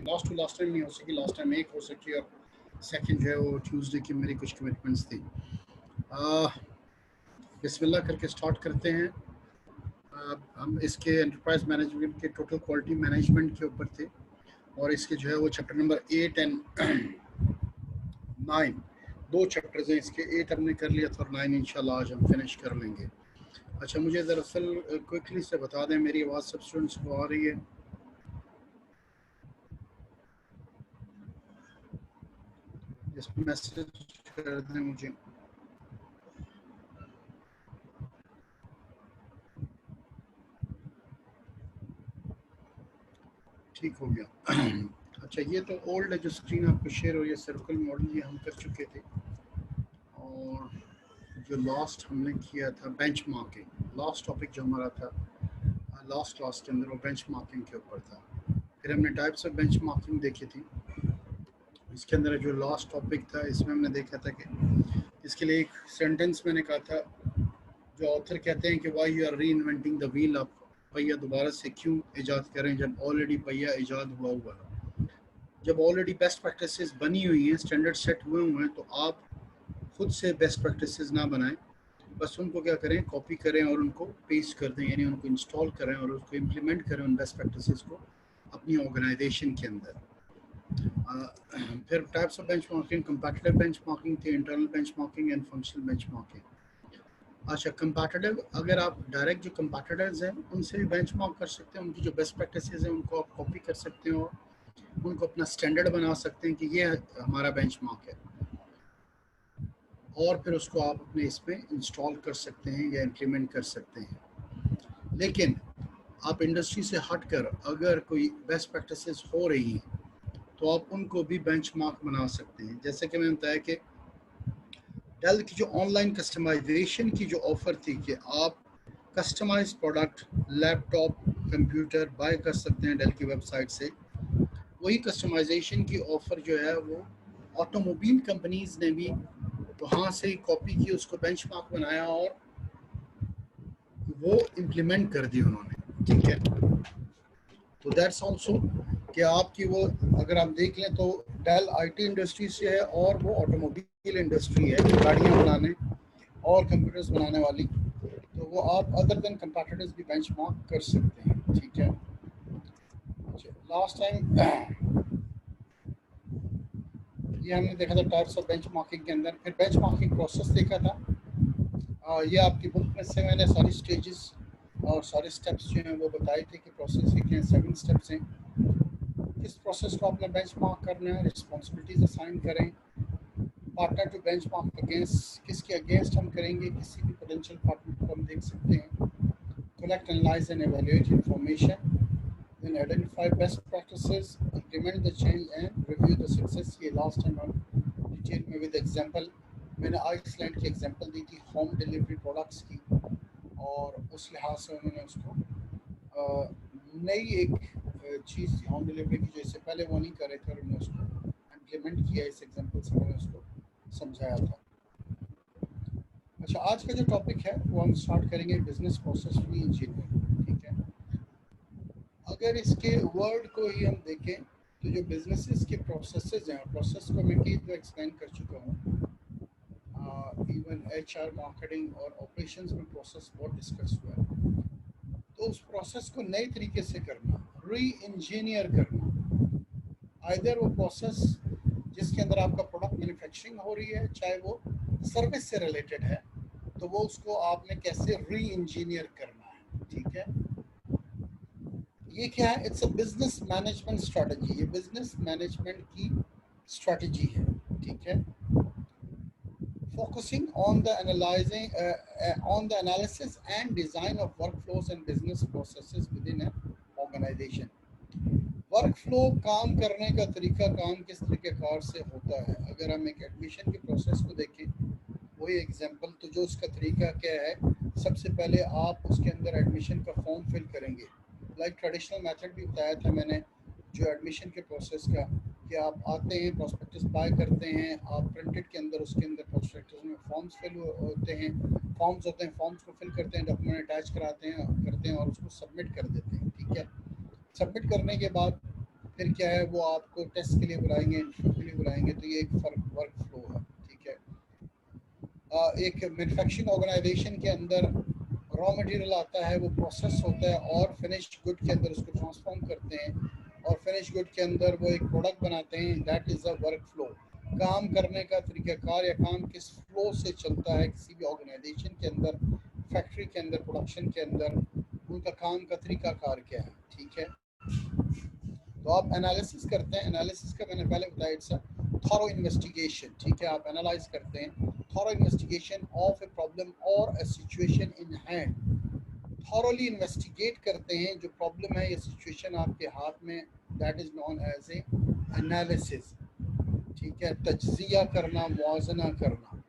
Last to last time नहीं हो सकी, लास्ट टाइम एक हो सकी और सेकंड जो है वो ट्यूसडे की मेरी कुछ कमिटमेंट्स थी। बिस्मिल्लाह करके स्टार्ट करते हैं। हम इसके एंटरप्राइज मैनेजमेंट के टोटल क्वालिटी मैनेजमेंट के ऊपर थे और इसके जो है वो चैप्टर नंबर 8 एंड 9 दो चैप्टर्स हैं इसके। 8 हमने कर लिया था और 9 इंशाल्लाह आज हम फिनिश कर लेंगे। अच्छा, मुझे दरअसल क्विकली से बता दें, मेरी आवाज़ सब स्टूडेंट्स को आ रही है? मैसेज कर दें मुझे। ठीक हो गया। अच्छा, ये तो ओल्ड है जो स्क्रीन आपको शेयर हो रही है, सर्कल मॉडल ये हम कर चुके थे। और जो लास्ट हमने किया था बेंचमार्किंग, लास्ट टॉपिक जो हमारा था लास्ट क्लास के अंदर वो बेंचमार्किंग के ऊपर था। फिर हमने टाइप्स ऑफ बेंचमार्किंग देखी थी। इसके अंदर जो लास्ट टॉपिक था इसमें हमने देखा था कि इसके लिए एक सेंटेंस मैंने कहा था, जो ऑथर कहते हैं कि वाई यू आर री इन्वेंटिंग द व्हील, आप पहिया दोबारा से क्यों ईजाद करें जब ऑलरेडी पहिया ईजाद हुआ हुआ है। जब ऑलरेडी बेस्ट प्रैक्टिसेस बनी हुई हैं, स्टैंडर्ड सेट हुए हुए हैं, तो आप खुद से बेस्ट प्रैक्टिसेस ना बनाएं, बस उनको क्या करें, कॉपी करें और उनको पेस्ट कर दें, यानी उनको इंस्टॉल करें और उसको इम्प्लीमेंट करें उन बेस्ट प्रैक्टिसेस को अपनी ऑर्गेनाइजेशन के अंदर। फिर types of benchmarking, competitive benchmarking थी, internal benchmarking and functional benchmarking. अच्छा, कंपैटिटिव, अगर आप डायरेक्ट जो कंपैटिटर्स हैं उनसे भी बेंचमार्क कर सकते हैं, उनकी जो बेस्ट प्रैक्टिसेस हैं उनको आप कॉपी कर सकते हो, उनको अपना स्टैंडर्ड बना सकते हैं कि ये हमारा बेंचमार्क है, और फिर उसको आप अपने इसमें इंस्टॉल कर सकते हैं या इम्प्लीमेंट कर सकते हैं। लेकिन आप इंडस्ट्री से हटकर अगर कोई बेस्ट प्रैक्टिसेस हो रही हैं तो आप उनको भी बेंचमार्क बना सकते हैं। जैसे कि मैंने बताया कि डेल की जो ऑनलाइन कस्टमाइजेशन की जो ऑफ़र थी कि आप customize product, laptop, computer buy कर सकते हैं डेल की वेबसाइट से, वही कस्टमाइजेशन की ऑफ़र जो है वो ऑटोमोबाइल कंपनीज़ ने भी वहाँ से कॉपी की, उसको बेंचमार्क बनाया और वो इम्प्लीमेंट कर दी उन्होंने। ठीक है, तो दैट्स आल्सो कि आपकी वो अगर आप देख लें तो डेल आईटी इंडस्ट्री से है और वो ऑटोमोबाइल इंडस्ट्री है, गाड़ियाँ बनाने और कंप्यूटर्स बनाने वाली, तो वो आप अदर देन कंपैटिटर्स भी बेंचमार्क कर सकते हैं। ठीक है, लास्ट टाइम ये हमने देखा था टाइप्स ऑफ बेंचमार्किंग के अंदर। फिर बेंचमार्किंग प्रोसेस देखा था। ये आपकी बुक में से मैंने सारी स्टेजेस और सारे स्टेप्स जो हैं वो बताए थे कि प्रोसेस के 7 स्टेप्स हैं। किस प्रोसेस को आपने बेंचमार्क करना है, रिस्पॉन्सिबिलिटीज असाइन करें, पार्टनर टू बेंचमार्क अगेंस्ट, किसके अगेंस्ट हम करेंगे, किसी भी पोटेंशियल पार्टनर को हम देख सकते हैं, collect, analyse and evaluate information, then identify best practices, implement the change and review the success। ये लास्ट टाइम हम डिटेल में विद एग्जांपल, मैंने आइसलैंड की एग्जांपल दी थी होम डिलीवरी प्रोडक्ट्स की, और उस लिहाज से उन्होंने उसको नई एक चीज़ थी होम डिलीवरी की, जो इससे पहले वो नहीं कर रहे थे और उन्होंने उसको इम्प्लीमेंट किया। इस एग्जांपल से मैंने उसको समझाया था। अच्छा, आज का जो टॉपिक है वो हम स्टार्ट करेंगे बिजनेस प्रोसेस री इंजीनियरिंग। ठीक है, अगर इसके वर्ड को ही हम देखें तो जो बिजनेसेस के प्रोसेसेस हैं, प्रोसेस को मैं कई तो एक्सप्लेन कर चुका हूँ, इवन एचआर, मार्केटिंग और ऑपरेशंस में प्रोसेस बहुत डिस्कस हुआ है। तो उस प्रोसेस को नए तरीके से करना, री इंजीनियर करना, आइदर वो प्रोसेस जिसके अंदर आपका प्रोडक्ट मैन्युफैक्चरिंग हो रही है, चाहे वो सर्विस से रिलेटेड है, तो वो उसको आपने कैसे री इंजीनियर करना है। ठीक है, ये क्या है, it's a business management strategy, ये बिजनेस मैनेजमेंट की स्ट्रेटजी है। ठीक है, focusing on the analyzing on the analysis and design of workflows and business processes within an organization. Workflow, काम करने का तरीका, काम किस तरीक़ेकार से होता है। अगर हम एक एडमिशन के प्रोसेस को देखें, वही एग्जांपल, तो जो उसका तरीका क्या है, सबसे पहले आप उसके अंदर एडमिशन का फॉर्म फिल करेंगे। लाइक ट्रेडिशनल मेथड भी बताया था मैंने जो एडमिशन के प्रोसेस का, कि आप आते हैं, प्रोस्पेक्टस बाय करते हैं, आप प्रिंटेड के अंदर उसके अंदर प्रोस्पेक्टस में फॉर्म्स फिल होते हैं, फॉर्म्स को फिल करते हैं, डॉक्यूमेंट अटैच करते हैं और उसको सबमिट कर देते हैं। ठीक है, सबमिट करने के बाद फिर क्या है वो आपको टेस्ट के लिए बुलाएंगे, इंटरव्यू के लिए बुलाएंगे, तो ये एक वर्क फ्लो है, ठीक है। एक मैन्युफैक्चरिंग ऑर्गेनाइजेशन के अंदर रॉ मटेरियल आता है, वो प्रोसेस होता है और फिनिश गुड के अंदर उसको ट्रांसफॉर्म करते हैं और फिनिश गुड के अंदर वो एक प्रोडक्ट बनाते हैं। That is a work flow. काम करने का तरीक़ाकार या काम किस फ्लो से चलता है किसी भी ऑर्गेनाइजेशन के अंदर, फैक्ट्री के अंदर, प्रोडक्शन के अंदर, उनका काम का तरीक़ाकार क्या है, ठीक है। तो आप एनालिसिस करते हैं। एनालिसिस का मैंने पहले बताया, इट्स अ थॉरो इन्वेस्टिगेशन, ठीक है। आप एनालाइज करते हैं, thorough investigation of a problem और a situation in hand. Thoroughly investigate करते हैं जो प्रॉब्लम है या सिचुएशन आपके हाथ में, that is known as a analysis, ठीक है। तज्जिया करना, मुआजना करना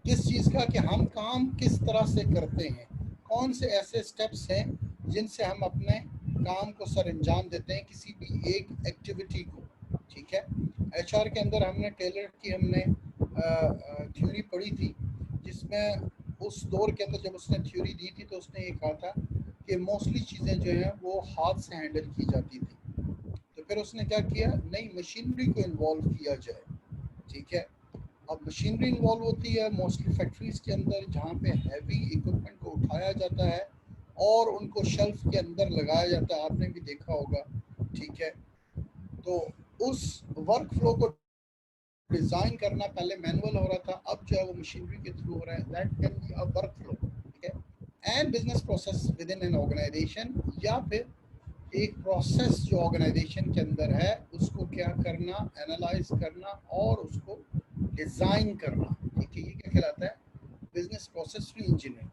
किस चीज़ का, कि हम काम किस तरह से करते हैं, कौन से ऐसे स्टेप्स हैं जिनसे हम अपने काम को सर अंजाम देते हैं किसी भी एक एक्टिविटी को, ठीक है। एचआर के अंदर हमने टेलर की हमने थ्योरी पढ़ी थी, जिसमें उस दौर के अंदर जब उसने थ्योरी दी थी तो उसने ये कहा था कि मोस्टली चीज़ें जो हैं वो हाथ से हैंडल की जाती थी। तो फिर उसने क्या किया, नई मशीनरी को इन्वॉल्व किया जाए, ठीक है। अब मशीनरी इन्वॉल्व होती है मोस्टली फैक्ट्रीज के अंदर, जहाँ पे हैवी इक्विपमेंट को उठाया जाता है और उनको शेल्फ के अंदर लगाया जाता है, आपने भी देखा होगा, ठीक है। तो उस वर्क फ्लो को डिज़ाइन करना पहले मैनुअल हो रहा था, अब जो है वो मशीनरी के थ्रू हो रहा है। That can be a workflow, ठीक है। And business process within an organization, या फिर एक प्रोसेस जो ऑर्गेनाइजेशन के अंदर है उसको क्या करना, एनालाइज करना और उसको डिज़ाइन करना, ठीक है। ये क्या कहलाता है, बिजनेस प्रोसेस री इंजीनियरिंग।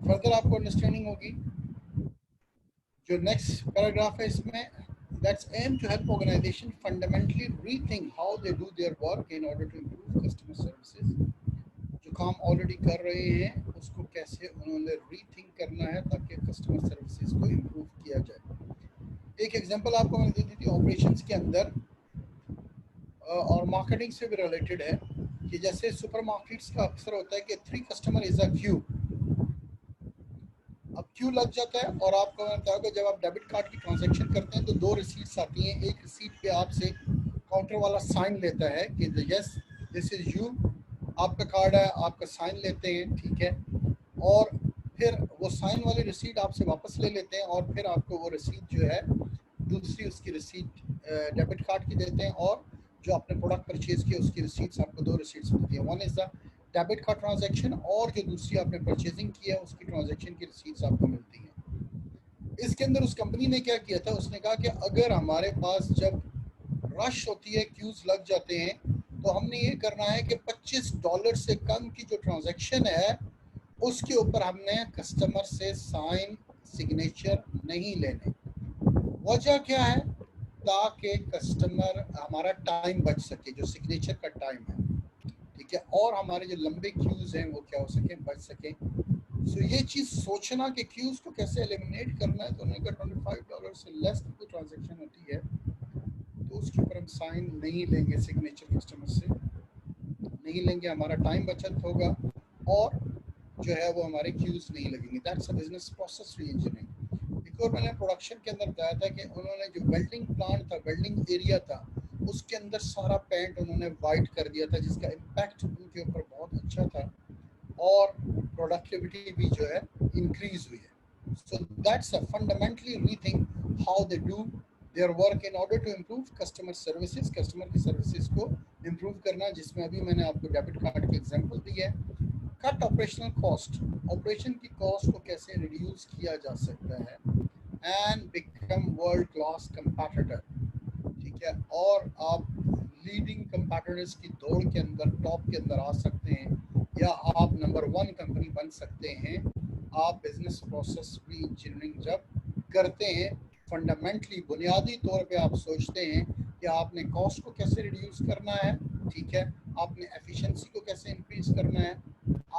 फर्दर आपको अंडरस्टैंडिंग होगी। जो नेक्स्ट पैराग्राफ है इसमें, that's aim to help organization fundamentally rethink how they do their work in order to improve customer services। जो काम ऑलरेडी कर रहे हैं उसको कैसे उन्होंने रीथिंक करना है ताकि कस्टमर सर्विसेज को इम्प्रूव किया जाए। एक एग्जांपल आपको मैंने दी थी ऑपरेशंस के अंदर और मार्केटिंग से भी रिलेटेड है, कि जैसे सुपरमार्केट्स का अक्सर होता है कि 3 कस्टमर इज अ क्यू। अब क्यू लग जाता है और आपको मैं बताऊँ कि जब आप डेबिट कार्ड की ट्रांजैक्शन करते हैं तो 2 रिसीट्स आती हैं। एक रिसीट पे आपसे काउंटर वाला साइन लेता है कि यस दिस इज़ यू, आपका कार्ड है, आपका साइन लेते हैं, ठीक है। और फिर वो साइन वाली रिसीट आपसे वापस ले लेते हैं और फिर आपको वो रिसीट जो है दूसरी उसकी रिसीट डेबिट कार्ड की देते हैं, और जो आपने प्रोडक्ट परचेज किया उसकी रिसीट्स आपको 2 रिसीट्स मिलती हैं। One is the debit card transaction, और जो दूसरी आपने परचेजिंग किया उसकी ट्रांजैक्शन की रिसीट्स आपको मिलती हैं। इसके अंदर उस कंपनी ने क्या किया था, उसने कहा कि अगर हमारे पास जब रश होती है, क्यूज लग जाते हैं, तो हमने ये करना है कि $25 से कम की जो ट्रांजैक्शन है उसके ऊपर हमने कस्टमर से साइन सिग्नेचर नहीं लेने। वजह क्या है, ताकि कस्टमर हमारा टाइम बच सके, जो सिग्नेचर का टाइम है, ठीक है, और हमारे जो लंबे क्यूज हैं वो क्या हो सके, बच सके। सो ये चीज़ सोचना कि क्यूज को कैसे एलिमिनेट करना है, तो उन्होंने कहा $25 से लेस की ट्रांजैक्शन होती है तो उसके ऊपर हम साइन नहीं लेंगे, सिग्नेचर कस्टमर से नहीं लेंगे, हमारा टाइम बचत होगा और जो है वो हमारे क्यूज नहीं लगेंगे। दैट्स अ बिजनेस प्रोसेस री इंजीनियरिंग। एक और मैंने प्रोडक्शन के अंदर बताया था कि उन्होंने जो वेल्डिंग प्लांट था, वेल्डिंग एरिया था, उसके अंदर सारा पेंट उन्होंने वाइट कर दिया था, जिसका इम्पैक्ट उनके ऊपर बहुत अच्छा था और प्रोडक्टिविटी भी जो है इंक्रीज हुई है। So that's a fundamentally rethink how they do their work in order to improve customer services, customer की सर्विसेज को इम्प्रूव करना, जिसमें अभी मैंने आपको डेबिट कार्ड की एग्जांपल दी है। कट ऑपरेशनल कॉस्ट, ऑपरेशन की कॉस्ट को कैसे रिड्यूस किया जा सकता है, and become world class competitor, ठीक है, और आप लीडिंग कंपैटिटर्स की दौड़ के अंदर टॉप के अंदर आ सकते हैं, या आप नंबर 1 कंपनी बन सकते हैं। आप बिजनेस प्रोसेस री इंजीनियरिंग जब करते हैं, फंडामेंटली बुनियादी तौर पे आप सोचते हैं कि आपने कॉस्ट को कैसे रिड्यूस करना है, ठीक है, आपने एफिशिएंसी को कैसे इंक्रीज करना है,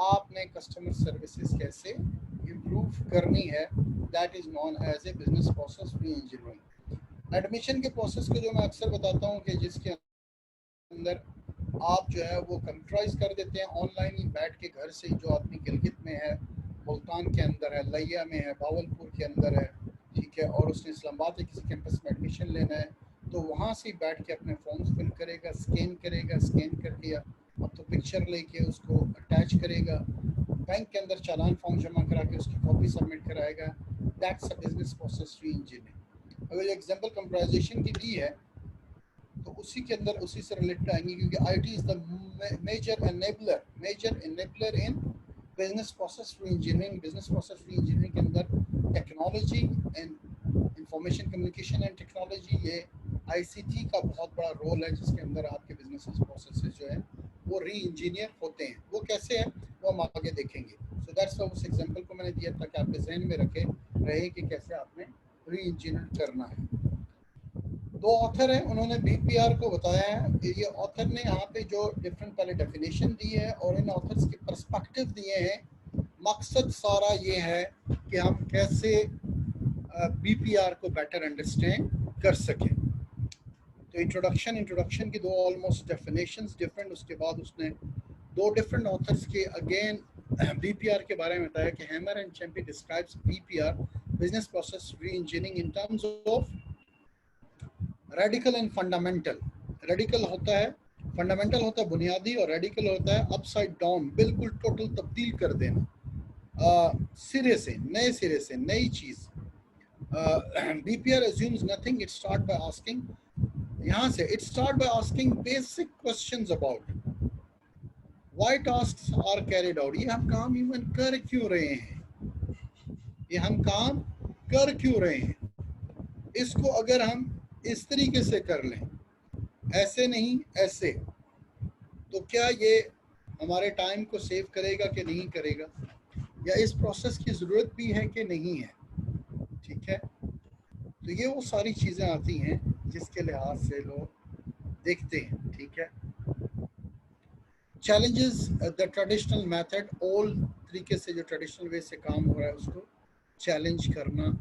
आपने कस्टमर सर्विसेज कैसे इम्प्रूव करनी है। That is known as a business process reengineering. Admission के प्रोसेस को जो मैं अक्सर बताता हूँ कि जिसके अंदर आप जो है वो कंप्यूटराइज कर देते हैं, ऑनलाइन ही बैठ के घर से, जो आदमी गिलगित में है, मुल्तान के अंदर है, लिया में है, भावलपुर के अंदर है, ठीक है, और उसने इस्लामाबाद के किसी कैंपस में एडमिशन लेना है, तो वहाँ से बैठ के अपने फॉर्म्स फिल करेगा, स्कैन करके या अब तो पिक्चर लेके उसको अटैच करेगा, बैंक के अंदर चालान फॉर्म जमा करा के उसकी कॉपी सबमिट कराएगा। दैट्स अ बिजनेस प्रोसेस री इंजीनियरिंग। अगर एग्जांपल कंप्राइजेशन की दी है तो उसी के अंदर उसी से रिलेटेड आएंगे, क्योंकि IT is the major enabler in business process reengineering. Business process reengineering के अंदर technology and information communication and technology, ये आईसीटी का बहुत बड़ा रोल है, जिसके अंदर आपके बिजनेस प्रोसेसेस जो है वो री इंजीनियर होते हैं। वो कैसे है वो हम आगे देखेंगे। सो दैट्स उस एग्जांपल को मैंने दिया ताकि आपके जहन में रहे कि कैसे आपने री इंजीनियर करना है। दो ऑथर हैं, उन्होंने बीपीआर को बताया है। ये ऑथर ने यहाँ पे जो डिफरेंट पहले डेफिनेशन दी है और इन ऑथर्स के पर्सपेक्टिव दिए हैं। मकसद सारा ये है कि हम कैसे बीपीआर को बेटर अंडरस्टैंड कर सकें। तो इंट्रोडक्शन की दो ऑलमोस्ट डेफिनेशंस डिफरेंट, उसके बाद उसने दो डिफरेंट ऑथर्स के अगेन बीपीआर के बारे में बताया कि Hammer and Champy describes BPR business process reengineering in terms of radical and fundamental. Radical होता है, फंडामेंटल होता है बुनियादी, और रेडिकल होता है अपसाइड डाउन, बिल्कुल टोटल तब्दील कर देना, सिरे से नई चीज। BPR assumes nothing, it start by asking, यहाँ से it start by asking basic questions about why tasks are carried out। ये हम काम इवन कर क्यों रहे हैं, ये हम काम कर क्यों रहे हैं। इसको अगर हम इस तरीके से कर लें, ऐसे नहीं ऐसे, तो क्या ये हमारे टाइम को सेव करेगा कि नहीं करेगा, या इस प्रोसेस की ज़रूरत भी है कि नहीं है। ठीक है, तो ये वो सारी चीज़ें आती हैं जिसके लिहाज से लोग देखते हैं। ठीक है, challenges the traditional method, old तरीके से जो ट्रेडिशनल वे से काम हो रहा है उसको चैलेंज करना।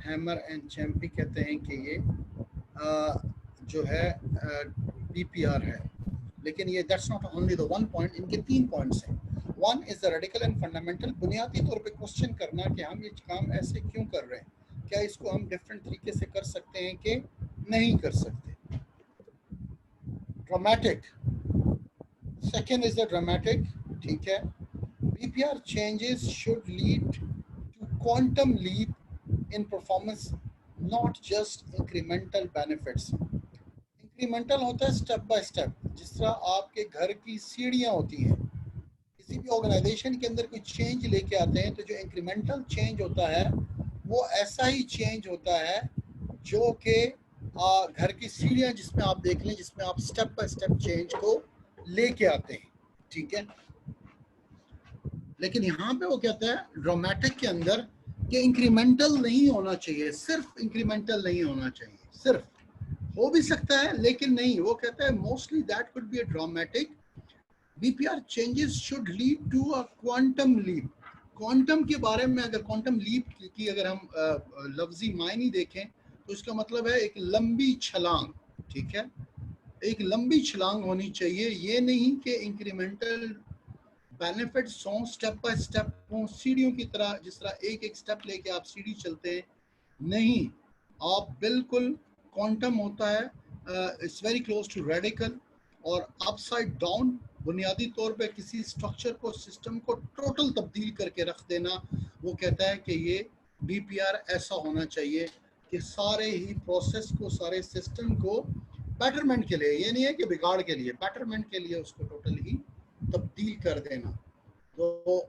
हैमर एंड चैम्पी कहते हैं कि ये जो है बीपीआर है, लेकिन ये that's not only the one point, इनके 3 पॉइंट्स हैं। One is the radical and fundamental, बुनियादी तौर पे क्वेश्चन करना कि हम ये काम ऐसे क्यों कर रहे हैं, क्या इसको हम डिफरेंट तरीके से कर सकते हैं कि नहीं कर सकते। Dramatic, second is the dramatic. ठीक है, BPR changes should lead to quantum leap in performance, not just incremental benefits. Incremental होता है स्टेप बाय स्टेप, जिस तरह आपके घर की सीढ़ियाँ होती हैं। किसी भी ऑर्गेनाइजेशन के अंदर कोई चेंज लेके आते हैं तो जो इंक्रीमेंटल चेंज होता है वो ऐसा ही चेंज होता है जो कि घर की सीढ़ियाँ जिसमें आप देख लें, जिसमें आप स्टेप बाय स्टेप चेंज को लेके आते हैं। ठीक है, लेकिन यहाँ पे वो कहता है ड्रामेटिक के अंदर कि इंक्रीमेंटल नहीं होना चाहिए, सिर्फ इंक्रीमेंटल नहीं होना चाहिए, सिर्फ हो भी सकता है लेकिन नहीं। वो कहता है mostly that could be a dramatic, BPR changes should lead to a quantum leap. Quantum के बारे में, अगर क्वांटम लीप की अगर हम लफ्जी मायने देखें तो इसका मतलब है एक लंबी छलांग। ठीक है, एक लंबी छलांग होनी चाहिए, ये नहीं कि इंक्रीमेंटल बेनिफिट्स हों, स्टेप बाय स्टेप हों, सीढ़ियों की तरह, जिस तरह एक एक स्टेप लेके आप सीढ़ी चलते हैं, नहीं। आप बिल्कुल, क्वांटम होता है it's very close to radical, और अपसाइड डाउन बुनियादी तौर पे किसी स्ट्रक्चर को, सिस्टम को टोटल तब्दील करके रख देना। वो कहता है कि ये बीपीआर ऐसा होना चाहिए कि सारे ही प्रोसेस को, सारे सिस्टम को बेटरमेंट के लिए, ये नहीं है कि बिगाड़ के लिए, बेटरमेंट के लिए उसको टोटल ही तब्दील कर देना। तो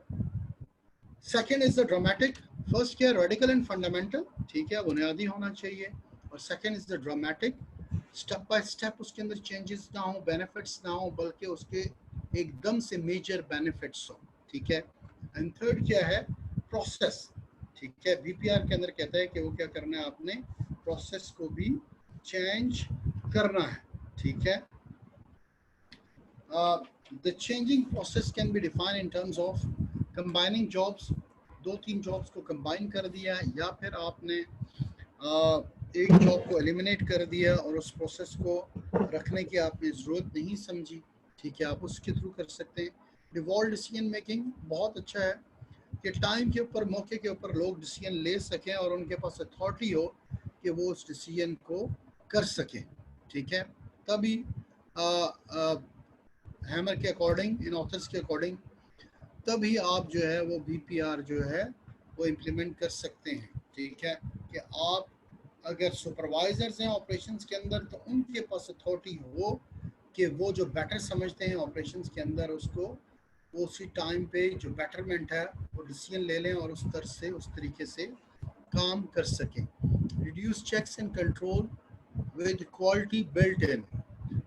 second is the dramatic, first क्या, रेडिकल एंड फंडामेंटल। ठीक है, बुनियादी होना चाहिए, और second is the dramatic, step by step उसके अंदर चेंजेस ना हो, बेनिफिट्स ना हो, बल्कि उसके एकदम से मेजर बेनिफिट्स हो। ठीक है, एंड थर्ड क्या है, प्रोसेस। ठीक है, बीपीआर के अंदर कहता है कि वो क्या करना है, आपने प्रोसेस को भी चेंज करना है। ठीक है, the changing process can be defined in terms of combining jobs, 2-3 jobs को कंबाइन कर दिया, या फिर आपने एक जॉब को एलिमिनेट कर दिया और उस प्रोसेस को रखने की आपने ज़रूरत नहीं समझी। ठीक है, आप उसके थ्रू कर सकते हैं। डिवॉल्व डिसीजन मेकिंग बहुत अच्छा है कि टाइम के ऊपर, मौके के ऊपर लोग डिसीजन ले सकें और उनके पास अथॉरिटी हो कि वो उस डिसीजन को कर सकें। ठीक है, तभी हैमर के अकॉर्डिंग, इन ऑथर्स के अकॉर्डिंग, तभी आप जो है वो बीपीआर जो है वो इम्प्लीमेंट कर सकते हैं। ठीक है, कि आप अगर सुपरवाइजर्स हैं ऑपरेशंस के अंदर तो उनके पास अथॉरिटी हो कि वो जो बेटर समझते हैं ऑपरेशंस के अंदर उसको वो उसी टाइम पे जो बेटरमेंट है वो डिसीजन ले लें और उस तरह से उस तरीके से काम कर सकें। Reduce checks and control with quality built in.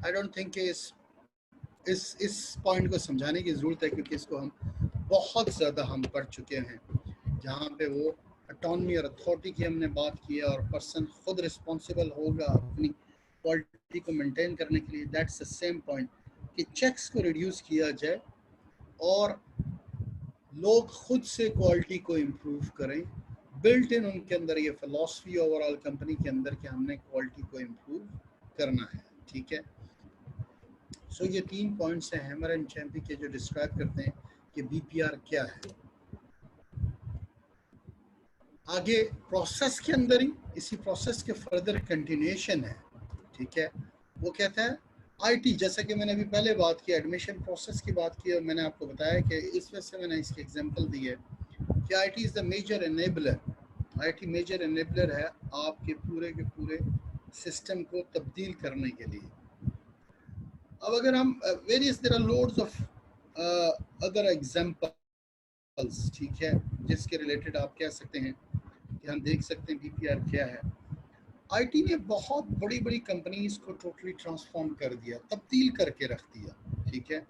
I don't think इस पॉइंट को समझाने की ज़रूरत है, क्योंकि इसको हम बहुत ज़्यादा हम पढ़ चुके हैं, जहाँ पे वो अटॉनमी और अथॉरिटी की हमने बात की है और पर्सन खुद रिस्पॉन्सिबल होगा अपनी क्वालिटी को मेंटेन करने के लिए। दैट्स द सेम पॉइंट कि चेक्स को रिड्यूस किया जाए और लोग खुद से क्वालिटी को इम्प्रूव करें। बिल्ट इन उनके अंदर ये फिलॉसफी ओवरऑल कंपनी के अंदर कि हमने क्वालिटी को इम्प्रूव करना है। ठीक है, सो ये 3 पॉइंट्स हैं हैमर एंड चैम्पी के जो डिस्क्राइब करते हैं कि बीपीआर क्या है। आगे प्रोसेस के अंदर ही इसी प्रोसेस के फर्दर कंटिन्यूएशन है। ठीक है, वो कहता है आईटी, जैसा कि मैंने अभी पहले बात की एडमिशन प्रोसेस की बात की और मैंने आपको बताया कि इस वजह से मैंने इसकी एग्जांपल दी है कि IT is the major enabler. IT major enabler है आपके पूरे के पूरे सिस्टम को तब्दील करने के लिए। अब अगर हम various there are loads of other examples, ठीक है, जिसके रिलेटेड आप कह सकते हैं कि हम देख सकते हैं बीपीआर क्या है। आईटी ने बहुत बड़ी बड़ी कंपनीज को टोटली ट्रांसफॉर्म कर दिया, तब्दील करके रख दिया। ठीक है,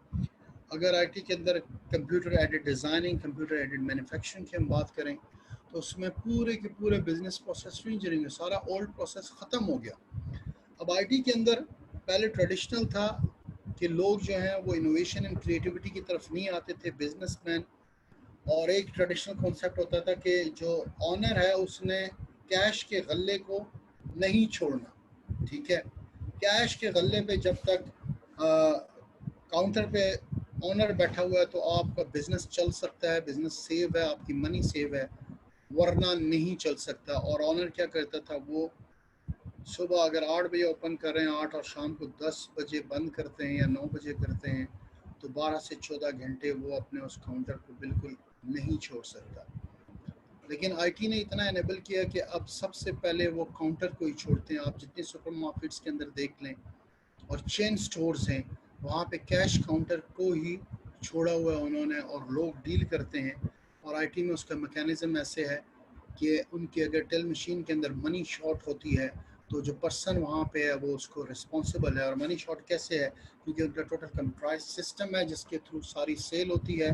अगर आईटी के अंदर computer aided designing, computer aided manufacturing की हम बात करें तो उसमें पूरे के पूरे बिजनेस प्रोसेस इंजीनियरिंग सारा ओल्ड प्रोसेस ख़त्म हो गया। अब आईटी के अंदर पहले ट्रेडिशनल था कि लोग जो हैं वो इनोवेशन एंड क्रिएटिविटी की तरफ नहीं आते थे, बिजनेसमैन, और एक ट्रेडिशनल कॉन्सेप्ट होता था कि जो ऑनर है उसने कैश के गल्ले को नहीं छोड़ना। ठीक है, कैश के गल्ले पे जब तक काउंटर पे ऑनर बैठा हुआ है तो आपका बिजनेस चल सकता है, बिजनेस सेव है, आपकी मनी सेव है, वरना नहीं चल सकता। और ऑनर क्या करता था, वो सुबह अगर 8 बजे ओपन कर रहे हैं 8 और शाम को 10 बजे बंद करते हैं या 9 बजे करते हैं, तो 12 से 14 घंटे वो अपने उस काउंटर को बिल्कुल नहीं छोड़ सकता। लेकिन आईटी ने इतना एनेबल किया कि अब सबसे पहले वो काउंटर को ही छोड़ते हैं। आप जितने सुपरमार्केट्स के अंदर देख लें और चेन स्टोर्स हैं, वहाँ पे कैश काउंटर को ही छोड़ा हुआ है उन्होंने और लोग डील करते हैं। और आईटी में उसका मैकेनिज्म ऐसे है कि उनकी अगर टेल मशीन के अंदर मनी शॉर्ट होती है तो जो पर्सन वहाँ पे है वो उसको रिस्पॉन्सिबल है। और मनी शॉर्ट कैसे है, क्योंकि उनका टोटल कंप्राइज सिस्टम है जिसके थ्रू सारी सेल होती है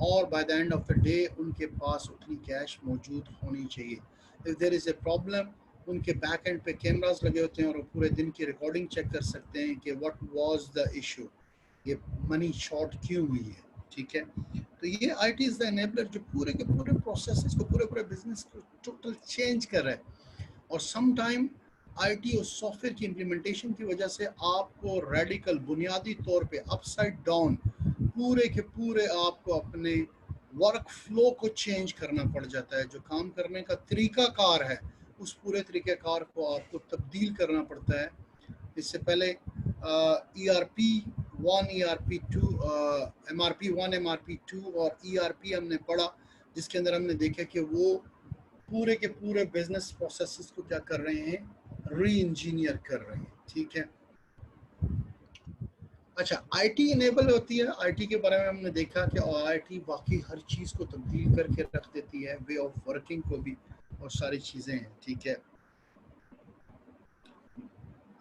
और by the end of the day उनके पास उतनी कैश मौजूद होनी चाहिए। If there is a problem, उनके बैक एंड पे कैमरास लगे होते हैं और वो पूरे दिन की रिकॉर्डिंग चेक कर सकते हैं कि व्हाट वाज द इशू, ये मनी शॉर्ट क्यों हुई है। ठीक है, तो ये आईटी इज द एनेबलर जो पूरे के पूरे प्रोसेस को, पूरे पूरे बिजनेस को टोटल चेंज कर रहा है। और सम टाइम आईटी और सॉफ्टवेयर की इम्प्लीमेंटेशन की वजह से आपको रेडिकल बुनियादी तौर पे अपसाइड डाउन पूरे के पूरे आपको अपने वर्क फ्लो को चेंज करना पड़ जाता है। जो काम करने का तरीका कार है उस पूरे तरीके कार को आपको तब्दील करना पड़ता है। इससे पहले ERP 1, ERP 2, MRP 1, MRP 2 और ERP हमने पढ़ा, जिसके अंदर हमने देखा कि वो पूरे के पूरे बिजनेस प्रोसेसेस को क्या कर रहे हैं, री इंजीनियर कर रहे हैं। ठीक है, अच्छा, आईटी इनेबल होती है। आईटी के बारे में हमने देखा कि आईटी वाकई हर चीज़ को तब्दील करके रख देती है, वे ऑफ वर्किंग को भी, और सारी चीज़ें हैं। ठीक है,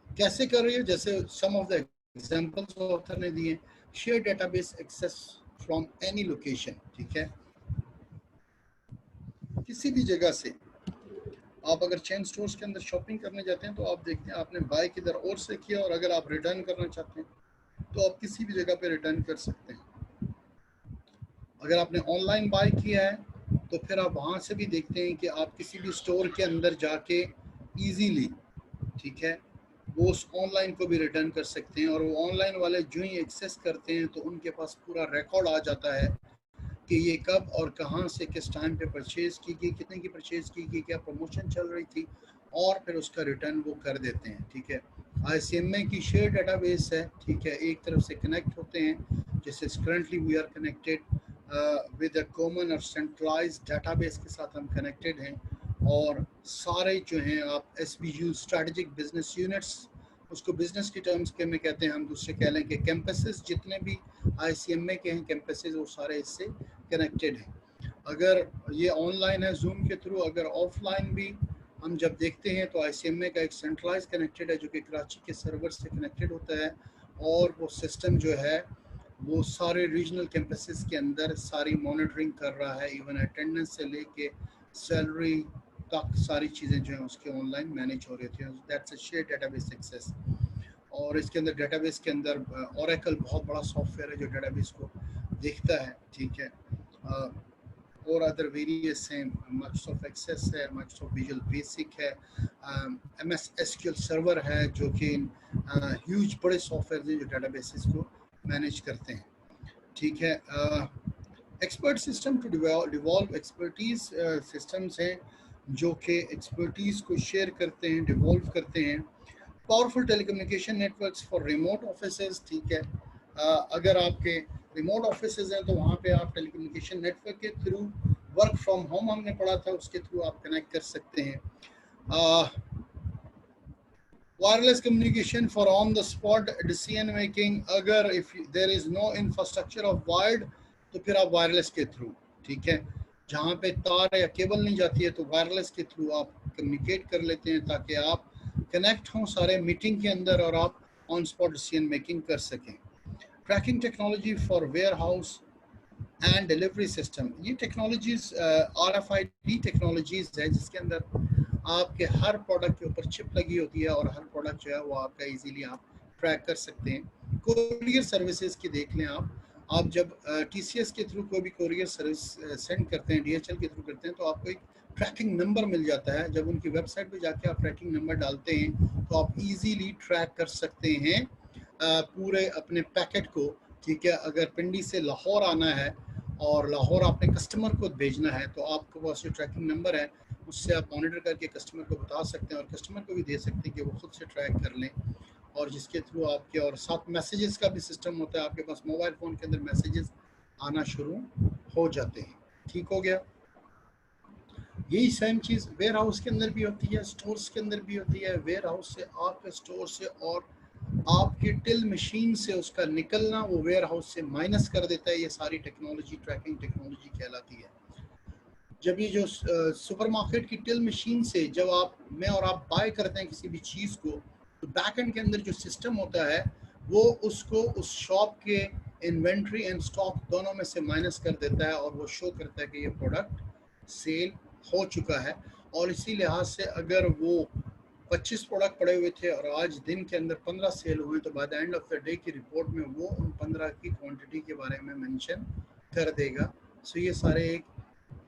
कैसे कर रही है, जैसे some of the examples author ने दिए, share database access from any location. ठीक है, किसी भी जगह से आप अगर चेन स्टोर्स के अंदर शॉपिंग करने जाते हैं तो आप देखते हैं आपने बाय किधर और से किया, और अगर आप रिटर्न करना चाहते हैं तो आप किसी भी जगह पे रिटर्न कर सकते हैं। अगर आपने ऑनलाइन बाय किया है तो फिर आप वहाँ से भी देखते हैं कि आप किसी भी स्टोर के अंदर जाके इजीली, ठीक है, वो उस ऑनलाइन को भी रिटर्न कर सकते हैं। और वो ऑनलाइन वाले जो ही एक्सेस करते हैं तो उनके पास पूरा रिकॉर्ड आ जाता है कि ये कब और कहाँ से किस टाइम पे परचेज़ की गई, कितने की परचेज़ की गई, क्या प्रमोशन चल रही थी, और फिर उसका रिटर्न वो कर देते हैं। ठीक है, ICMA की शेयर डेटाबेस है। ठीक है, एक तरफ से कनेक्ट होते हैं, जैसे currently we are connected with a common और सेंट्रलाइज्ड डेटाबेस के साथ हम कनेक्टेड हैं। और सारे जो हैं आप SBU स्ट्रेटेजिक बिजनेस यूनिट्स, उसको बिजनेस की टर्म्स के में कहते हैं हम, दूसरे कह लें कि कैंपसेस, जितने भी ICMA के हैं कैंपसेस वो सारे इससे कनेक्टेड हैं। अगर ये ऑनलाइन है जूम के थ्रू, अगर ऑफलाइन भी हम जब देखते हैं तो ICMA का एक सेंट्रलाइज कनेक्टेड है जो कि कराची के सर्वर से कनेक्टेड होता है, और वो सिस्टम जो है वो सारे रीजनल कैंपसेस के अंदर सारी मॉनिटरिंग कर रहा है, इवन अटेंडेंस से लेके सैलरी तक सारी चीज़ें जो हैं उसके ऑनलाइन मैनेज हो रही थी। That's a share database access. और इसके अंदर डेटाबेस के अंदर ओरेकल बहुत बड़ा सॉफ्टवेयर है जो डेटाबेस को देखता है। ठीक है, और अदर वेरियस हैं, माइक्रोसॉफ्ट एक्सेस है, माइक्रोसॉफ्ट विजुअल बेसिक है, MS SQL सर्वर है, जो कि ह्यूज बड़े सॉफ्टवेयर हैं जो डेटाबेसेस को मैनेज करते हैं। ठीक है, expert system to devolve expertise systems हैं जो कि एक्सपर्टीज को शेयर करते हैं, डिवॉल्व करते हैं। Powerful telecommunication networks for remote offices. ठीक है, अगर आपके रिमोट ऑफिसेज हैं तो वहाँ पे आप टेलीकम्युनिकेशन नेटवर्क के थ्रू, वर्क फ्रॉम होम हमने पढ़ा था उसके थ्रू आप कनेक्ट कर सकते हैं। Wireless communication for on the spot decision making, अगर if there is no infrastructure of wired तो फिर आप वायरलेस के थ्रू, ठीक है, जहाँ पे तार या केबल नहीं जाती है तो वायरलेस के थ्रू आप कम्युनिकेट कर लेते हैं ताकि आप कनेक्ट हों सारे मीटिंग के अंदर और आप ऑन स्पॉट डिसीजन मेकिंग कर सकें। Tracking technology for warehouse and delivery system, ये टेक्नोलॉजीज RFID टेक्नोलॉजीज है जिसके अंदर आपके हर प्रोडक्ट के ऊपर चिप लगी होती है और हर प्रोडक्ट जो है वो आपका इजीली आप ट्रैक कर सकते हैं। कोरियर सर्विसेज की देख लें आप जब TCS के थ्रू कोई भी कोरियर सर्विस सेंड करते हैं, DHL के थ्रू करते हैं, तो आपको एक ट्रैकिंग नंबर मिल जाता है। जब उनकी वेबसाइट पे जाके आप ट्रैकिंग नंबर डालते हैं तो आप इजीली ट्रैक कर सकते हैं पूरे अपने पैकेट को। ठीक है, अगर पिंडी से लाहौर आना है और लाहौर आपने कस्टमर को भेजना है तो आपके पास जो ट्रैकिंग नंबर है उससे आप मॉनिटर करके कस्टमर को बता सकते हैं और कस्टमर को भी दे सकते हैं कि वो खुद से ट्रैक कर लें, और जिसके थ्रू आपके, और साथ मैसेजेस का भी सिस्टम होता है, आपके पास मोबाइल फ़ोन के अंदर मैसेजेस आना शुरू हो जाते हैं। ठीक हो गया। यही सेम चीज़ वेयर हाउस के अंदर भी होती है, स्टोर्स के अंदर भी होती है। वेयर हाउस से आपके स्टोर से और आपके टिल मशीन से उसका निकलना वो वेयर हाउस से माइनस कर देता है। ये सारी टेक्नोलॉजी ट्रैकिंग टेक्नोलॉजी कहलाती है। जब ये जो सुपरमार्केट की टिल मशीन से जब मैं और आप बाय करते हैं किसी भी चीज़ को, तो बैक एंड के अंदर जो सिस्टम होता है वो उसको उस शॉप के इन्वेंट्री एंड स्टॉक दोनों में से माइनस कर देता है और वो शो करता है कि ये प्रोडक्ट सेल हो चुका है। और इसी लिहाज से अगर वो 25 प्रोडक्ट पड़े हुए थे और आज दिन के अंदर 15 सेल हुए तो bye the end of the day की रिपोर्ट में वो उन 15 की क्वांटिटी के बारे में मेंशन कर देगा। सो ये सारे एक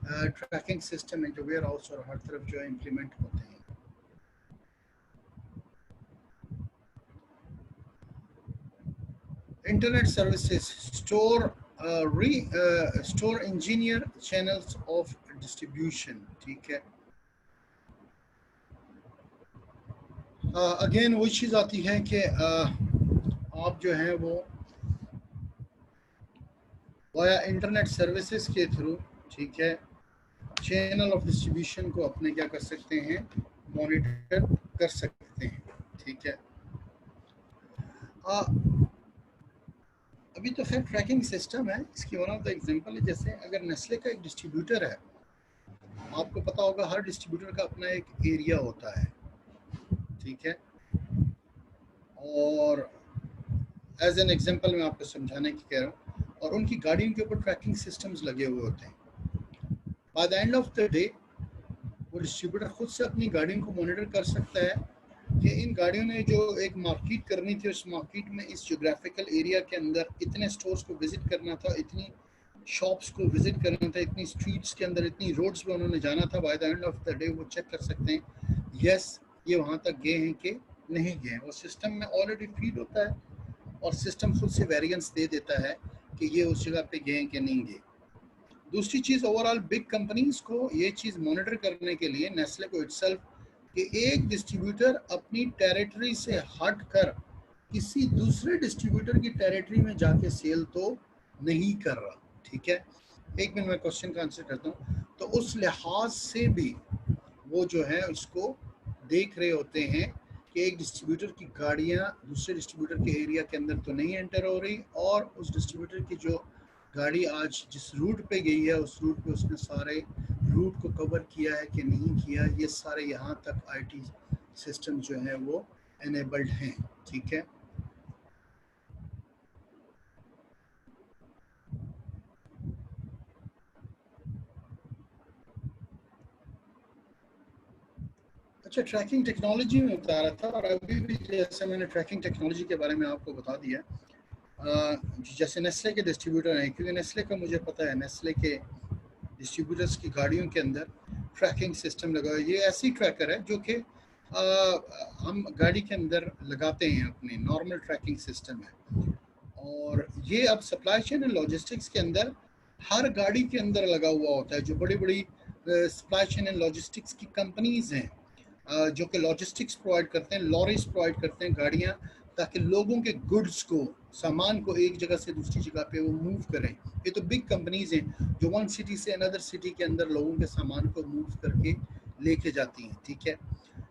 ट्रैकिंग सिस्टम है जो वेयर हाउस और हर तरफ जो है इम्प्लीमेंट होते हैं। Internet services store engineer channels of distribution. ठीक है, अगेन वही चीज़ आती है कि आप जो है वो वाया इंटरनेट सर्विसेज के थ्रू, ठीक है, चैनल ऑफ डिस्ट्रीब्यूशन को अपने क्या कर सकते हैं, मॉनिटर कर सकते हैं। ठीक है, अभी तो खैर ट्रैकिंग सिस्टम है, इसकी वन ऑफ द एग्जांपल है, जैसे अगर नेस्ले का एक डिस्ट्रीब्यूटर है, आपको पता होगा हर डिस्ट्रीब्यूटर का अपना एक एरिया होता है। ठीक है, और एज एन एग्जांपल मैं आपको समझाने की कह रहा हूँ, और उनकी गाड़ियों के ऊपर ट्रैकिंग सिस्टम्स लगे हुए होते हैं। Bye the end of the day वो डिस्ट्रीब्यूटर खुद से अपनी गाड़ियों को मॉनिटर कर सकता है कि इन गाड़ियों ने जो एक मार्केट करनी थी, उस मार्केट में इस जोग्राफिकल एरिया के अंदर इतने स्टोर्स को विजिट करना था, इतनी शॉप्स को विजिट करना था, इतनी स्ट्रीट्स के अंदर इतनी रोड्स पे उन्होंने जाना था। Bye the end of the day वो चेक कर सकते हैं यस ये वहाँ तक गए हैं कि नहीं गए। और सिस्टम में ऑलरेडी फीड होता है और सिस्टम खुद से वेरिएंस दे देता है कि ये उस जगह पे गए हैं कि नहीं गए। दूसरी चीज़, ओवरऑल बिग कंपनीज को ये चीज़ मॉनिटर करने के लिए नेस्ले को इटसेल्फ कि एक डिस्ट्रीब्यूटर अपनी टेरिटरी से हट कर किसी दूसरे डिस्ट्रीब्यूटर की टेरिटरी में जाके सेल तो नहीं कर रहा, ठीक है। एक मिनट में क्वेश्चन का आंसर करता हूँ। तो उस लिहाज से भी वो जो है उसको देख रहे होते हैं कि एक डिस्ट्रीब्यूटर की गाड़ियाँ दूसरे डिस्ट्रीब्यूटर के एरिया के अंदर तो नहीं एंटर हो रही, और उस डिस्ट्रीब्यूटर की जो गाड़ी आज जिस रूट पे गई है उस रूट पे उसने सारे रूट को कवर किया है कि नहीं किया, ये सारे यहाँ तक आईटी सिस्टम जो है वो एनेबल्ड हैं, ठीक है। अच्छा, ट्रैकिंग टेक्नोलॉजी में बता रहा था, और अभी भी जैसे मैंने ट्रैकिंग टेक्नोलॉजी के बारे में आपको बता दिया, जैसे नेस्ले के डिस्ट्रीब्यूटर हैं, क्योंकि नेस्ले का मुझे पता है, नेस्ले के डिस्ट्रीब्यूटर्स की गाड़ियों के अंदर ट्रैकिंग सिस्टम लगा है। ये ऐसी ट्रैकर है जो कि हम गाड़ी के अंदर लगाते हैं, अपने नॉर्मल ट्रैकिंग सिस्टम है, और ये अब सप्लाई चेन एंड लॉजिस्टिक्स के अंदर हर गाड़ी के अंदर लगा हुआ होता है। जो बड़ी बड़ी सप्लाई चेन एंड लॉजिस्टिक्स की कंपनीज हैं जो कि लॉजिस्टिक्स प्रोवाइड करते हैं, लॉरीज प्रोवाइड करते हैं, गाड़ियाँ, ताकि लोगों के गुड्स को, सामान को एक जगह से दूसरी जगह पे वो मूव करें। ये तो बिग कंपनीज हैं जो वन सिटी से अनदर सिटी के अंदर लोगों के सामान को मूव करके लेके जाती हैं, ठीक है।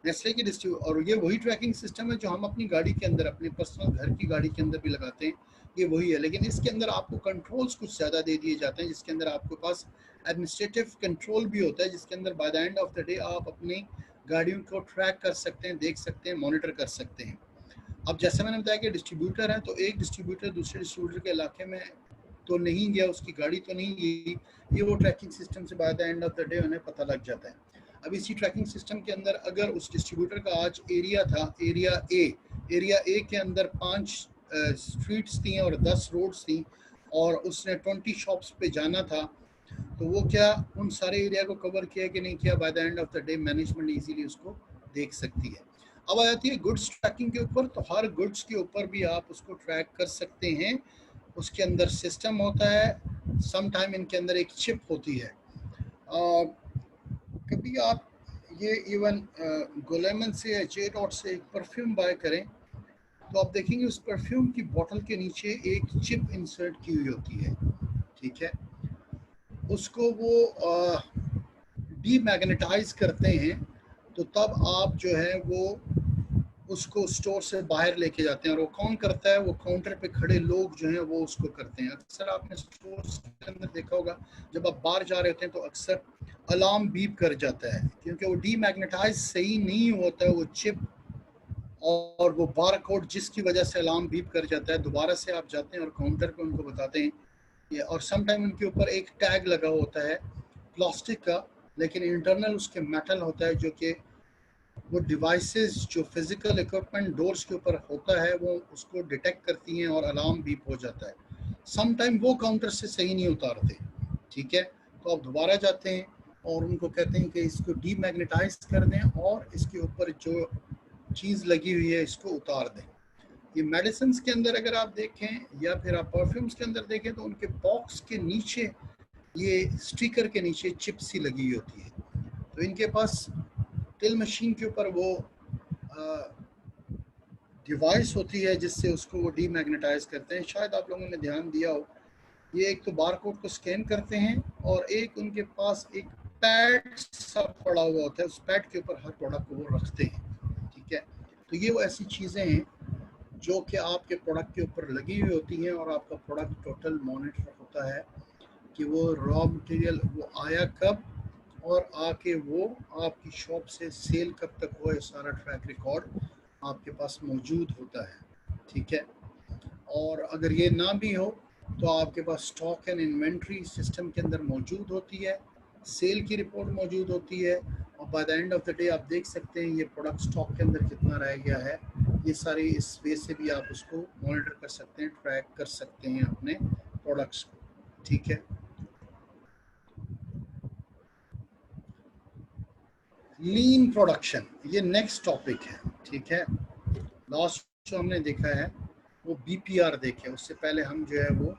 नेस्ले की डिस्ट्रीब्यूट, और ये वही ट्रैकिंग सिस्टम है जो हम अपनी गाड़ी के अंदर, अपने पर्सनल घर की गाड़ी के अंदर भी लगाते हैं, ये वही है। लेकिन इसके अंदर आपको कंट्रोल्स कुछ ज़्यादा दे दिए जाते हैं, जिसके अंदर आपके पास एडमिनिस्ट्रेटिव कंट्रोल भी होता है, जिसके अंदर bye the end of the day आप अपनी गाड़ियों को ट्रैक कर सकते हैं, देख सकते हैं, मॉनिटर कर सकते हैं। अब जैसे मैंने बताया कि डिस्ट्रीब्यूटर है, तो एक डिस्ट्रीब्यूटर दूसरे डिस्ट्रीब्यूटर के इलाके में तो नहीं गया, उसकी गाड़ी तो नहीं गई, ये वो ट्रैकिंग सिस्टम से bye the end of the day उन्हें पता लग जाता है। अब इसी ट्रैकिंग सिस्टम के अंदर अगर उस डिस्ट्रीब्यूटर का आज एरिया था, एरिया ए के अंदर 5 स्ट्रीट्स थी और 10 रोड्स थी, और उसने 20 शॉप्स पे जाना था, तो वो क्या उन सारे एरिया को कवर किया कि नहीं किया, bye the end of the day management easily उसको देख सकती है। अब आ जाती है गुड्स ट्रैकिंग के ऊपर, तो हर गुड्स के ऊपर भी आप उसको ट्रैक कर सकते हैं। उसके अंदर सिस्टम होता है, सम टाइम इनके अंदर एक चिप होती है। कभी आप ये इवन गोलेमन से या जे डॉट से एक परफ्यूम बाय करें, तो आप देखेंगे उस परफ्यूम की बोतल के नीचे एक चिप इंसर्ट की हुई होती है, ठीक है। उसको वो डीमैग्नेटाइज करते हैं, तो तब आप जो है वो उसको स्टोर से बाहर लेके जाते हैं, और वो कौन करता है, वो काउंटर पे खड़े लोग जो हैं वो उसको करते हैं। अक्सर आपने स्टोर के अंदर देखा होगा, जब आप बाहर जा रहे होते हैं तो अक्सर अलार्म बीप कर जाता है, क्योंकि वो डीमैग्नेटाइज सही नहीं होता है वो चिप, और वो बार कोड जिसकी वजह से अलार्म बीप कर जाता है। दोबारा से आप जाते हैं और काउंटर पे उनको बताते हैं ये, और समटाइम उनके ऊपर एक टैग लगा होता है प्लास्टिक का, लेकिन इंटरनल उसके मेटल होता है, जो कि वो डिवाइसेस जो फिजिकल इक्विपमेंट डोर्स के ऊपर होता है वो उसको डिटेक्ट करती हैं और अलार्म बीप हो जाता है। समटाइम वो काउंटर से सही नहीं उतारते, ठीक है। तो आप दोबारा जाते हैं और उनको कहते हैं कि इसको डीमैग्नेटाइज कर दें और इसके ऊपर जो चीज़ लगी हुई है इसको उतार दें। ये मेडिसिन के अंदर अगर आप देखें या फिर आप परफ्यूम्स के अंदर देखें, तो उनके बॉक्स के नीचे, ये स्टिकर के नीचे चिप सी लगी हुई होती है। तो इनके पास टिल मशीन के ऊपर वो डिवाइस होती है जिससे उसको वो डीमैग्नेटाइज करते हैं। शायद आप लोगों ने ध्यान दिया हो, ये एक तो बारकोड को स्कैन करते हैं, और एक उनके पास एक पैड सा पड़ा हुआ होता है, उस पैड के ऊपर हर प्रोडक्ट को वो रखते हैं, ठीक है। तो ये वो ऐसी चीज़ें हैं जो कि आपके प्रोडक्ट के ऊपर लगी हुई होती हैं, और आपका प्रोडक्ट टोटल मॉनिटर होता है कि वो रॉ मटेरियल वो आया कब, और आके वो आपकी शॉप से सेल कब तक हुआ, ये सारा ट्रैक रिकॉर्ड आपके पास मौजूद होता है, ठीक है। और अगर ये ना भी हो तो आपके पास स्टॉक एंड इन्वेंट्री सिस्टम के अंदर मौजूद होती है, सेल की रिपोर्ट मौजूद होती है, और by the end of the day आप देख सकते हैं ये प्रोडक्ट स्टॉक के अंदर कितना रह गया है। ये सारी इस वे से भी आप उसको मॉनिटर कर सकते हैं, ट्रैक कर सकते हैं अपने प्रोडक्ट्स को, ठीक है। लीन प्रोडक्शन ये नेक्स्ट टॉपिक है, ठीक है। लास्ट जो हमने देखा है वो बीपीआर देखे, उससे पहले हम जो है वो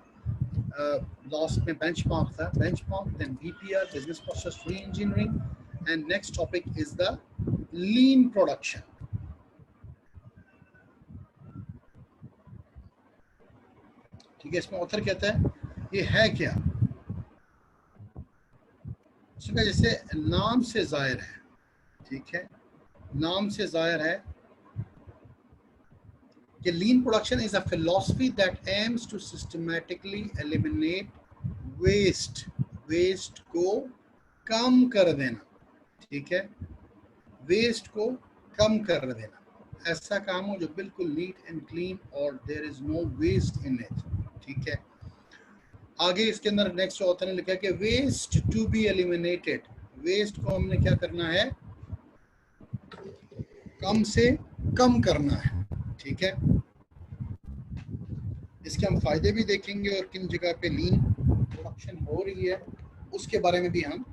लास्ट में बेंचमार्क था, benchmark then BPR, business process reengineering, and next topic is the lean production. ठीक है, इसमें ऑथर कहता है ये है क्या। उसमें जैसे नाम से जाहिर है, ठीक है, नाम से जाहिर है कि lean production is a philosophy that aims to systematically eliminate waste, waste को कम कर देना, ठीक है, वेस्ट को कम कर देना, ऐसा काम हो जो बिल्कुल नीट एंड क्लीन और there is no waste in it, ठीक है। आगे इसके अंदर नेक्स्ट ऑथर ने लिखा कि waste to be eliminated, waste को हमने क्या करना है, कम से कम करना है, ठीक है। इसके हम फायदे भी देखेंगे और किन जगह पे लीन प्रोडक्शन हो रही है उसके बारे में भी हम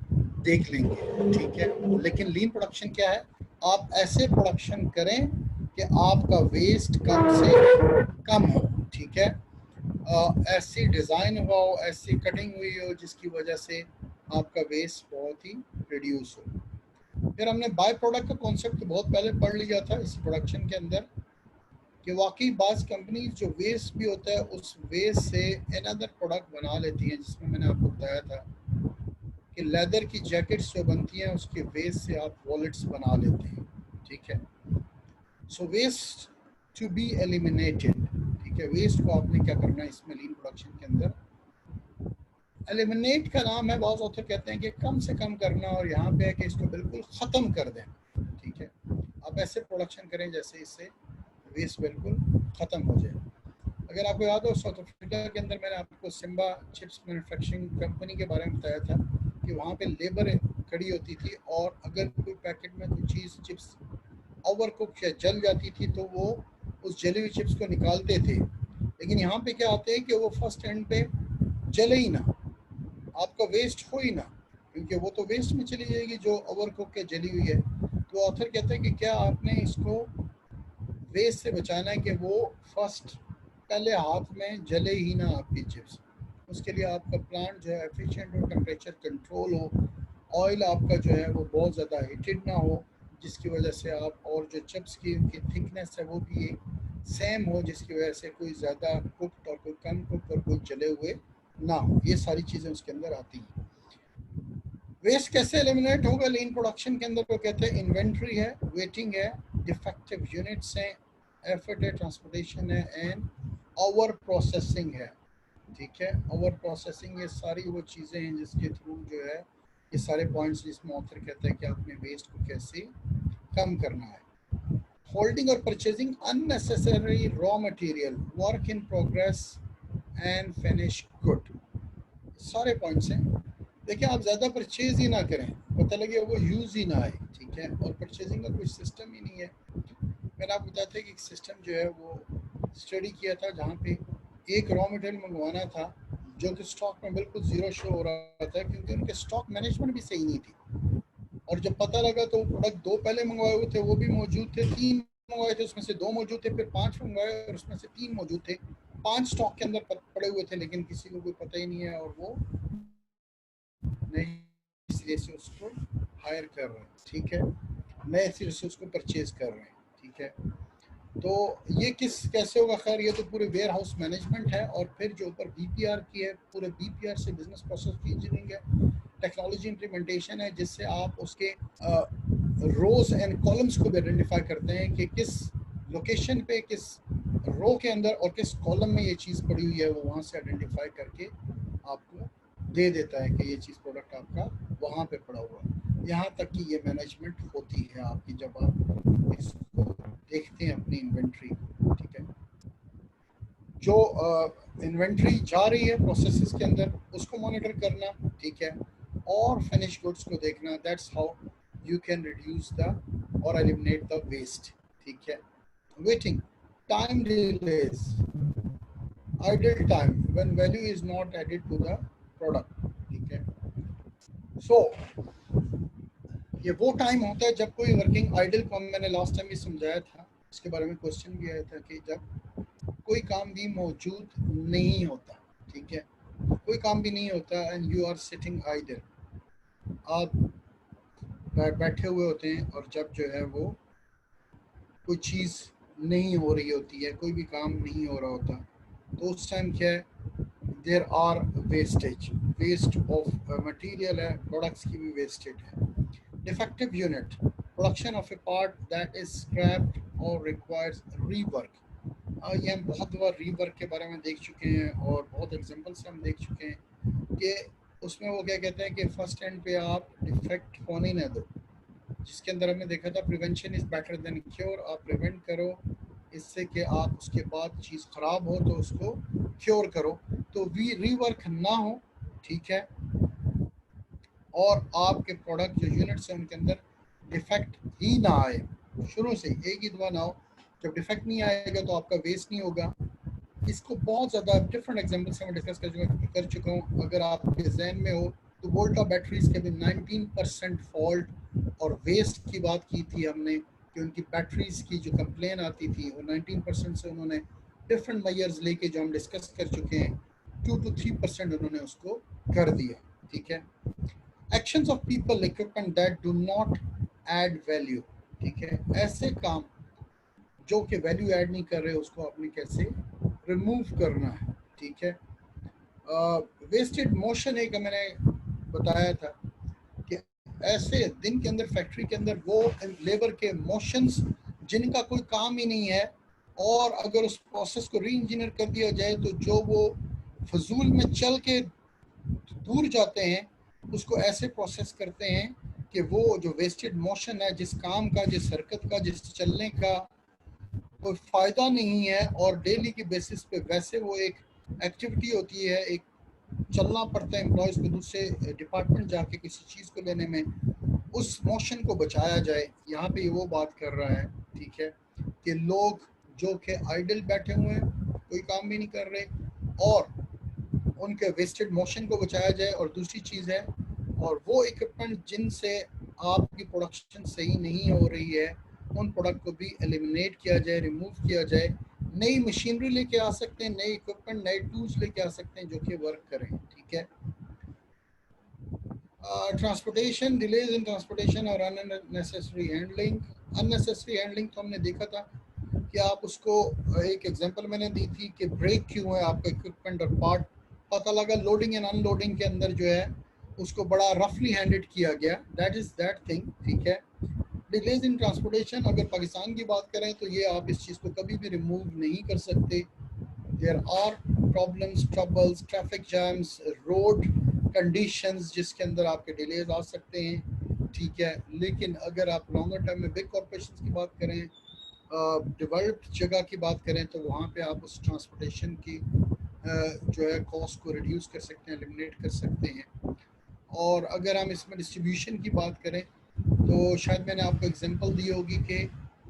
देख लेंगे, ठीक है। लेकिन लीन प्रोडक्शन क्या है, आप ऐसे प्रोडक्शन करें कि आपका वेस्ट कम से कम हो, ठीक है। ऐसी डिज़ाइन हुआ हो, ऐसी कटिंग हुई हो जिसकी वजह से आपका वेस्ट बहुत ही रिड्यूस हो। फिर हमने बाय प्रोडक्ट का कॉन्सेप्ट बहुत पहले पढ़ लिया था इस प्रोडक्शन के अंदर कि वाकई बाज कंपनी जो वेस्ट भी होता है उस वेस्ट से अनदर प्रोडक्ट बना लेती हैं, जिसमें मैंने आपको बताया था कि लेदर की जैकेट्स जो बनती हैं उसके वेस्ट से आप वॉलेट्स बना लेते हैं, ठीक है। सो वेस्ट टू बी एलिमिनेटेड, ठीक है, वेस्ट को आपने क्या करना है इसमें लीन प्रोडक्शन के अंदर। एलिमिनेट का नाम है, बहुत ऑथर कहते हैं कि कम से कम करना, और यहाँ पे है कि इसको बिल्कुल ख़त्म कर दें, ठीक है। आप ऐसे प्रोडक्शन करें जैसे इससे वेस्ट बिल्कुल ख़त्म हो जाए। अगर आपको याद हो साउथ अफ्रीका के अंदर मैंने आपको सिम्बा चिप्स मैन्युफैक्चरिंग कंपनी के बारे में बताया था कि वहाँ पे लेबर खड़ी होती थी और अगर कोई पैकेट में कोई चीज़ चिप्स ओवर कुक या जल जाती थी तो वो उस जली हुई चिप्स को निकालते थे। लेकिन यहाँ पे क्या आते हैं कि वो फर्स्ट एंड पे जले ही ना, आपका वेस्ट हो ही ना, क्योंकि वो तो वेस्ट में चली जाएगी जो ओवर कुक के जली हुई है। तो ऑथर कहते हैं कि क्या आपने इसको वेस्ट से बचाना है कि वो फर्स्ट पहले हाथ में जले ही ना आपकी चिप्स। उसके लिए आपका प्लांट जो है एफिशिएंट हो, टेम्परेचर कंट्रोल हो, ऑयल आपका जो है वो बहुत ज़्यादा हीटेड ना हो, जिसकी वजह से आप, और जो चिप्स की उनकी थिकनेस है वो भी एक सेम हो, जिसकी वजह से कोई ज़्यादा कुकड और कोई कम कुकड और कोई जले हुए ना हो। ये सारी चीज़ें उसके अंदर आती हैं। वेस्ट कैसे एलिमिनेट होगा लीन प्रोडक्शन के अंदर, वो कहते हैं इन्वेंट्री है, वेटिंग है, डिफेक्टिव यूनिट्स हैं, एफर्ट है, ट्रांसपोर्टेशन है, एंड ओवर प्रोसेसिंग है, ठीक है। ओवर प्रोसेसिंग, ये सारी वो चीज़ें हैं जिसके थ्रू जो है ये सारे पॉइंट्स जिसमें ऑथर कहता है कि आपने वेस्ट को कैसे कम करना है। होल्डिंग और purchasing unnecessary raw material, work in progress and finish good, सारे पॉइंट्स हैं। देखिए आप ज़्यादा परचेज ही ना करें, पता लगे वो यूज़ ही ना आए, ठीक है। और परचेजिंग का कोई सिस्टम ही नहीं है। मैंने आपको बताया था कि एक सिस्टम जो है वो स्टडी किया था जहाँ पे एक रॉ मटेरियल मंगवाना था जो कि स्टॉक में बिल्कुल ज़ीरो शो हो रहा था, क्योंकि उनके स्टॉक मैनेजमेंट भी सही नहीं थी। और जब पता लगा तो वो प्रोडक्ट दो पहले मंगवाए हुए थे वो भी मौजूद थे, तीन मंगवाए थे उसमें से दो मौजूद थे, फिर पांच मंगवाए और उसमें से तीन मौजूद थे, पांच स्टॉक के अंदर पड़े हुए थे, लेकिन किसी को कोई पता ही नहीं है और वो नए सिरे से उसको हायर कर रहे हैं, ठीक है, नए सिरे से उसको परचेज कर रहे हैं, ठीक है। तो ये किस कैसे होगा, खैर ये तो पूरे वेयर हाउस मैनेजमेंट है, और फिर जो ऊपर बीपीआर की है, पूरे बीपीआर से बिजनेस प्रोसेस की इंजीनियरिंग है, टेक्नोलॉजी इंप्लीमेंटेशन है, जिससे आप उसके रोज एंड कॉलम्स को भी आइडेंटिफाई करते हैं कि किस लोकेशन पे, किस रो के अंदर और किस कॉलम में ये चीज़ पड़ी हुई है, वो वहाँ से आइडेंटिफाई करके आपको दे देता है कि ये चीज़ प्रोडक्ट आपका वहाँ पे पड़ा हुआ है। यहाँ तक कि ये मैनेजमेंट होती है आपकी जब आप इसको देखते हैं अपनी इन्वेंट्री, ठीक है। जो इन्वेंट्री जा रही है प्रोसेसेस के अंदर उसको मॉनिटर करना, ठीक है, और फिनिश गुड्स को देखना, that's how you can reduce the और एलिमिनेट द वेस्ट, ठीक है। Waiting, time delays, idle time when value is not added to the product, ठीक है। सो ये वो टाइम होता है जब कोई वर्किंग आइडल को, मैंने लास्ट टाइम भी समझाया था, इसके बारे में क्वेश्चन भी आया था कि जब कोई काम भी मौजूद नहीं होता, ठीक है, कोई काम भी नहीं होता and you are sitting idle, आप बैठे हुए होते हैं, और जब जो है वो कोई चीज़ नहीं हो रही होती है, कोई भी काम नहीं हो रहा होता, तो उस टाइम क्या है, there are wastage, waste of material है, प्रोडक्ट्स की भी वेस्टेज है। Defective unit, production of a part that is scrapped और रिक्वायर्स रीवर्क। ये हम बहुत बार रीवर्क के बारे में देख चुके हैं और बहुत एग्जांपल से हम देख चुके हैं कि उसमें वो क्या कहते हैं कि फर्स्ट एंड पे आप डिफेक्ट होने ना दो, जिसके अंदर हमने देखा था prevention is better than cure. आप प्रिवेंट करो इससे कि आप उसके बाद चीज़ ख़राब हो तो उसको क्योर करो, तो वी रीवर्क ना हो, ठीक है, और आपके प्रोडक्ट जो यूनिट्स हैं उनके अंदर डिफेक्ट ही ना आए, शुरू से एक ही दफ़ा ना हो। जब डिफेक्ट नहीं आएगा तो आपका वेस्ट नहीं होगा। इसको बहुत ज़्यादा डिफरेंट एग्जाम्पल से मैं डिस्कस कर चुका हूँ। अगर आपके जहन में हो तो वोल्टा बैटरीज के भी 19% फॉल्ट और वेस्ट की बात की थी हमने, कि उनकी बैटरीज की जो कंप्लेन आती थी वो 19% से उन्होंने डिफरेंट मेजर्स लेके, जो हम डिस्कस कर चुके हैं, 2 to 3% उन्होंने उसको कर दिया, ठीक है। Actions of people equipment that do not add value, ठीक है, ऐसे काम जो कि वैल्यू ऐड नहीं कर रहे उसको आपने कैसे रिमूव करना है, ठीक है। वेस्टेड मोशन एक मैंने बताया था कि ऐसे दिन के अंदर फैक्ट्री के अंदर वो लेबर के मोशंस जिनका कोई काम ही नहीं है, और अगर उस प्रोसेस को री इंजीनियर कर दिया जाए तो जो वो फजूल में चल के दूर जाते हैं उसको ऐसे प्रोसेस करते हैं कि वो जो वेस्टेड मोशन है, जिस काम का, जिस हरकत का, जिस चलने का कोई फ़ायदा नहीं है, और डेली की बेसिस पे वैसे वो एक एक्टिविटी होती है, एक चलना पड़ता है एम्प्लॉयज़ को दूसरे डिपार्टमेंट जाके किसी चीज़ को लेने में, उस मोशन को बचाया जाए। यहाँ पे वो बात कर रहा है, ठीक है, कि लोग जो कि आइडल बैठे हुए हैं, कोई काम भी नहीं कर रहे, और उनके वेस्टेड मोशन को बचाया जाए। और दूसरी चीज़ है, और वो इक्विपमेंट जिनसे आपकी प्रोडक्शन सही नहीं हो रही है, उन प्रोडक्ट को भी एलिमिनेट किया जाए, रिमूव किया जाए। नई मशीनरी लेके आ सकते हैं, नए इक्विपमेंट, नए टूल्स लेके आ सकते हैं जो कि वर्क करें, ठीक है। ट्रांसपोर्टेशन, डिलेज इन ट्रांसपोर्टेशन और अननेसेसरी हैंडलिंग। अननेसेसरी हैंडलिंग तो हमने देखा था कि आप उसको, एक एग्जांपल मैंने दी थी कि ब्रेक क्यों है आपका इक्विपमेंट और पार्ट, पता लगा लोडिंग एंड अनलोडिंग के अंदर जो है उसको बड़ा रफली हैंडेड किया गया, दैट इज दैट थिंग, ठीक है। डिलेज इन ट्रांसपोर्टेशन, अगर पाकिस्तान की बात करें तो ये आप इस चीज़ को कभी भी रिमूव नहीं कर सकते। There are problems, troubles, traffic jams, road conditions जिसके अंदर आपके डिलेज आ सकते हैं, ठीक है। लेकिन अगर आप लॉन्गर टर्म में बिग कॉरपोरेशन की बात करें, डेवलप्ड जगह की बात करें, तो वहाँ पे आप उस ट्रांसपोर्टेशन की जो है कॉस्ट को रिड्यूस कर सकते हैं, एलिमिनेट कर सकते हैं। और अगर हम इसमें डिस्ट्रीब्यूशन की बात करें तो शायद मैंने आपको एग्जांपल दी होगी कि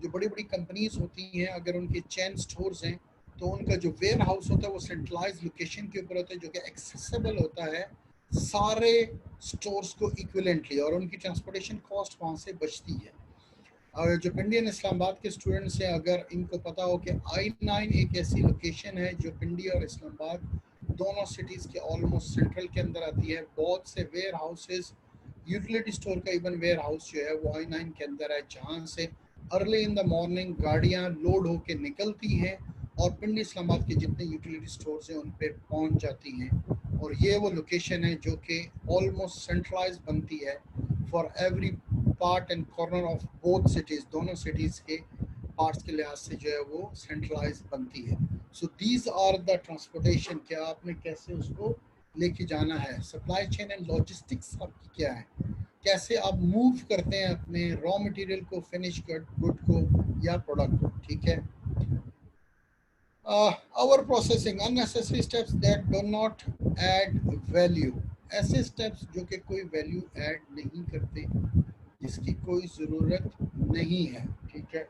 जो बड़ी बड़ी कंपनीज होती हैं, अगर उनके चेन स्टोर्स हैं तो उनका जो वेयर हाउस होता है वो सेंट्रलाइज लोकेशन के ऊपर होता है, जो कि एक्सेसिबल होता है सारे स्टोर्स को इक्विलेंटली, और उनकी ट्रांसपोर्टेशन कॉस्ट वहाँ से बचती है। और जो पिंडी एंड इस्लामाबाद के स्टूडेंट्स हैं, अगर इनको पता हो कि I9 एक ऐसी लोकेशन है जो पिंडी और इस्लामाबाद दोनों सिटीज़ के ऑलमोस्ट सेंट्रल के अंदर आती है, बहुत से वेयर हाउसेज, यूटिलिटी स्टोर का इवन वेयर हाउस जो है वो I9 के अंदर है, जहाँ से अर्ली इन द मॉर्निंग गाड़ियाँ लोड होके निकलती हैं और पिंडी इस्लामाबाद के जितने यूटिलिटी स्टोर्स हैं उन पर पहुँच जाती हैं। और ये वो लोकेशन है जो कि ऑलमोस्ट सेंट्रलाइज बनती है for every part and corner of both cities, दोनों सिटीज़ के पार्ट्स के लिहाज से जो है वो सेंट्रलाइज बनती है। So these are the transportation, क्या आपने कैसे उसको लेके जाना है, सप्लाई चेन एंड लॉजिस्टिक्स आपकी क्या है, कैसे आप मूव करते हैं अपने रॉ मटेरियल को, फिनिश गुड को या प्रोडक्ट को, ठीक है। Over processing, unnecessary steps that do not add value, ऐसे स्टेप्स जो कि कोई वैल्यू ऐड नहीं करते, जिसकी कोई ज़रूरत नहीं है, ठीक है।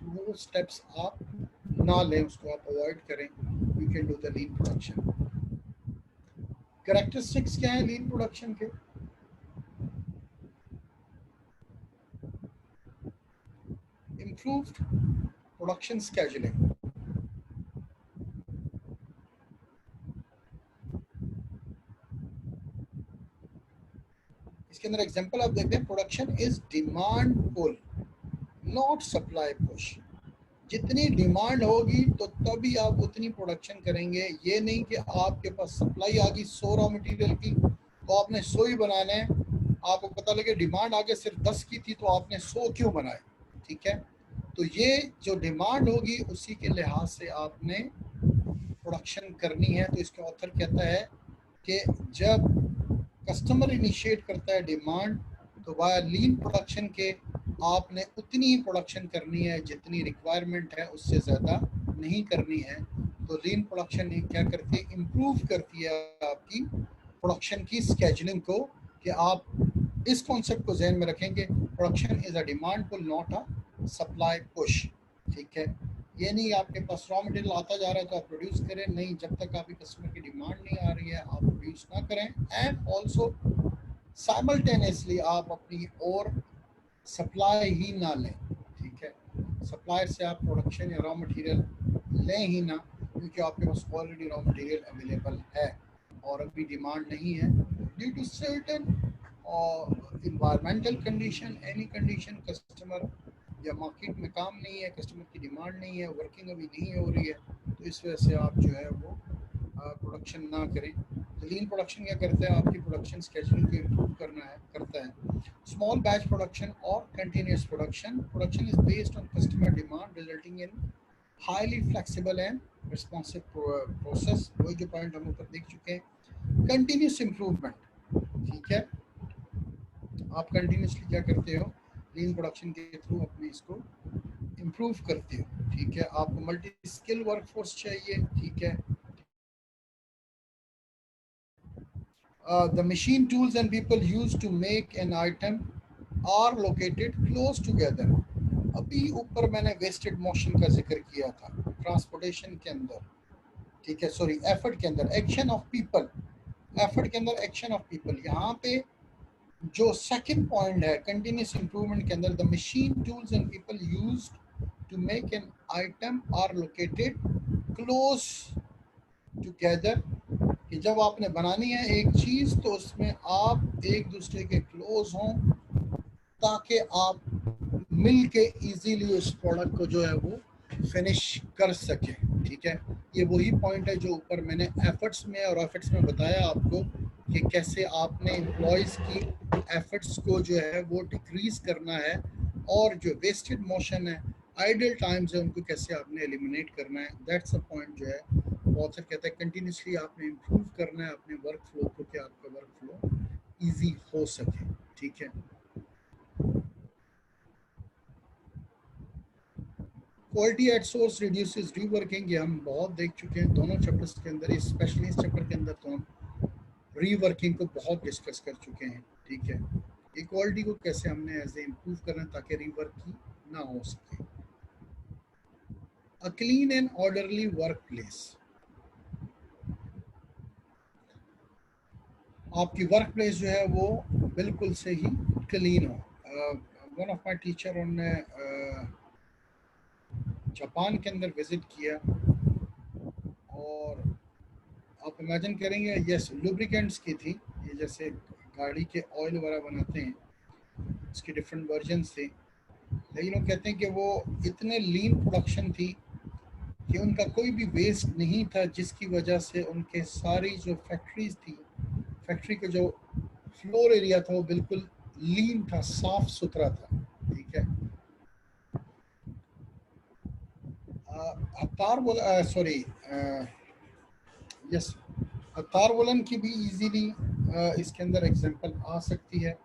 वो स्टेप्स आप ना लें, उसको आप अवॉइड करें। You can do the lean production. Characteristics क्या है लीन प्रोडक्शन के? इम्प्रूव्ड प्रोडक्शन स्केजुलिंग, इसके अंदर एग्जांपल आप देखते हैं, production is demand pull not supply push. जितनी डिमांड होगी तो तभी आप उतनी प्रोडक्शन करेंगे। ये नहीं कि आपके पास सप्लाई आ गई 100 रॉ मटेरियल की तो आपने 100 ही बनाने हैं, आपको पता लगे डिमांड आगे सिर्फ 10 की थी तो आपने 100 क्यों बनाए। ठीक है, तो ये जो डिमांड होगी उसी के लिहाज से आपने प्रोडक्शन करनी है। तो इसके ऑथर कहता है कि जब कस्टमर इनिशिएट करता है डिमांड तो वाया लीन प्रोडक्शन के आपने उतनी ही प्रोडक्शन करनी है जितनी रिक्वायरमेंट है, उससे ज़्यादा नहीं करनी है। तो लीन प्रोडक्शन क्या करती है, इम्प्रूव करती है आपकी प्रोडक्शन की स्केजुलिंग को, कि आप इस कॉन्सेप्ट को जहन में रखेंगे, production is a demand pull not a supply push. ठीक है, ये नहीं आपके पास रॉ मटेरियल आता जा रहा है तो आप प्रोड्यूस करें, नहीं, जब तक आपकी कस्टमर की डिमांड नहीं आ रही है आप प्रोड्यूस ना करें। एंड ऑल्सो साइमल्टेनियसली आप अपनी और सप्लाई ही ना लें। ठीक है, सप्लायर से आप प्रोडक्शन या रॉ मटेरियल लें ही ना, क्योंकि आपके पास ऑलरेडी रॉ मटेरियल अवेलेबल है और अभी डिमांड नहीं है due to certain environmental condition, any condition, customer या मार्केट में काम नहीं है, कस्टमर की डिमांड नहीं है, वर्किंग अभी नहीं हो रही है, तो इस वजह से आप जो है वो प्रोडक्शन ना करें। तो लीन प्रोडक्शन क्या करता है, आपकी प्रोडक्शन स्केजुलिंग को इम्प्रूव करता है। स्मॉल बैच प्रोडक्शन और continuous production, production is based on customer demand resulting in highly flexible and responsive process. वही जो पॉइंट हम ऊपर देख चुके हैं, कंटिन्यूस इम्प्रूवमेंट। ठीक है, आप कंटिन्यूसली क्या करते हो, लीन प्रोडक्शन के थ्रू अपने इसको इम्प्रूव करते हो। ठीक है, आपको मल्टी स्किल वर्कफोर्स चाहिए। ठीक है, the machine tools and people used to make an item are located close together। अभी ऊपर मैंने वेस्टेड मोशन का जिक्र किया था ट्रांसपोर्टेशन के अंदर। ठीक है, सॉरी, एफर्ट के अंदर एक्शन ऑफ पीपल, एफर्ट के अंदर एक्शन ऑफ पीपल। यहाँ पे जो सेकंड पॉइंट है कंटिन्यूस इंप्रूवमेंट के अंदर, the machine tools and people used to make an item are located close together. कि जब आपने बनानी है एक चीज तो उसमें आप एक दूसरे के क्लोज हों ताकि आप मिल के इजीली उस प्रोडक्ट को जो है वो फिनिश कर सकें। ठीक है, ये वही पॉइंट है जो ऊपर मैंने एफर्ट्स में और एफर्ट्स में बताया आपको कि कैसे आपने एम्प्लॉयज़ की एफर्ट्स को जो है वो डिक्रीज करना है, और जो वेस्टेड मोशन है, आइडल टाइम्स है, उनको कैसे आपने एलिमिनेट करना है। दैट्स अ पॉइंट जो है ऑथर कहता है कंटिन्यूसली आपने इम्प्रूव करना है अपने वर्क फ्लो को, कि आपका वर्क फ्लो ईजी हो सके। ठीक है, quality at source reduces reworking, ये हम बहुत देख चुके हैं दोनों चैप्टर्स के अंदर, स्पेशली इस चैप्टर के अंदर तो हम रीवर्किंग को बहुत डिस्कस कर चुके हैं। ठीक है, इक्वालिटी को कैसे हमने एज ए इम्प्रूव करना ताकि रीवर्किंग ना हो सके। A clean and orderly work place, आपकी वर्क प्लेस जो है वो बिल्कुल से ही क्लीन हो। वन ऑफ माई टीचर, उन्होंने जापान के अंदर विजिट किया और आप इमेजिन करेंगे, यस, लुब्रिकेंट्स की थी, ये जैसे गाड़ी के ऑयल वगैरह बनाते हैं इसके डिफरेंट वर्जन थे, लेकिन वो कहते हैं कि वो इतने लीन प्रोडक्शन थी कि उनका कोई भी वेस्ट नहीं था, जिसकी वजह से उनके सारी जो फैक्ट्रीज थी, फैक्ट्री का जो फ्लोर एरिया था वो बिल्कुल लीन था, साफ सुथरा था। ठीक है, हतार बोला, सॉरी, यस, हतार वोलन की भी इजीली इसके अंदर एग्जांपल आ सकती है।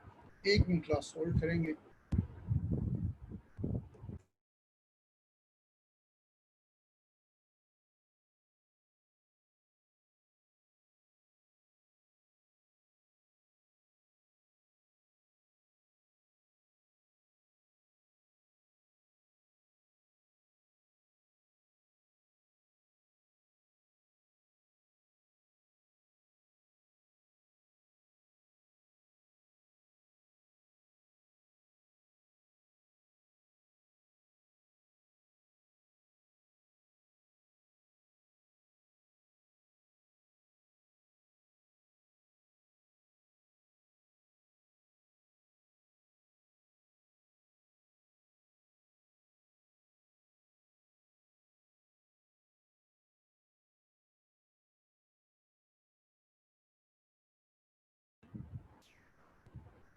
एक मिनट क्लास होल्ड करेंगे।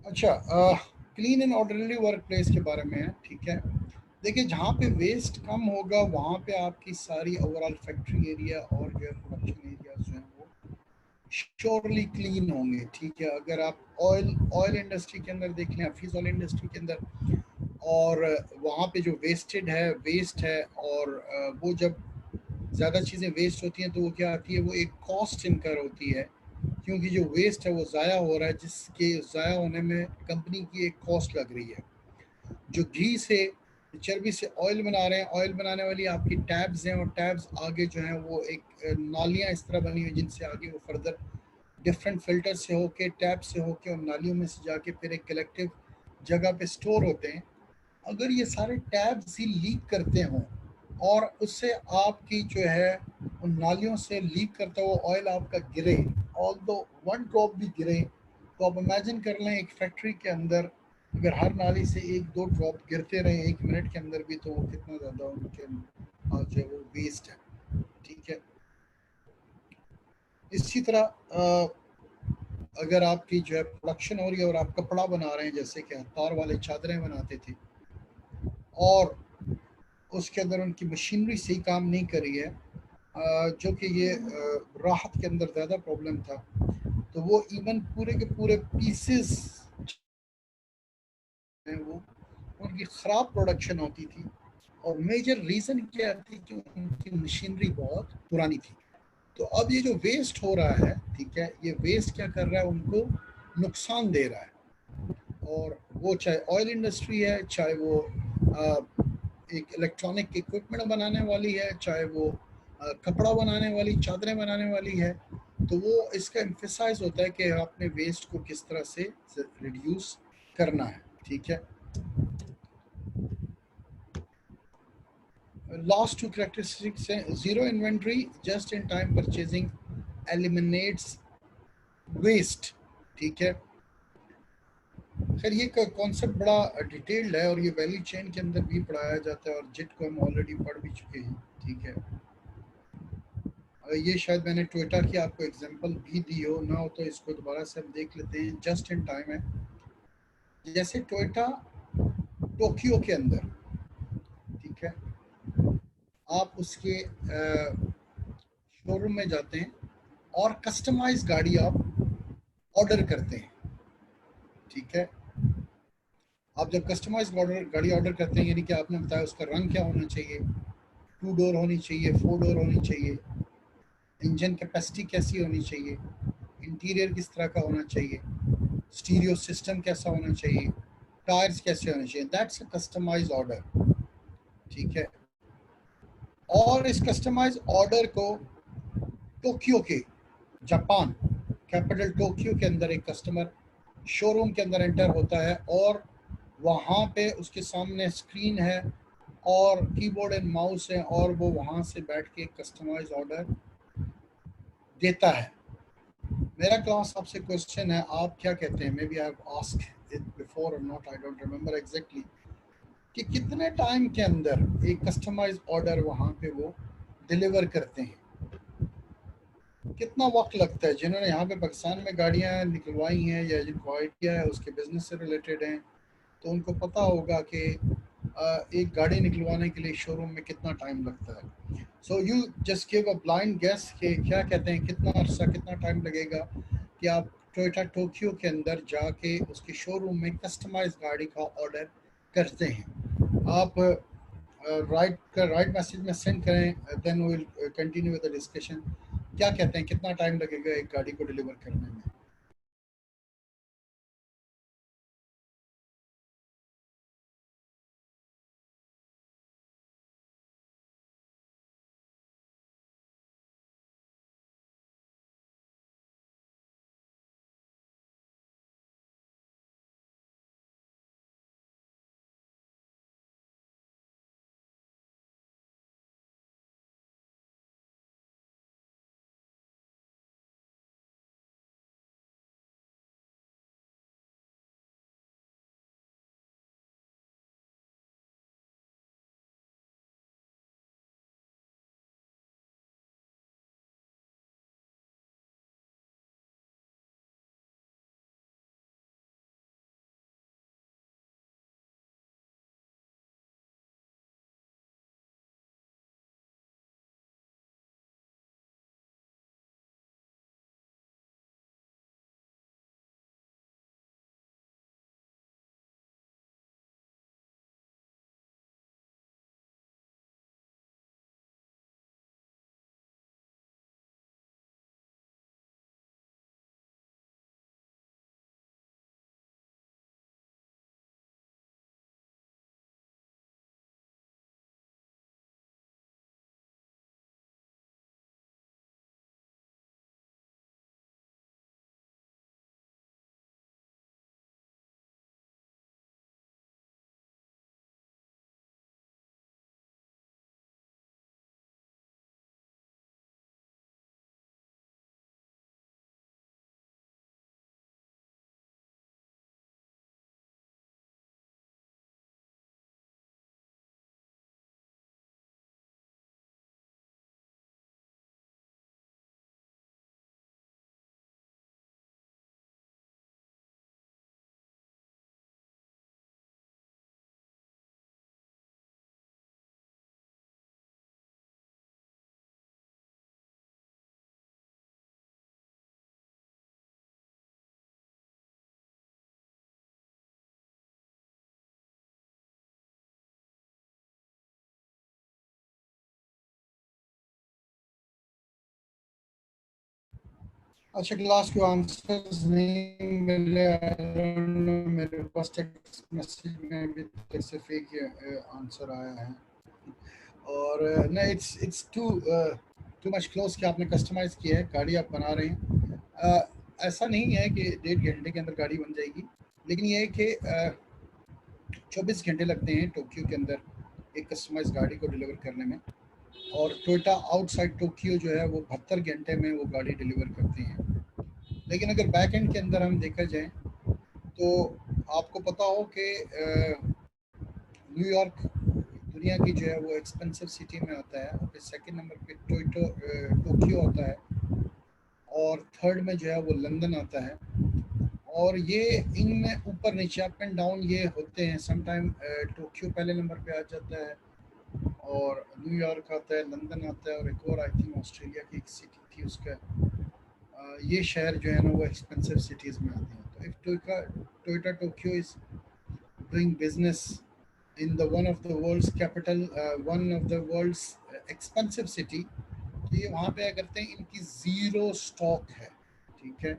अच्छा, clean and orderly work place के बारे में है, ठीक है। देखिए, जहाँ पे वेस्ट कम होगा वहाँ पे आपकी सारी ओवरऑल फैक्ट्री एरिया और जो है प्रोडक्शन एरिया जो है वो श्योरली क्लीन होंगे, ठीक है। अगर आप ऑयल ऑयल इंडस्ट्री के अंदर देख लें, फीस ऑयल इंडस्ट्री के अंदर, और वहाँ पे जो वेस्टेड है, वेस्ट है, और वो जब ज़्यादा चीज़ें वेस्ट होती हैं तो वो क्या आती है, वो एक कॉस्ट इनकर होती है, क्योंकि जो वेस्ट है वो ज़ाया हो रहा है, जिसके ज़ाया होने में कंपनी की एक कॉस्ट लग रही है। जो घी से, चर्बी से ऑयल बना रहे हैं, ऑयल बनाने वाली आपकी टैब्स हैं, और टैब्स आगे जो हैं वो एक नालियाँ इस तरह बनी हुई जिनसे आगे वो फर्दर डिफरेंट फिल्टर से होके, टैब से होके, और नालियों में से जाके फिर एक कलेक्टिव जगह पे स्टोर होते हैं। अगर ये सारे टैब्स ही लीक करते हों और उससे आपकी जो है उन नालियों से लीक करता हुआ ऑयल आपका गिरे, ऑल दो वन ड्रॉप भी गिरे, तो आप इमेजिन कर लें एक फैक्ट्री के अंदर अगर हर नाली से एक दो ड्रॉप गिरते रहे 1 मिनट के अंदर भी, तो वो कितना ज़्यादा उनके जो है वो वेस्ट है, ठीक है। इसी तरह अगर आपकी जो है प्रोडक्शन हो रही है और आप कपड़ा बना रहे हैं, जैसे कि तार वाले चादरें बनाते थे, और उसके अंदर उनकी मशीनरी सही काम नहीं करी है, जो कि ये राहत के अंदर ज़्यादा प्रॉब्लम था, तो वो इवन पूरे के पूरे पीसेस हैं वो, उनकी ख़राब प्रोडक्शन होती थी। और मेजर रीज़न क्या थी कि उनकी मशीनरी बहुत पुरानी थी। तो अब ये जो वेस्ट हो रहा है, ठीक है, ये वेस्ट क्या कर रहा है, उनको नुकसान दे रहा है। और वो चाहे ऑयल इंडस्ट्री है, चाहे वो एक इलेक्ट्रॉनिक इक्विपमेंट बनाने वाली है, चाहे वो कपड़ा बनाने वाली, चादरें बनाने वाली है, तो वो इसका एम्फेसाइज होता है कि आपने वेस्ट को किस तरह से रिड्यूस करना है, ठीक है। लास्ट टू करेक्टरिस्टिक्स हैं, zero inventory, just in time purchasing eliminates waste, ठीक है। खैर ये कॉन्सेप्ट बड़ा डिटेल्ड है और ये वैल्यू चेन के अंदर भी पढ़ाया जाता है, और जिट को हम ऑलरेडी पढ़ भी चुके हैं, ठीक है। ये शायद मैंने टोयोटा की आपको एग्जांपल भी दी हो ना, हो तो इसको दोबारा से हम देख लेते हैं, जस्ट इन टाइम है। जैसे टोयोटा टोक्यो के अंदर, ठीक है, आप उसके शोरूम में जाते हैं और कस्टमाइज गाड़ी आप ऑर्डर करते हैं, ठीक है। आप जब कस्टमाइज गाड़ी ऑर्डर करते हैं, यानी कि आपने बताया उसका रंग क्या होना चाहिए, 2 डोर होनी चाहिए, 4 डोर होनी चाहिए, इंजन कैपेसिटी कैसी होनी चाहिए, इंटीरियर किस तरह का होना चाहिए, स्टीरियो सिस्टम कैसा होना चाहिए, टायर्स कैसे होने चाहिए, दैट्स अ कस्टमाइज ऑर्डर, ठीक है। और इस कस्टमाइज ऑर्डर को टोक्यो के, जापान कैपिटल टोक्यो के अंदर एक कस्टमर शोरूम के अंदर एंटर होता है, और वहाँ पे उसके सामने स्क्रीन है और कीबोर्ड एंड माउस है, और वो वहाँ से बैठ के कस्टमाइज ऑर्डर देता है। मेरा क्लास आपसे क्वेश्चन है, आप क्या कहते हैं, may be I have asked it before और not, I don't remember exactly, कि कितने टाइम के अंदर एक कस्टमाइज ऑर्डर वहाँ पे वो डिलीवर करते हैं, कितना वक्त लगता है। जिन्होंने यहाँ पे पाकिस्तान में गाड़ियाँ निकलवाई हैं या जिनको आइडिया है उसके बिजनेस से रिलेटेड हैं, तो उनको पता होगा कि एक गाड़ी निकलवाने के लिए शोरूम में कितना टाइम लगता है। So you just give a blind guess कि क्या कहते हैं, कितना अरसा, कितना टाइम लगेगा कि आप टोयोटा टोक्यो के अंदर जाके उसके शोरूम में कस्टमाइज गाड़ी का ऑर्डर करते हैं। आप राइट मैसेज में सेंड करें, then will continue with the discussion. क्या कहते हैं, कितना टाइम लगेगा एक गाड़ी को डिलीवर करने में? अच्छा, क्लास के आंसर्स नहीं मिले, मेरे पास टेक्स्ट मैसेज में भी कैसे फेक आंसर आया है। और ना, इट्स टू मच क्लोज कि आपने कस्टमाइज किया है, गाड़ी आप बना रहे हैं। ऐसा नहीं है कि 1.5 घंटे के अंदर गाड़ी बन जाएगी, लेकिन ये है कि 24 घंटे लगते हैं टोक्यो के अंदर एक कस्टमाइज गाड़ी को डिलीवर करने में। और टोयोटा आउटसाइड टोक्यो जो है वो 72 घंटे में वो गाड़ी डिलीवर करती हैं। लेकिन अगर बैक एंड के अंदर हम देखा जाए तो आपको पता हो कि न्यूयॉर्क दुनिया की जो है वो एक्सपेंसिव सिटी में आता है, और फिर सेकंड नंबर पे टोक्यो आता है, और थर्ड में जो है वो लंदन आता है। और ये इनमें ऊपर नीचे अप एंड डाउन ये होते हैं। समटाइम टोक्यो पहले नंबर पे आ जाता है, और न्यूयॉर्क आता है, लंदन आता है, और एक और आई थिंक ऑस्ट्रेलिया की एक सिटी थी उसका। ये शहर जो है ना वो एक्सपेंसिव सिटीज़ में आते हैं। तो if Toyota Tokyo is doing business in the one of the world's capital, one of the world's expensive city, तो ये वहाँ पे क्या करते हैं, इनकी ज़ीरो स्टॉक है, ठीक है,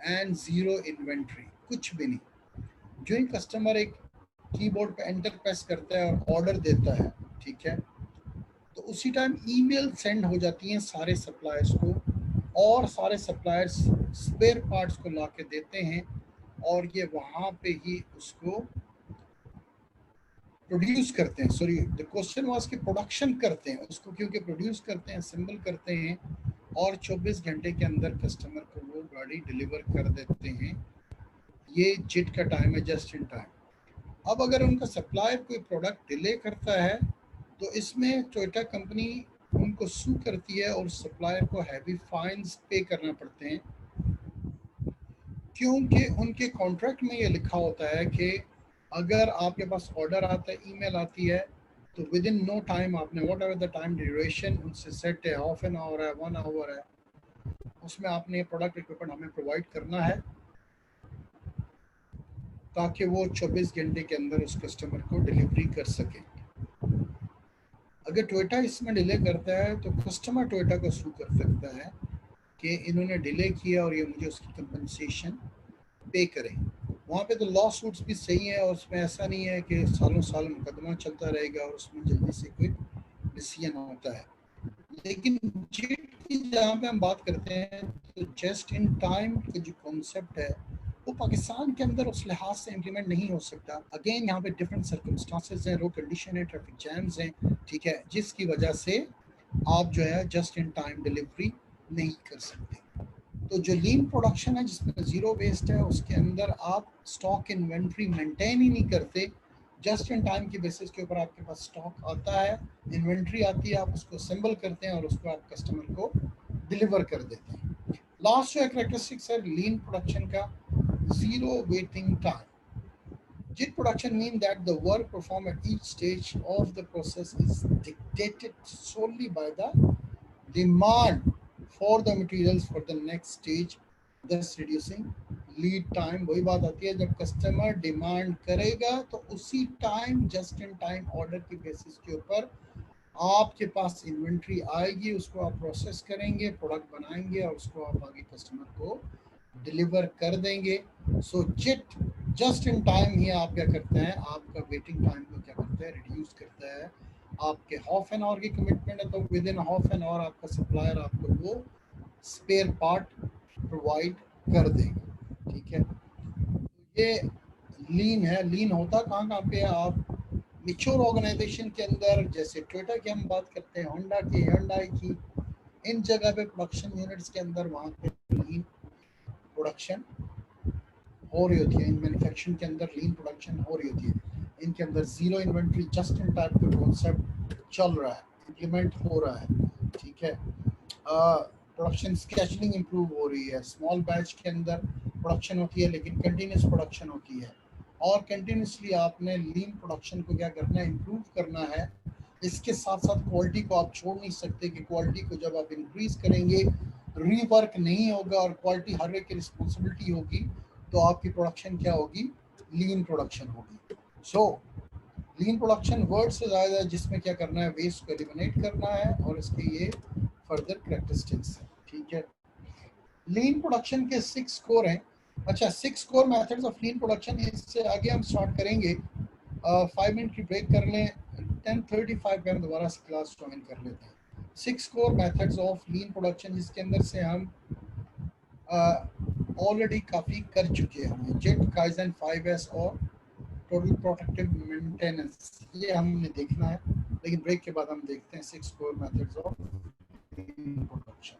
एंड ज़ीरो इन्वेंट्री, कुछ भी नहीं। जो ही कस्टमर एक कीबोर्ड पे एंटर प्रेस करता है और ऑर्डर देता है, ठीक है, तो उसी टाइम ईमेल सेंड हो जाती हैं सारे सप्लायर्स को, और सारे सप्लायर्स स्पेयर पार्ट्स को ला के देते हैं, और ये वहाँ पे ही उसको प्रोड्यूस करते हैं। सॉरी, द क्वेश्चन वाज कि प्रोडक्शन करते हैं उसको, क्योंकि प्रोड्यूस करते हैं, असेंबल करते हैं, और 24 घंटे के अंदर कस्टमर को वो गाड़ी डिलीवर कर देते हैं। ये जिट का टाइम है, जस्ट इन टाइम। अब अगर उनका सप्लायर कोई प्रोडक्ट डिले करता है तो इसमें टोयोटा कंपनी उनको सू करती है, और सप्लायर को हैवी फाइन्स पे करना पड़ते हैं, क्योंकि उनके कॉन्ट्रैक्ट में ये लिखा होता है कि अगर आपके पास ऑर्डर आता है, ईमेल आती है, तो विद इन नो टाइम आपने what ever the time duration उनसे सेट है, हाफ एन आवर है, 1 आवर है, उसमें आपने प्रोडक्ट इक्विपमेंट हमें प्रोवाइड करना है, ताकि वो 24 घंटे के अंदर उस कस्टमर को डिलीवरी कर सके। अगर टोयोटा इसमें डिले करता है तो कस्टमर टोयोटा को सू कर सकता है कि इन्होंने डिले किया और ये मुझे उसकी कंपनसेशन पे करें। वहाँ पे तो लॉ सूट्स भी सही है, और उसमें ऐसा नहीं है कि सालों साल मुकदमा चलता रहेगा और उसमें जल्दी से कोई डिसीजन होता है। लेकिन जेट की जहाँ पे हम बात करते हैं, तो जस्ट इन टाइम का जो कॉन्सेप्ट है वो पाकिस्तान के अंदर उस लिहाज से इम्प्लीमेंट नहीं हो सकता। अगेन यहाँ पे डिफरेंट सर्कमस्टांसेस हैं, रोड कंडीशन है, ट्रैफिक जैम्स हैं, ठीक है, जिसकी वजह से आप जो है जस्ट इन टाइम डिलीवरी नहीं कर सकते। तो जो लीन प्रोडक्शन है जिसमें ज़ीरो वेस्ट है, उसके अंदर आप स्टॉक इन्वेंट्री मेंटेन ही नहीं करते। जस्ट इन टाइम की बेसिस के ऊपर आपके पास स्टॉक आता है, इन्वेंट्री आती है, आप उसको असेंबल करते हैं और उसको आप कस्टमर को डिलीवर कर देते हैं। लास्ट जो कैरेक्टरिस्टिक्स है लीन प्रोडक्शन का, zero waiting time. JIT production means that the work performed at each stage of the process is dictated solely by the demand for the materials for the next stage, thus reducing lead time. वही बात आती है, जब customer demand करेगा तो उसी time just in time order की basis के ऊपर आपके पास इन्वेंट्री आएगी, उसको आप प्रोसेस करेंगे, प्रोडक्ट बनाएंगे, और उसको आप आगे कस्टमर को डिलीवर कर देंगे। सो जिट जस्ट इन टाइम ही आप क्या करते हैं, आपका वेटिंग टाइम को क्या करता है, रिड्यूस करता है। आपके हाफ एन आवर की कमिटमेंट है तो with in half an hour आपका सप्लायर आपको वो स्पेयर पार्ट प्रोवाइड कर देगा, ठीक है। ये लीन है। लीन होता कहाँ कहाँ पे, आप मिच्योर ऑर्गेनाइजेशन के अंदर, जैसे टोयोटा की हम बात करते हैं, होंडा की, hyundai की, इन जगह पे प्रोडक्शन यूनिट्स के अंदर वहाँ पे लीन प्रोडक्शन हो रही होती है। इन मैन्युफैक्चरिंग के अंदर लीन प्रोडक्शन हो रही होती है। इनके अंदर zero inventory just in time का कॉन्सेप्ट चल रहा है, इम्प्लीमेंट हो रहा है, ठीक है। प्रोडक्शन स्केजुलिंग इंप्रूव हो रही है। स्मॉल बैच के अंदर प्रोडक्शन होती है, लेकिन कंटिन्यूस प्रोडक्शन होती है, और कंटिन्यूसली आपने लीन प्रोडक्शन को क्या करना है, इम्प्रूव करना है। इसके साथ साथ क्वालिटी को आप छोड़ नहीं सकते कि क्वालिटी को जब आप इंक्रीज करेंगे, रीवर्क नहीं होगा और क्वालिटी हर एक की रिस्पॉन्सिबिलिटी होगी, तो आपकी प्रोडक्शन क्या होगी, लीन प्रोडक्शन होगी। सो लीन प्रोडक्शन वर्ड से ज़्यादा है, जिसमें क्या करना है, वेस्ट को एलिमिनेट करना है, और इसके ये फर्दर कैरेक्टरिस्टिक्स है, ठीक है। लीन प्रोडक्शन के 6 कोर हैं। अच्छा, 6 core methods of lean production, इससे आगे हम स्टार्ट करेंगे। 5 मिनट की ब्रेक कर लें, 10:35 पे हम दोबारा से क्लास ज्वाइन कर लेते हैं। 6 core methods of lean production, जिसके अंदर से हम ऑलरेडी काफ़ी कर चुके हैं। जेट काइजन 5S और टोटल प्रोटेक्टिव मेंटेनेंस, ये हमने देखना है, लेकिन ब्रेक के बाद हम देखते हैं 6 core methods of lean production.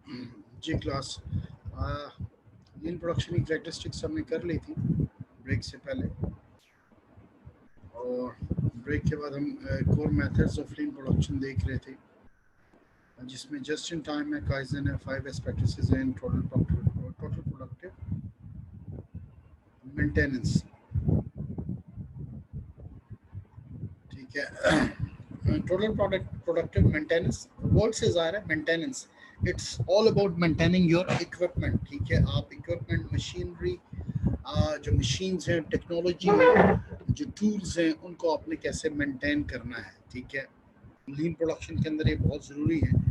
जी क्लास, लीन प्रोडक्शन की कैरेक्टरिस्टिक्स हमने कर ली थी ब्रेक से पहले, और ब्रेक के बाद हम core methods of lean production देख रहे थे, जिसमें जस्ट इन टाइम है, काइजन है, 5S प्रैक्टिसेस हैं, टोटल प्रोडक्टिव मेंटेनेंस। ठीक है, टोटल प्रोडक्टिव मेंटेनेंस वर्ड से ज़ाहिर है maintenance, it's all about maintaining your equipment. ठीक है, आप इक्विपमेंट, मशीनरी, जो मशीन्स हैं, टेक्नोलॉजी है, जो टूल्स हैं, उनको आपने कैसे मेंटेन करना है। ठीक है, लीन प्रोडक्शन के अंदर ये बहुत ज़रूरी है।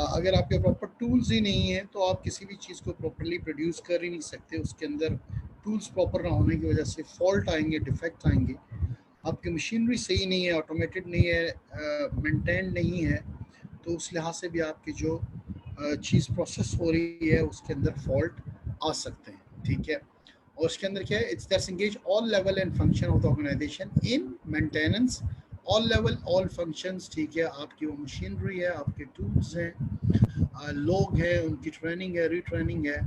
अगर आपके प्रॉपर टूल्स ही नहीं है तो आप किसी भी चीज़ को प्रॉपरली प्रोड्यूस कर ही नहीं सकते। उसके अंदर टूल्स प्रॉपर ना होने की वजह से फॉल्ट आएंगे, डिफेक्ट आएंगे। आपकी मशीनरी सही नहीं है, ऑटोमेटेड नहीं है, मेंटेन नहीं है, तो उस लिहाज से भी आपकी जो चीज़ प्रोसेस हो रही है उसके अंदर फॉल्ट आ सकते हैं। ठीक है, और उसके अंदर क्या है, it's that's engage all level and function of the organization in maintenance, all level all functions. ठीक है, आपकी वो मशीनरी है, आपके टूल्स हैं, लोग हैं, उनकी ट्रेनिंग है, रीट्रेनिंग है,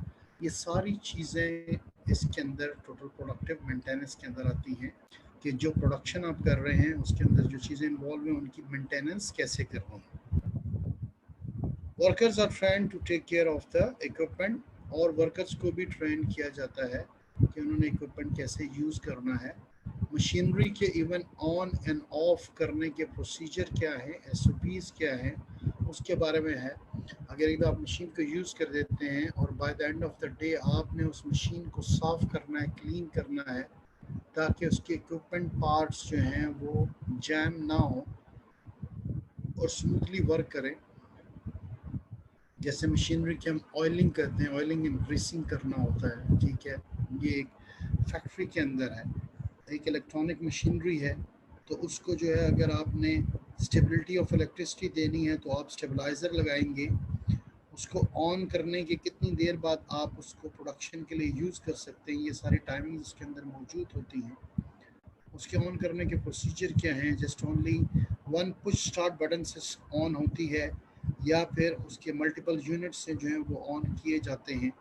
ये सारी चीज़ें इसके अंदर टोटल प्रोडक्टिव मेंटेनेंस के अंदर आती हैं, कि जो प्रोडक्शन आप कर रहे हैं उसके अंदर जो चीज़ें इन्वॉल्व हैं उनकी मेंटेनेंस कैसे करनी है। Workers are train to take care of the equipment, और वर्कर्स को भी ट्रेन किया जाता है कि उन्होंने इक्विपमेंट कैसे यूज़ करना है। मशीनरी के इवन ऑन एंड ऑफ करने के प्रोसीजर क्या है, SOPs क्या है, उसके बारे में है। अगर एक आप मशीन को यूज़ कर देते हैं और by the end of the day आपने उस मशीन को साफ़ करना है, क्लीन करना है, ताकि उसके इक्विपमेंट पार्ट्स जो हैं वो जैम ना हो और स्मूथली वर्क करें। जैसे मशीनरी की हम ऑयलिंग करते हैं, ऑयलिंग एंड ग्रीसिंग करना होता है। ठीक है, ये एक फैक्ट्री के अंदर है, एक इलेक्ट्रॉनिक मशीनरी है, तो उसको जो है अगर आपने स्टेबिलिटी ऑफ इलेक्ट्रिसिटी देनी है तो आप स्टेबलाइज़र लगाएंगे। उसको ऑन करने के कितनी देर बाद आप उसको प्रोडक्शन के लिए यूज़ कर सकते हैं, ये सारी टाइमिंग उसके अंदर मौजूद होती हैं। उसके ऑन करने के प्रोसीजर क्या हैं, just only one push start button से ऑन होती है, या फिर उसके मल्टीपल यूनिट्स से जो है वो ऑन किए जाते हैं,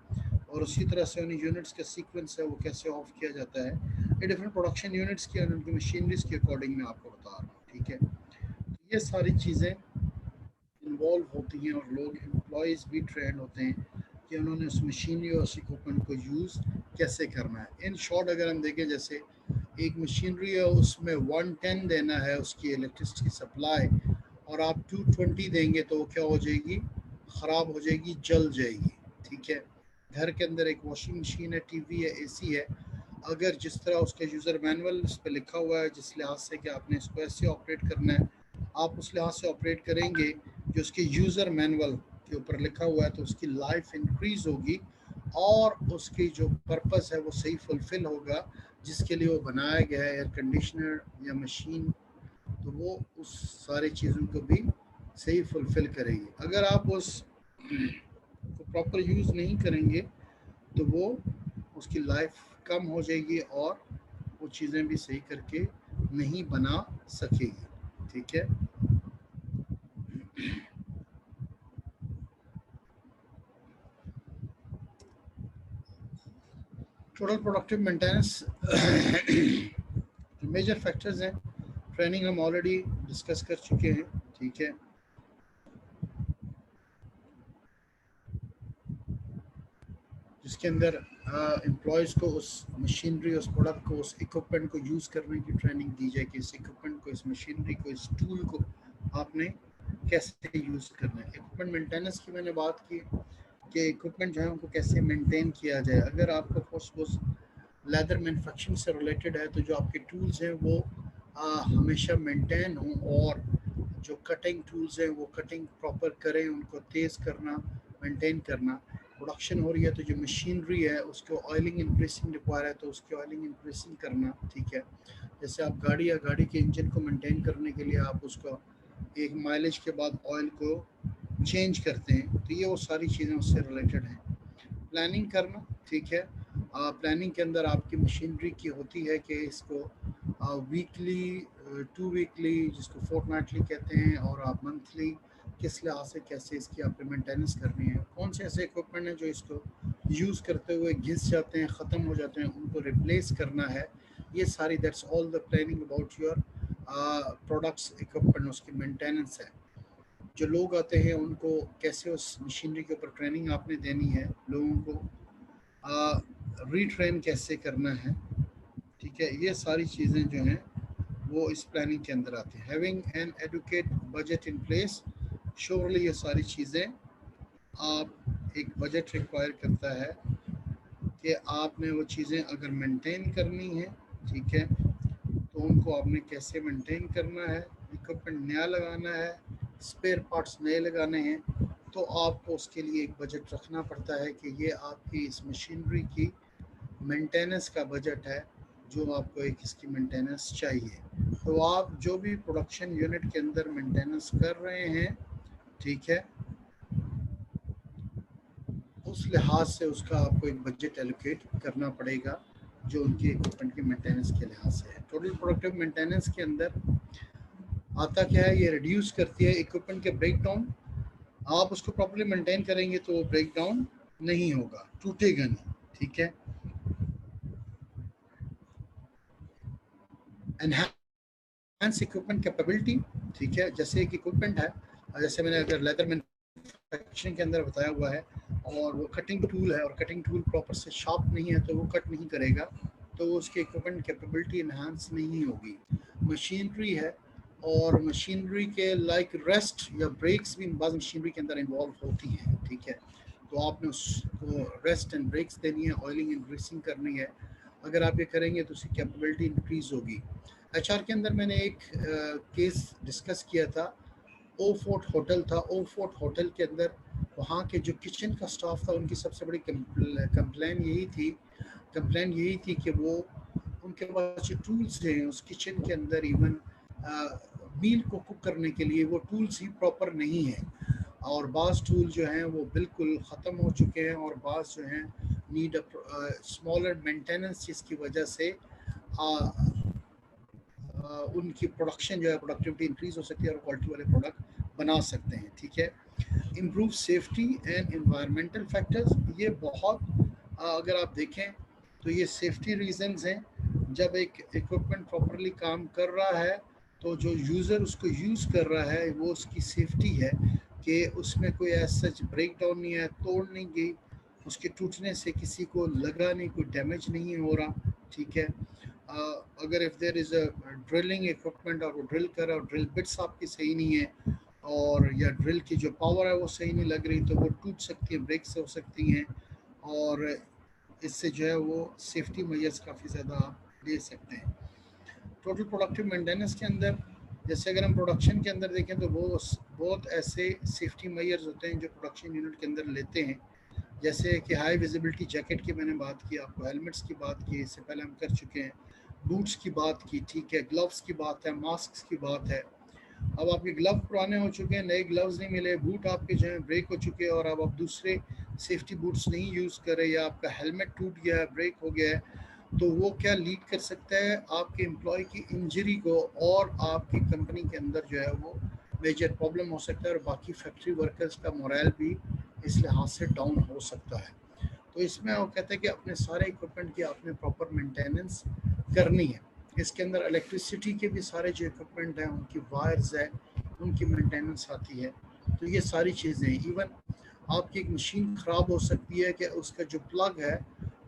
और उसी तरह से उन यूनिट्स का सीक्वेंस है वो कैसे ऑफ किया जाता है, ये डिफरेंट प्रोडक्शन यूनिट्स की और उनकी मशीनरीज के अकॉर्डिंग मैं आपको बता रहा हूँ। ठीक है, ये सारी चीज़ें इन्वॉल्व होती हैं, और लोग एम्प्लॉयज़ भी ट्रेंड होते हैं कि उन्होंने उस मशीनरी और उस इक्विपमेंट को यूज़ कैसे करना है। इन शॉर्ट अगर हम देखें, जैसे एक मशीनरी है, उसमें 110 देना है उसकी इलेक्ट्रिसिटी सप्लाई, और आप 220 देंगे तो वो क्या हो जाएगी, ख़राब हो जाएगी, जल जाएगी। ठीक है, घर के अंदर एक वॉशिंग मशीन है, TV है, AC है, अगर जिस तरह उसका यूज़र मैनुअल उस पर लिखा हुआ है, जिस लिहाज से कि आपने इसको ऐसे ऑपरेट करना है, आप उस लिहाज से ऑपरेट करेंगे जो उसके यूज़र मैनुअल के ऊपर लिखा हुआ है, तो उसकी लाइफ इंक्रीज़ होगी और उसकी जो पर्पस है वो सही फुलफ़िल होगा, जिसके लिए वो बनाया गया है, एयर कंडीशनर या मशीन, तो वो उस सारी चीज़ों को भी सही फुलफ़िल करेगी। अगर आप उस को प्रॉपर यूज़ नहीं करेंगे तो वो उसकी लाइफ कम हो जाएगी और वो चीज़ें भी सही करके नहीं बना सकेगी। ठीक है, टोटल प्रोडक्टिव मेंटेनेंस जो मेजर फैक्टर्स हैं, ट्रेनिंग हम ऑलरेडी डिस्कस कर चुके हैं। ठीक है, जिसके अंदर एम्प्लॉयज़ को उस मशीनरी, उस प्रोडक्ट को, उस इक्विपमेंट को यूज़ करने की ट्रेनिंग दी जाए कि इस इक्विपमेंट को, इस मशीनरी को, इस टूल को आपने कैसे यूज़ करना है। इक्विपमेंट मेंटेनेंस की मैंने बात की कि इक्विपमेंट जो है उनको कैसे मेंटेन किया जाए। अगर आपका सपोज लेदर मैन्युफैक्चरिंग से रिलेटेड है तो जो आपके टूल्स हैं वो हमेशा मेंटेन हों, और जो कटिंग टूल्स हैं वो कटिंग प्रॉपर करें, उनको तेज़ करना, मेंटेन करना। प्रोडक्शन हो रही है तो जो मशीनरी है उसको ऑयलिंग एंड ग्रीसिंग रिक्वायर है तो उसकी ऑयलिंग एंड ग्रीसिंग करना। ठीक है, जैसे आप गाड़ी या गाड़ी के इंजन को मेंटेन करने के लिए आप उसको एक माइलेज के बाद ऑयल को चेंज करते हैं, तो ये वो सारी चीज़ें उससे रिलेटेड हैं। प्लानिंग करना, ठीक है, प्लानिंग के अंदर आपकी मशीनरी की होती है कि इसको वीकली 2 वीकली, जिसको फोर्टनाइटली कहते हैं, और आप मंथली किस लिहाज से कैसे इसकी आपको मेंटेनेंस करनी है, कौन से ऐसे इक्विपमेंट हैं जो इसको यूज़ करते हुए घिस जाते हैं, ख़त्म हो जाते हैं, उनको रिप्लेस करना है। ये सारी that's all the planning about your products, equipment, उसकी मेंटेनेंस है। जो लोग आते हैं उनको कैसे उस मशीनरी के ऊपर ट्रेनिंग आपने देनी है, लोगों को रीट्रेन कैसे करना है, ठीक है। ये सारी चीज़ें जो हैं वो इस प्लानिंग के अंदर आती है। Having an adequate budget in place, surely ये सारी चीज़ें, आप एक बजट रिक्वायर करता है कि आपने वो चीज़ें अगर मेंटेन करनी है, ठीक है, तो उनको आपने कैसे मेंटेन करना है, इक्विपमेंट नया लगाना है, स्पेयर पार्ट्स नए लगाने हैं, तो आपको उसके लिए एक बजट रखना पड़ता है कि ये आपकी इस मशीनरी की मेंटेनेंस का बजट है जो आपको एक इसकी मेंटेनेंस चाहिए। तो आप जो भी प्रोडक्शन यूनिट के अंदर मेंटेनेंस कर रहे हैं, ठीक है, उस लिहाज से उसका आपको एक बजट एलोकेट करना पड़ेगा जो उनके इक्विपमेंट के मेंटेनेंस के लिहाज से है। टोटल प्रोडक्टिव मेंटेनेंस के अंदर आता क्या है, ये रिड्यूस करती है इक्विपमेंट के ब्रेक डाउन। आप उसको प्रॉपर्ली मेंटेन करेंगे तो वो ब्रेक डाउन नहीं होगा, टूटेगा नहीं, ठीक है। एनहांस इक्विपमेंट कैपेबिलिटी, ठीक है, जैसे एक इक्विपमेंट है, जैसे मैंने अगर लेदर मैन्युफैक्चरिंग के अंदर बताया हुआ है, और वो कटिंग टूल है और कटिंग टूल प्रॉपर से शार्प नहीं है तो वो कट नहीं करेगा, तो उसके इक्विपमेंट कैपेबिलिटी इन्हांस नहीं होगी। मशीनरी है और मशीनरी के लाइक रेस्ट या ब्रेक्स भी बाज़ मशीनरी के अंदर इन्वॉल्व होती हैं, ठीक है, तो आपने उसको रेस्ट एंड ब्रेक्स देनी है, ऑयलिंग एंड ग्रीसिंग करनी है। अगर आप ये करेंगे तो उसकी कैपेबिलिटी इंक्रीज होगी। एचआर के अंदर मैंने एक केस डिस्कस किया था, ओ फोर्ट होटल था। ओ फोर्ट होटल के अंदर वहाँ के जो किचन का स्टाफ था, उनकी सबसे बड़ी कंप्लेन यही थी कि वो उनके पास जो टूल्स हैं उस किचन के अंदर, इवन मील को कुक करने के लिए वो टूल्स ही प्रॉपर नहीं है, और बाज़ टूल जो हैं वो बिल्कुल ख़त्म हो चुके हैं, और बाज़ जो हैं नीड स्मॉलर मेंटेनेंस, जिसकी वजह से उनकी प्रोडक्शन जो है, प्रोडक्टिविटी इंक्रीज हो सकती है और क्वालिटी वाले प्रोडक्ट बना सकते हैं, ठीक है। Improve safety and environmental factors, ये बहुत अगर आप देखें तो ये सेफ्टी रीजंस हैं। जब एक इक्विपमेंट प्रॉपरली काम कर रहा है तो जो यूज़र उसको यूज़ कर रहा है वो उसकी सेफ्टी है कि उसमें कोई ऐसा सच ब्रेक डाउन नहीं है, तोड़ नहीं गई, उसके टूटने से किसी को लगा नहीं, कोई डैमेज नहीं हो रहा, ठीक है। अगर if there is a drilling equipment और वो ड्रिल कर रहा है और ड्रिल बिट्स आपकी सही नहीं है, और या ड्रिल की जो पावर है वो सही नहीं लग रही, तो वो टूट सकती है, ब्रेक से हो सकती हैं, और इससे जो है वो सेफ्टी मेजर्स काफ़ी ज़्यादा आप ले सकते हैं। टोटल प्रोडक्टिव मेंटेनेंस के अंदर, जैसे अगर हम प्रोडक्शन के अंदर देखें तो वो बहुत ऐसे सेफ्टी मेजर्स होते हैं जो प्रोडक्शन यूनिट के अंदर लेते हैं, जैसे कि हाई विजिबिलिटी जैकेट की मैंने बात की, आपको हेलमेट्स की बात की, इससे पहले हम कर चुके हैं, बूट्स की बात की, ठीक है, ग्लव्स की बात है, मास्क की बात है। अब आपके ग्लव पुराने हो चुके हैं, नए ग्लव्स नहीं मिले, बूट आपके जो है ब्रेक हो चुके हैं और अब आप दूसरे सेफ्टी बूट्स नहीं यूज़ कर रहे, या आपका हेलमेट टूट गया है, ब्रेक हो गया है, तो वो क्या लीड कर सकता है आपके एम्प्लॉय की इंजरी को, और आपकी कंपनी के अंदर जो है वो मेजर प्रॉब्लम हो सकता है, और बाकी फैक्ट्री वर्कर्स का मोरल भी इस लिहाज से डाउन हो सकता है। तो इसमें वो कहते हैं कि अपने सारे इक्विपमेंट की आपने प्रॉपर मेंटेनेंस करनी है। इसके अंदर इलेक्ट्रिसिटी के भी सारे जो इक्विपमेंट हैं, उनकी वायर्स है, उनकी मेंटेनेंस आती है। तो ये सारी चीज़ें, इवन आपकी एक मशीन ख़राब हो सकती है कि उसका जो प्लग है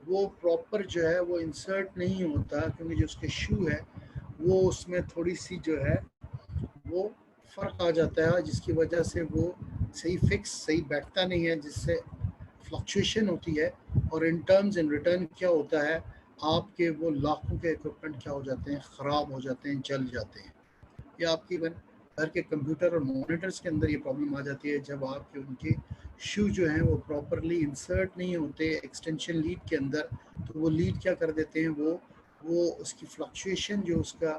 वो प्रॉपर जो है वो इंसर्ट नहीं होता, क्योंकि जो उसके शू है वो उसमें थोड़ी सी जो है वो फ़र्क आ जाता है, जिसकी वजह से वो सही फिक्स सही बैठता नहीं है, जिससे फ्लक्चुएशन होती है, और इन टर्म्स इन रिटर्न क्या होता है, आपके वो लाखों के इक्विपमेंट क्या हो जाते हैं, ख़राब हो जाते हैं, जल जाते हैं। या आपकी घर के कंप्यूटर और मॉनिटर्स के अंदर ये प्रॉब्लम आ जाती है जब आपके उनके शू जो हैं वो प्रॉपरली इंसर्ट नहीं होते एक्सटेंशन लीड के अंदर, तो वो लीड क्या कर देते हैं, वो उसकी फ्लक्चुएशन जो उसका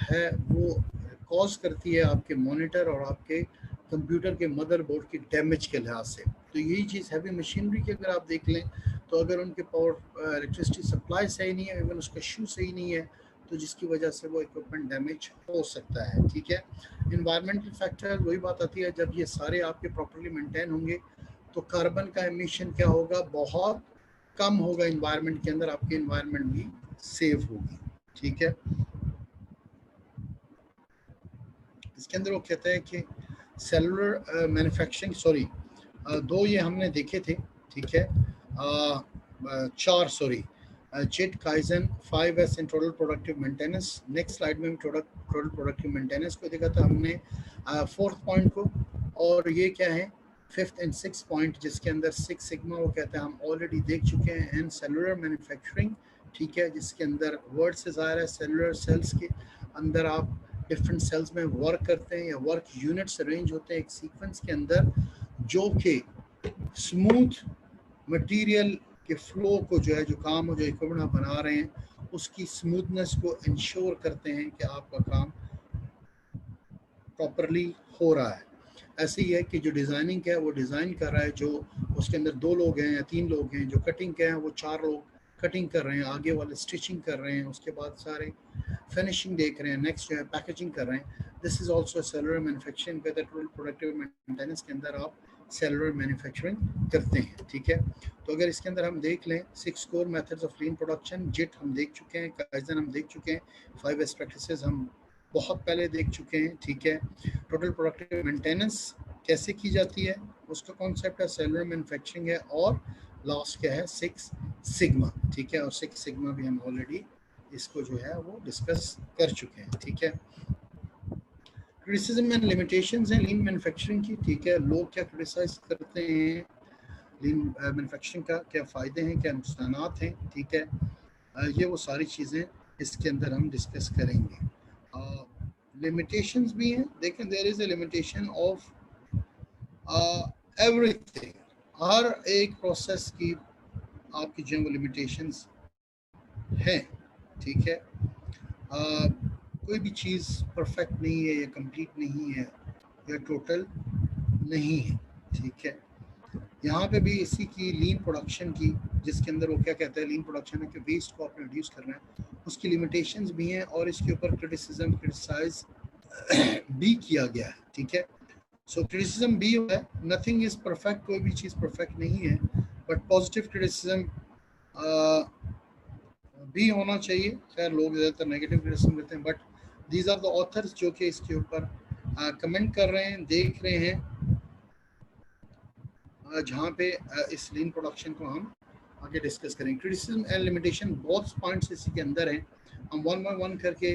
है वो कॉज करती है आपके मॉनिटर और आपके कंप्यूटर के मदरबोर्ड की डैमेज के लिहाज से। तो यही चीज़ हैवी मशीनरी की अगर आप देख लें, तो अगर उनके पावर इलेक्ट्रिसिटी सप्लाई सही नहीं है, इवन उसका शू सही नहीं है, तो जिसकी वजह से वो इक्विपमेंट डैमेज हो सकता है। ठीक है, इन्वायरमेंटल फैक्टर वही बात आती है, जब ये सारे आपके प्रॉपरली मेंटेन होंगे तो कार्बन का एमिशन क्या होगा, बहुत कम होगा इन्वायरमेंट के अंदर, आपकी इन्वायरमेंट भी सेव होगी। ठीक है, इसके अंदर वो कहता है कि सेलुलर मैन्युफैक्चरिंग, सॉरी दो ये हमने देखे थे। ठीक है, चार sorry, jet kaizen 5S in total productive maintenance. Next slide में टोटल प्रोडक्टिव मेंटेनेंस को देखा था हमने, फोर्थ पॉइंट को, और ये क्या है फिफ्थ एंड सिक्स पॉइंट, जिसके अंदर सिक्स सिग्मा वो कहते हैं हम ऑलरेडी देख चुके हैं। एंड सेलुलर मैन्युफैक्चरिंग, ठीक है, जिसके अंदर वर्ड से ज़ाहिर है सेलुलर सेल्स के अंदर आप डिफरेंट सेल्स में वर्क करते हैं या वर्क यूनिट्स अरेंज होते हैं एक सीक्वेंस के अंदर, जो कि स्मूथ मटेरियल के फ्लो को जो है, जो काम हो, जो इक्विपमेंट आप बना रहे हैं उसकी स्मूथनेस को इंश्योर करते हैं कि आपका काम प्रॉपरली हो रहा है। ऐसे ही है कि जो डिज़ाइनिंग है वो डिज़ाइन कर रहा है, जो उसके अंदर 2 लोग हैं या 3 लोग हैं, जो कटिंग के हैं वो 4 लोग कटिंग कर रहे हैं, आगे वाले स्टिचिंग कर रहे हैं, उसके बाद सारे फिनिशिंग देख रहे हैं, नेक्स्ट जो है पैकेजिंग कर रहे हैं। This is also cellular manufacturing, total productive maintenance के अंदर आप सेलुलर मैन्युफैक्चरिंग करते हैं। ठीक है, तो अगर इसके अंदर हम देख लें 6 core methods of lean production, JIT हम देख चुके हैं, काइजन हम देख चुके हैं, 5S प्रैक्टिसेस हम बहुत पहले देख चुके हैं। ठीक है, टोटल प्रोडक्टिव मेंटेनेंस कैसे की जाती है उसका कॉन्सेप्ट है, सेलुलर मैन्युफैक्चरिंग है, और लास्ट क्या है 6 सिग्मा। ठीक है, और 6 सिग्मा भी हम ऑलरेडी इसको जो है वो डिस्कस कर चुके हैं। ठीक है, क्रिटिसिज्म एंड लिमिटेशंस हैं लीन मैन्युफैक्चरिंग की। ठीक है, लोग क्या क्रिटिसाइज करते हैं लीन मैन्युफैक्चरिंग का, क्या फ़ायदे हैं, क्या नुकसानात हैं। ठीक है, ये वो सारी चीज़ें इसके अंदर हम डिस्कस करेंगे। लिमिटेशंस भी हैं, देखें there is a limitation of everything, हर एक प्रोसेस की आपकी जो वो लिमिटेशंस हैं। ठीक है, कोई भी चीज़ परफेक्ट नहीं है या कंप्लीट नहीं है या टोटल नहीं है। ठीक है, यहाँ पे भी इसी की लीन प्रोडक्शन की, जिसके अंदर वो क्या कहता है लीन प्रोडक्शन है कि वेस्ट को आपने रिड्यूस करना है, उसकी लिमिटेशंस भी हैं और इसके ऊपर क्रिटिसाइज भी किया गया है। ठीक है, सो क्रिटिसिज्म भी है, नथिंग इज परफेक्ट, कोई भी चीज़ परफेक्ट नहीं है, बट पॉजिटिव क्रिटिसिज्म भी होना चाहिए। खैर लोग ज़्यादातर नेगेटिव क्रिटिसिज्म देते हैं, but these are the authors जो कि इसके ऊपर कमेंट कर रहे हैं, देख रहे हैं, जहाँ पे इस लीन प्रोडक्शन को हम आगे डिस्कस करें। क्रिटिसिज्म एंड लिमिटेशन बहुत पॉइंट्स इसी के अंदर हैं, हम वन बाय वन करके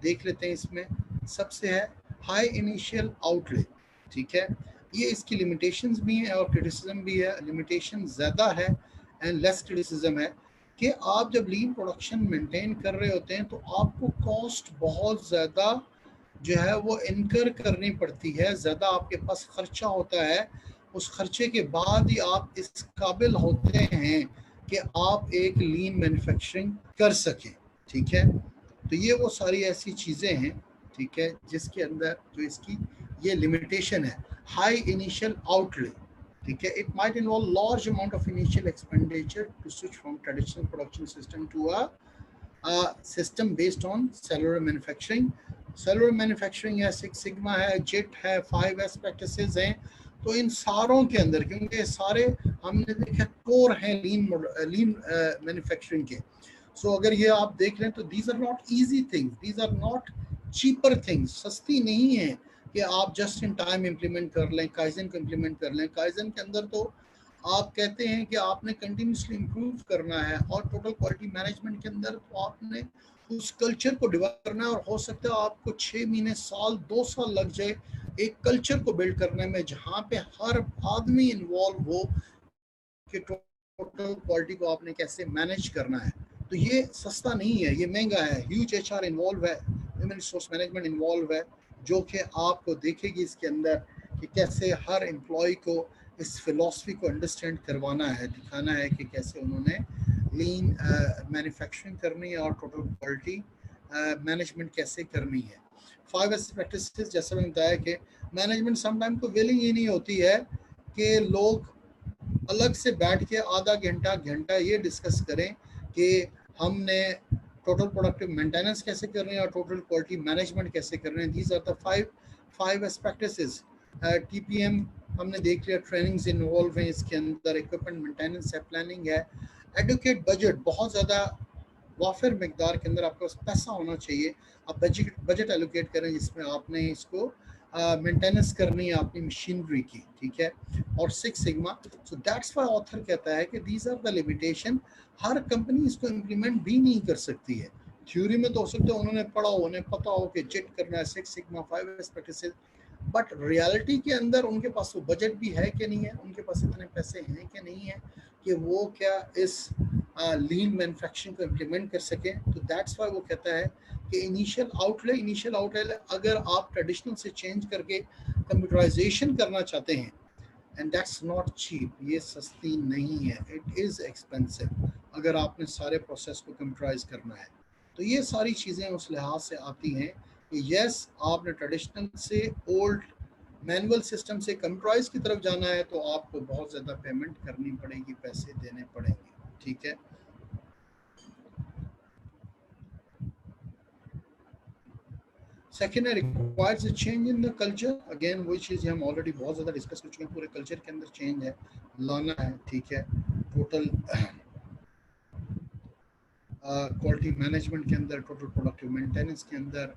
देख लेते हैं। इसमें सबसे है हाई इनिशियल आउटले। ठीक है, ये इसकी लिमिटेशंस भी हैं और क्रिटिसिज्म भी है। लिमिटेशन ज़्यादा है एंड लेस क्रिटिसिज्म है कि आप जब लीन प्रोडक्शन मेंटेन कर रहे होते हैं तो आपको कॉस्ट बहुत ज़्यादा जो है वो इनकर करनी पड़ती है, ज़्यादा आपके पास खर्चा होता है, उस खर्चे के बाद ही आप इस काबिल होते हैं कि आप एक लीन मैन्युफैक्चरिंग कर सकें। ठीक है, तो ये वो सारी ऐसी चीज़ें हैं, ठीक है, जिसके अंदर जो इसकी ये लिमिटेशन है, हाई इनिशियल आउटले। ठीक है, it might involve large amount of initial expenditure to switch from traditional production system to a system based on cellular manufacturing. Cellular manufacturing है, सिक्स सिग्मा है, जेट है, 5S प्रैक्टिसेस हैं। तो इन सारों के अंदर, क्योंकि सारे हमने देखा कोर हैं लीन मैन्युफैक्चरिंग के, सो अगर ये आप देख लें तो these are not easy things, these are not cheaper things, सस्ती नहीं है कि आप जस्ट इन टाइम इम्प्लीमेंट कर लें, काइजन को इम्प्लीमेंट कर लें। काइजन के अंदर तो आप कहते हैं कि आपने कंटिन्यूसली इम्प्रूव करना है, और टोटल क्वालिटी मैनेजमेंट के अंदर तो आपने उस कल्चर को डेवलप करना है, और हो सकता है आपको 6 महीने, साल, 2 साल लग जाए एक कल्चर को बिल्ड करने में, जहाँ पे हर आदमी इन्वॉल्व हो कि टोटल क्वालिटी को आपने कैसे मैनेज करना है। तो ये सस्ता नहीं है, ये महंगा है, ह्यूज HR इन्वॉल्व है, ह्यूमन रिसोर्स मैनेजमेंट इन्वॉल्व है, जो कि आपको देखेगी इसके अंदर कि कैसे हर एम्प्लॉय को इस फिलॉसफी को अंडरस्टैंड करवाना है, दिखाना है कि कैसे उन्होंने लीन मैन्युफैक्चरिंग करनी है और टोटल क्वालिटी मैनेजमेंट कैसे करनी है। 5S प्रैक्टिसेस, जैसे मैंने बताया कि मैनेजमेंट समटाइम तो विलिंग ही नहीं होती है कि लोग अलग से बैठ के आधा घंटा घंटा ये डिस्कस करें कि हमने टोटल प्रोडक्टिव मेंटेनेंस कैसे कर रहे हैं और टोटल क्वालिटी मैनेजमेंट कैसे कर रहे हैं। These are the five aspects. TPM हमने देख लिया, ट्रेनिंग्स इन्वॉल्व हैं इसके अंदर, इक्विपमेंट मेंटेनेंस है, प्लानिंग है, एडुकेट बजट, बहुत ज़्यादा वाफिर मकदार के अंदर आपके पास पैसा होना चाहिए, आप बजट एलोकेट करें जिसमें आपने इसको मेंटेनेंस करनी है अपनी मशीनरी की, ठीक है। और six sigma, so that's why author कहता है कि दीज आर द लिमिटेशन, हर कंपनी इसको इम्प्लीमेंट भी नहीं कर सकती है। थ्योरी में तो हो सकता है उन्होंने पढ़ा हो, उन्हें पता हो कि जेट करना है, six sigma, five aspects, but reality के अंदर उनके पास वो बजट भी है कि नहीं है, उनके पास इतने पैसे हैं कि नहीं है कि वो क्या इस लीन मैन्युफैक्चरिंग को इम्प्लीमेंट कर सकें। तो दैट्स वाई वो कहता है कि इनिशियल आउटले अगर आप ट्रेडिशनल से चेंज करके कंप्यूटराइजेशन करना चाहते हैं, एंड दैट्स नॉट चीप, ये सस्ती नहीं है, इट इज़ एक्सपेंसिव अगर आपने सारे प्रोसेस को कंप्यूटराइज करना है। तो ये सारी चीज़ें उस लिहाज से आती हैं कि यस, आपने ट्रेडिशनल से ओल्ड मैनुअल सिस्टम से कंप्यूटराइज की तरफ जाना है तो आपको बहुत ज़्यादा पेमेंट करनी पड़ेगी, पैसे देने पड़ेंगे, ठीक है। सेकेंड है requires a change in the culture, again वही चीज़ हम ऑलरेडी बहुत ज़्यादा डिस्कस कर चुके हैं, पूरे कल्चर के अंदर चेंज है लाना है, ठीक है। टोटल क्वालिटी मैनेजमेंट के अंदर, टोटल प्रोडक्टिव मेंटेनेंस के अंदर,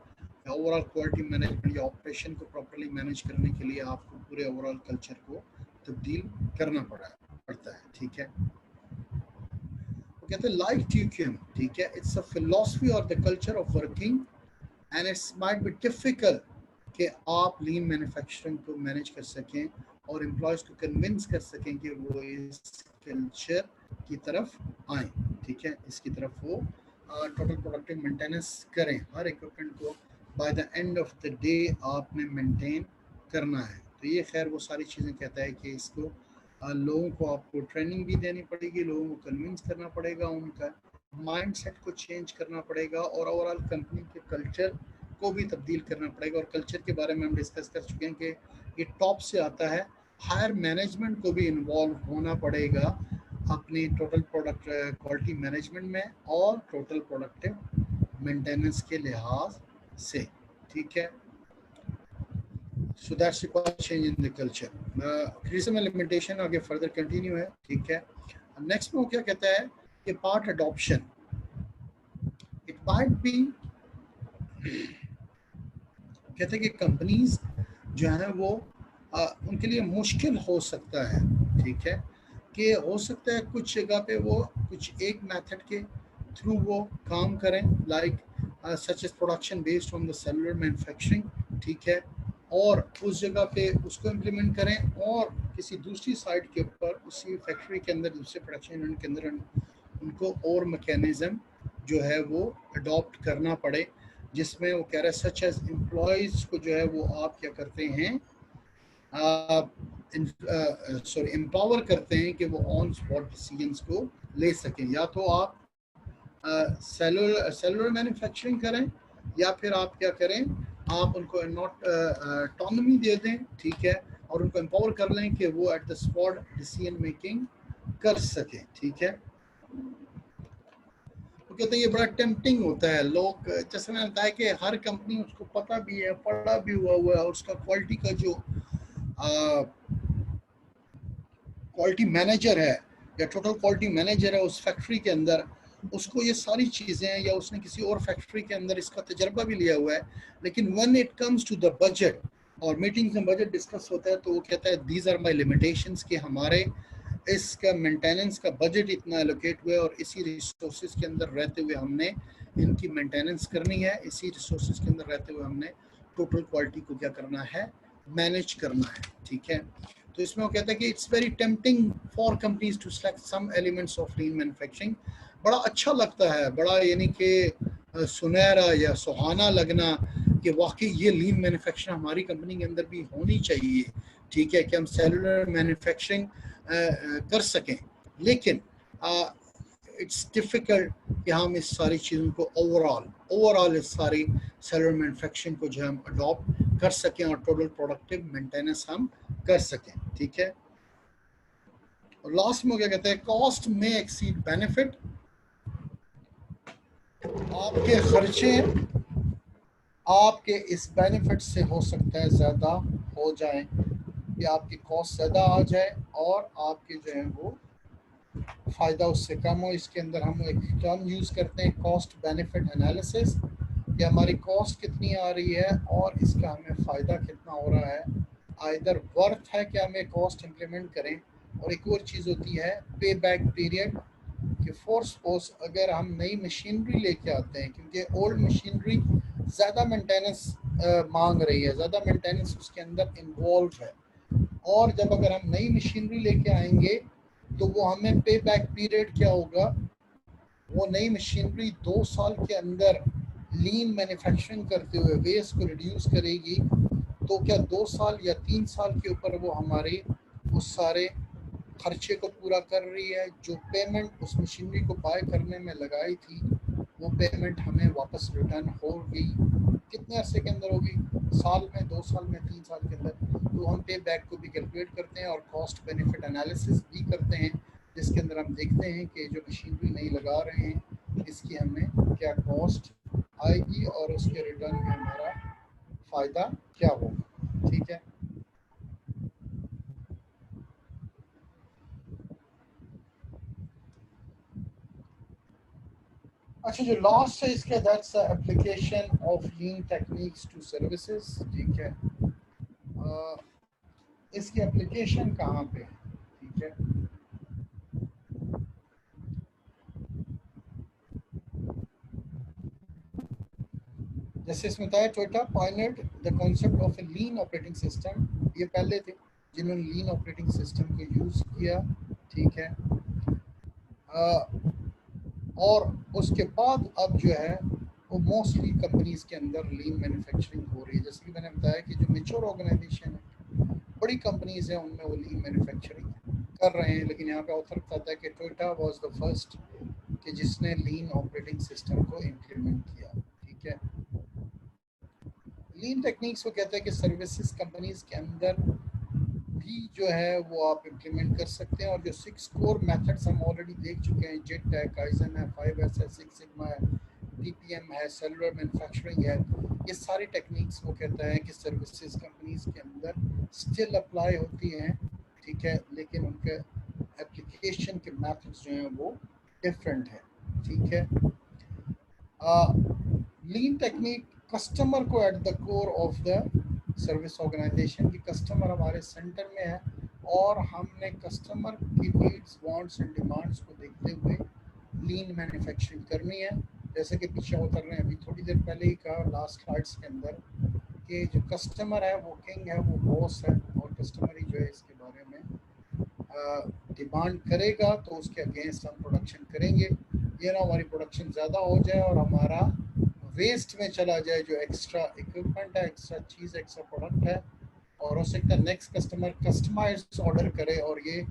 ओवरऑल क्वालिटी मैनेजमेंट या ऑपरेशन को प्रॉपर्ली मैनेज करने के लिए आपको पूरे ओवरऑल कल्चर को तब्दील करना पड़ता है, ठीक है। वो कहते हैं लाइक टीक्यूएम, ठीक है, इट्स अ फिलॉसफी और the culture of working and it's might be difficult कि आप लीन मैन्युफैक्चरिंग को मैनेज कर सकें और एम्प्लॉयज को कन्विंस कर सकें कि वो इस कल्चर की तरफ आए, ठीक है, इसकी तरफ वो टोटल प्रोडक्टिव मेंटेनेंस करें, हर इक्विपमेंट को bye the end of the day आपने मेंटेन करना है। तो ये खैर वो सारी चीज़ें कहता है कि इसको लोगों को आपको ट्रेनिंग भी देनी पड़ेगी, लोगों को कन्विंस करना पड़ेगा, उनका माइंडसेट को चेंज करना पड़ेगा और ओवरऑल कंपनी के कल्चर को भी तब्दील करना पड़ेगा। और कल्चर के बारे में हम डिस्कस कर चुके हैं कि ये टॉप से आता है, हायर मैनेजमेंट को भी इन्वॉल्व होना पड़ेगा अपनी टोटल प्रोडक्ट क्वालिटी मैनेजमेंट में और टोटल प्रोडक्टिव मेंटेनेंस के लिहाज से, ठीक है। So that's required change in the culture. Criticism and limitation आगे further continue है, ठीक है। नेक्स्ट में वो क्या कहता है कि part adoption, it might be, कहते हैं कि कंपनीज जो है वो उनके लिए मुश्किल हो सकता है, ठीक है, कि हो सकता है कुछ जगह पे वो कुछ एक मेथड के थ्रू वो काम करें, like such as production based on the cellular manufacturing, ठीक है, और उस जगह पे उसको इम्प्लीमेंट करें और किसी दूसरी साइड के ऊपर उसी फैक्ट्री के अंदर दूसरे प्रोडक्शन यूनिट के अंदर उनको और मैकेनिज्म जो है वो अडॉप्ट करना पड़े, जिसमें वो कह रहा है सच एज एम्प्लॉयज़ को जो है वो आप क्या करते हैं, सॉरी एम्पावर करते हैं कि वो ऑन स्पॉट डिसीजंस को ले सकें। या तो आप सेलुलर मैन्युफैक्चरिंग करें या फिर आप क्या करें, आप उनको ऑटोनॉमी दे दें, ठीक है, और उनको एम्पावर कर लें कि वो at the spot decision making कर सकें, ठीक है। तो कहते हैं ये बड़ा टेम्पटिंग होता है, लोग जैसे मैंने बताया कि हर कंपनी उसको पता भी है, पढ़ा भी हुआ है, उसका क्वालिटी का जो क्वालिटी मैनेजर है या टोटल क्वालिटी मैनेजर है उस फैक्ट्री के अंदर, उसको ये सारी चीज़ें, या उसने किसी और फैक्ट्री के अंदर इसका तजर्बा भी लिया हुआ है, लेकिन when it comes to the budget और मीटिंग्स में बजट डिस्कस होता है तो वो कहता है दीज आर माय लिमिटेशंस, कि हमारे इसका मेंटेनेंस का बजट इतना एलोकेट हुआ है और इसी रिसोर्सेज के अंदर रहते हुए हमने इनकी मेंटेनेंस करनी है, इसी रिसोर्सेज के अंदर रहते हुए हमने टोटल क्वालिटी को क्या करना है, मैनेज करना है, ठीक है। तो इसमें वो कहता है कि it's very tempting for companies to select some elements of lean manufacturing, बड़ा अच्छा लगता है, बड़ा यानी कि सुनहरा या सुहाना लगना कि वाकई ये लीन मैन्युफैक्चरिंग हमारी कंपनी के अंदर भी होनी चाहिए, ठीक है, कि हम सेलुलर मैन्युफैक्चरिंग कर सकें, लेकिन इट्स डिफ़िकल्ट कि हम इस सारी चीज़ों को ओवरऑल इस सारी सेलुलर मैन्युफैक्चरिंग को जो हम अडॉप्ट कर सकें और टोटल प्रोडक्टिव मेंटेनेंस हम कर सकें, ठीक है। और लास्ट में क्या कहते हैं, कॉस्ट में एक्सीड बेनिफिट, आपके खर्चे आपके इस बेनिफिट से हो सकता है ज़्यादा हो जाए, कि आपकी कॉस्ट ज़्यादा आ जाए और आपके जो है वो फ़ायदा उससे कम हो। इसके अंदर हम एक टर्म यूज़ करते हैं, कॉस्ट बेनिफिट एनालिसिस, कि हमारी कॉस्ट कितनी आ रही है और इसका हमें फ़ायदा कितना हो रहा है। आइदर वर्थ है कि हमें कॉस्ट इम्प्लीमेंट करें, और एक और चीज़ होती है पे बैक पीरियड, कि फोर सपोज अगर हम नई मशीनरी लेके आते हैं, क्योंकि ओल्ड मशीनरी ज़्यादा मेंटेनेंस मांग रही है, ज़्यादा मेंटेनेंस उसके अंदर इन्वॉल्व है, और जब अगर हम नई मशीनरी लेके आएंगे तो वो हमें पे बैक पीरियड क्या होगा, वो नई मशीनरी 2 साल के अंदर लीन मैन्युफैक्चरिंग करते हुए वेस्ट को रिड्यूस करेगी, तो क्या 2 साल या 3 साल के ऊपर वो हमारे उस सारे खर्चे को पूरा कर रही है। जो पेमेंट उस मशीनरी को बाय करने में लगाई थी, वो पेमेंट हमें वापस रिटर्न होगी, कितने अरसे के अंदर होगी, साल में, 2 साल में, 3 साल के अंदर। तो हम पे बैक को भी कैलकुलेट करते हैं और कॉस्ट बेनिफिट एनालिसिस भी करते हैं, जिसके अंदर हम देखते हैं कि जो मशीनरी नहीं लगा रहे हैं इसकी हमें क्या कॉस्ट आएगी और उसके रिटर्न में हमारा फ़ायदा क्या होगा। ठीक है। अच्छा, जो लास्ट है इसका, that's application of lean techniques to services. ठीक है। अ, इसकी एप्लीकेशन कहाँ पे है? ठीक है। जैसे इसमें बताया, Toyota pilot the concept of A lean operating system, ये पहले थे जिन्होंने लीन ऑपरेटिंग सिस्टम को यूज़ किया। ठीक है। अ, और उसके बाद अब जो है वो मोस्टली कंपनीज के अंदर लीन मैन्युफैक्चरिंग हो रही है। जैसे कि मैंने बताया कि जो मेच्योर ऑर्गेनाइजेशन है, बड़ी कंपनीज हैं, उनमें वो लीन मैन्युफैक्चरिंग कर रहे हैं। लेकिन यहाँ पे ऑथर बताता है कि टोयोटा वाज द फर्स्ट कि जिसने लीन ऑपरेटिंग सिस्टम को इम्प्लीमेंट किया। ठीक है। लीन टेक्निक्स वो कहते हैं कि सर्विसेज कंपनीज के अंदर भी जो है वो आप इम्प्लीमेंट कर सकते हैं। और जो 6 कोर मेथड्स हम ऑलरेडी देख चुके हैं, जिट है, काइजन है, 5S है, 6 सिग्मा है, टीपीएम है, सेलुलर मैन्युफैक्चरिंग है, ये सारी टेक्निक्स वो कहता है कि सर्विसेज कंपनीज के अंदर स्टिल अप्लाई होती हैं। ठीक है। लेकिन उनके एप्लीकेशन के मेथड्स जो हैं वो डिफरेंट है। ठीक है। लीन टेक्निक कस्टमर को at the core of the service organization, की कस्टमर हमारे सेंटर में है और हमने कस्टमर की नीड्स, वांट्स एंड डिमांड्स को देखते हुए लीन मैन्युफैक्चरिंग करनी है। जैसे कि पीछे उतर रहे हैं, अभी थोड़ी देर पहले ही कहा लास्ट स्लाइड्स के अंदर, कि जो कस्टमर है वो किंग है, वो बॉस है, और कस्टमर ही जो है इसके बारे में डिमांड करेगा तो उसके अगेंस्ट हम प्रोडक्शन करेंगे। ये ना हमारी प्रोडक्शन ज़्यादा हो जाए और हमारा वेस्ट में चला जाए, जो एक्स्ट्रा इक्विपमेंट है, एक्स्ट्रा चीज़, एक्स्ट्रा प्रोडक्ट है, और हो सकता है नेक्स्ट कस्टमर कस्टमाइज ऑर्डर करे और ये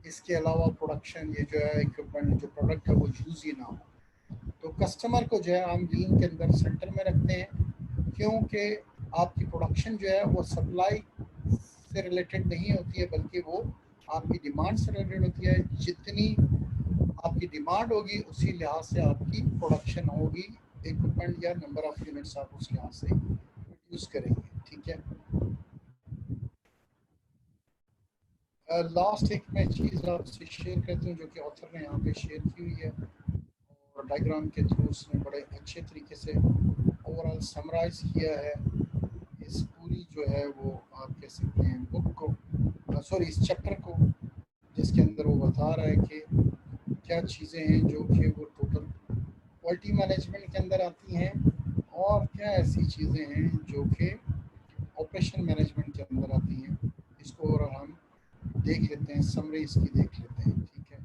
इसके अलावा प्रोडक्शन, ये जो है इक्विपमेंट, जो प्रोडक्ट है वो यूज़ ही ना हो। तो कस्टमर को जो है हम लीन के अंदर सेंटर में रखते हैं, क्योंकि आपकी प्रोडक्शन जो है वो सप्लाई से रिलेटेड नहीं होती है, बल्कि वो आपकी डिमांड से रिलेटेड होती है। जितनी आपकी डिमांड होगी उसी लिहाज से आपकी प्रोडक्शन होगी, इक्विपमेंट या नंबर ऑफ यूनिट्स आप उस लिहाज से यूज़ करेंगे। ठीक है। लास्ट एक मैं चीज़ आपसे शेयर करती हूँ, जो कि ऑथर ने यहाँ पे शेयर की हुई है, और डायग्राम के थ्रू उसने बड़े अच्छे तरीके से ओवरऑल समराइज किया है इस पूरी जो है वो आप कह सकते हैं बुक को, सॉरी इस चैप्टर को, जिसके अंदर वो बता रहा है कि क्या चीज़ें हैं जो कि वो टोटल क्वालिटी मैनेजमेंट के अंदर आती हैं, और क्या ऐसी चीज़ें हैं जो कि ऑपरेशन मैनेजमेंट के अंदर आती हैं। इसको और हम देख लेते हैं, समरी इसकी देख लेते हैं। ठीक है।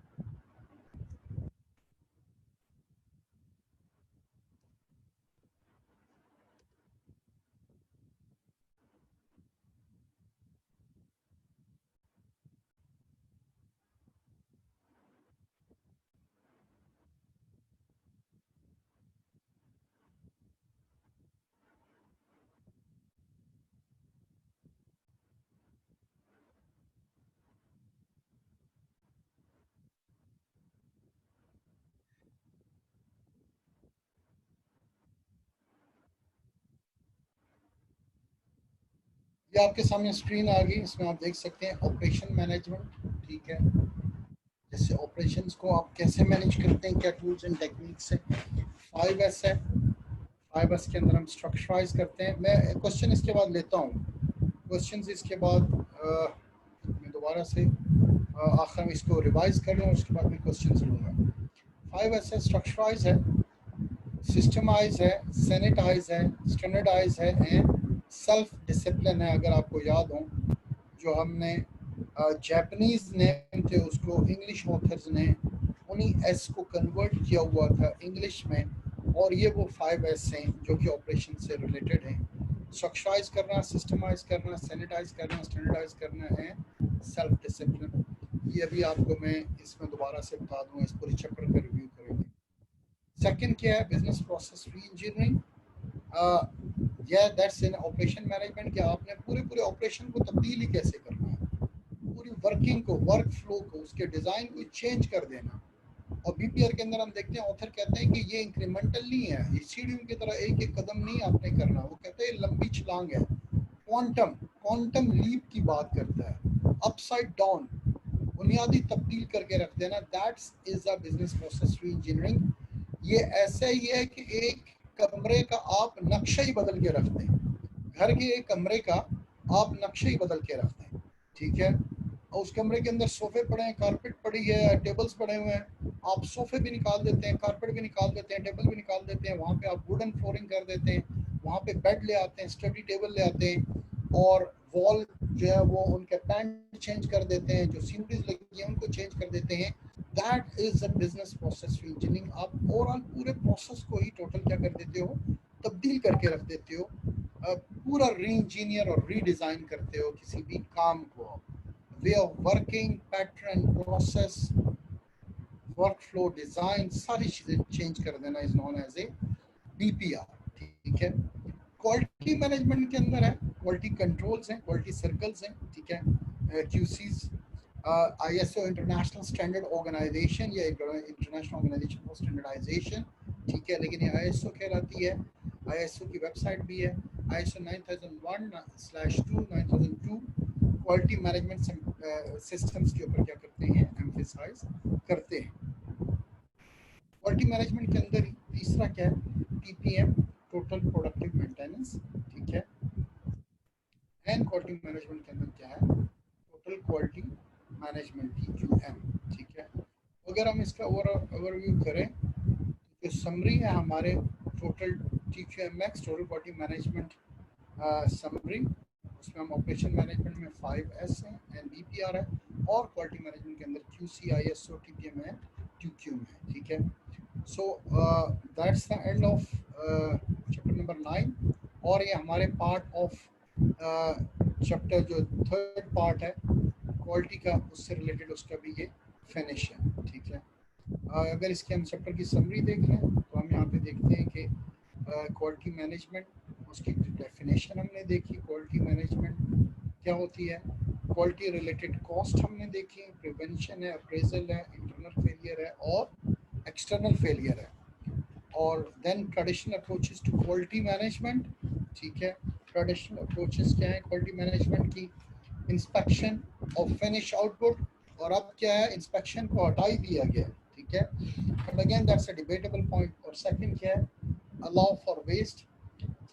ये आपके सामने स्क्रीन आ गई, इसमें आप देख सकते हैं ऑपरेशन मैनेजमेंट, ठीक है। जैसे ऑपरेशंस को आप कैसे मैनेज करते हैं, क्या टूल्स एंड टेक्निक्स है। 5S है, 5S के अंदर हम स्ट्रक्चराइज करते हैं। मैं क्वेश्चन इसके बाद लेता हूँ, क्वेश्चन इसके बाद मैं दोबारा से आखिर में इसको रिवाइज कर लूँ, उसके बाद मैं क्वेश्चन लूँगा। 5S है, स्ट्रक्चराइज है, सिस्टमाइज है, सैनिटाइज है, स्टैंडर्डाइज है एंड सेल्फ डिसिप्लिन है। अगर आपको याद हो, जो हमने जापानीज नेम थे उसको इंग्लिश ऑथर्स ने उन्हीं एस को कन्वर्ट किया हुआ था इंग्लिश में, और ये वो 5S हैं जो कि ऑपरेशन से रिलेटेड हैं। स्ट्रक्चराइज करना, सिस्टमाइज करना, सैनिटाइज करना, स्टैंडर्डाइज करना है, सेल्फ डिसिप्लिन। ये भी आपको मैं इसमें दोबारा से बता दूँ, इस पूरे चैप्टर का रिव्यू करेंगे। सेकंड क्या है, बिजनेस प्रोसेस री इंजीनियरिंग। या दैट्स इन ऑपरेशन मैनेजमेंट, क्या आपने पूरे पूरे ऑपरेशन को तब्दील ही कैसे करना है, पूरी वर्किंग को, वर्क फ्लो को, उसके डिज़ाइन को चेंज कर देना। और बीपीआर के अंदर हम देखते हैं, ऑथर कहते हैं कि ये इंक्रीमेंटल नहीं है, ये सीढ़ियों की तरह एक एक कदम नहीं आपने करना, वो कहते हैं लंबी छलांग है, क्वांटम क्वांटम लीप की बात करता है, अपसाइड डाउन, बुनियादी तब्दील करके रख देना। That's is a business process री इंजीनियरिंग। ये ऐसा ही है कि एक कमरे का आप नक्शा ही बदल के रख दें, घर के एक कमरे का आप नक्शा ही बदल के रख दें, ठीक है। और उस कमरे के अंदर सोफे पड़े हैं, कारपेट पड़ी है, टेबल्स पड़े हुए हैं, आप सोफे भी निकाल देते हैं, कारपेट भी निकाल देते हैं, टेबल भी निकाल देते हैं, वहाँ पे आप वुडन फ्लोरिंग कर देते हैं, वहाँ पे बेड ले आते हैं, स्टडी टेबल ले आते हैं, और वॉल जो है वो उनके पैंट चेंज कर देते हैं, जो सीनरीज लगी है उनको चेंज कर देते हैं। That is a business process engineering. आप ओवरऑल पूरे प्रोसेस को ही टोटल क्या कर देते हो, तब्दील करके रख देते हो, पूरा री इंजीनियर और रीडिज़ाइन करते हो किसी भी काम को। Way of working, pattern, process, work flow, design, सारी चीज़ें चेंज कर देना is known as a BPR, ठीक है। क्वालिटी मैनेजमेंट के अंदर है, क्वालिटी कंट्रोल्स हैं, क्वालिटी सर्कल्स हैं, ठीक है, QCs, ISO international standard organization या इंटरनेशनल ऑर्गेनाइजेशन फॉर स्टैंडर्डाइजेशन, ठीक है, लेकिन ये आईएसओ कहलाती है। आईएसओ की वेबसाइट भी है, आईएसओ 9001/2 9002 क्वालिटी मैनेजमेंट सिस्टम्स के ऊपर क्या करते हैं, एम्फेसाइज करते हैं। क्वालिटी मैनेजमेंट के अंदर ही तीसरा क्या है, टीपीएम, टोटल प्रोडक्टिव मेंटेनेंस, ठीक है। एंड क्वालिटी मैनेजमेंट के अंदर क्या है, टोटल क्वालिटी मैनेजमेंट, TQM, ठीक है। अगर हम इसका ओवरव्यू करें, जो समरी है हमारे total TQMX, total quality management summary, उसमें हम ऑपरेशन मैनेजमेंट में 5S है, NBPR है, और क्वालिटी मैनेजमेंट के अंदर QC, ISO, TPM है, TQM है, ठीक है। So that's the end of chapter number 9, और ये हमारे पार्ट ऑफ चैप्टर जो थर्ड पार्ट है क्वालिटी का, उससे रिलेटेड उसका भी ये फिनिश है, ठीक है। अगर इसके हम चैप्टर की समरी देख लें तो हम यहाँ पे देखते हैं कि क्वालिटी मैनेजमेंट, उसकी डेफिनेशन हमने देखी, क्वालिटी मैनेजमेंट क्या होती है, क्वालिटी रिलेटेड कॉस्ट हमने देखी, प्रिवेंशन है, अप्रेजल है, इंटरनल फेलियर है और एक्सटर्नल फेलियर है, और then traditional approaches to quality management, ठीक है। ट्रेडिशनल अप्रोचेस क्या है क्वालिटी मैनेजमेंट की, इंस्पेक्शन ऑफ फिनिश आउटपुट, और अब क्या है, इंस्पेक्शन को हटा ही दिया गया, ठीक है, but again that's a debatable point. और सेकंड क्या है, अलाउ फॉर वेस्ट।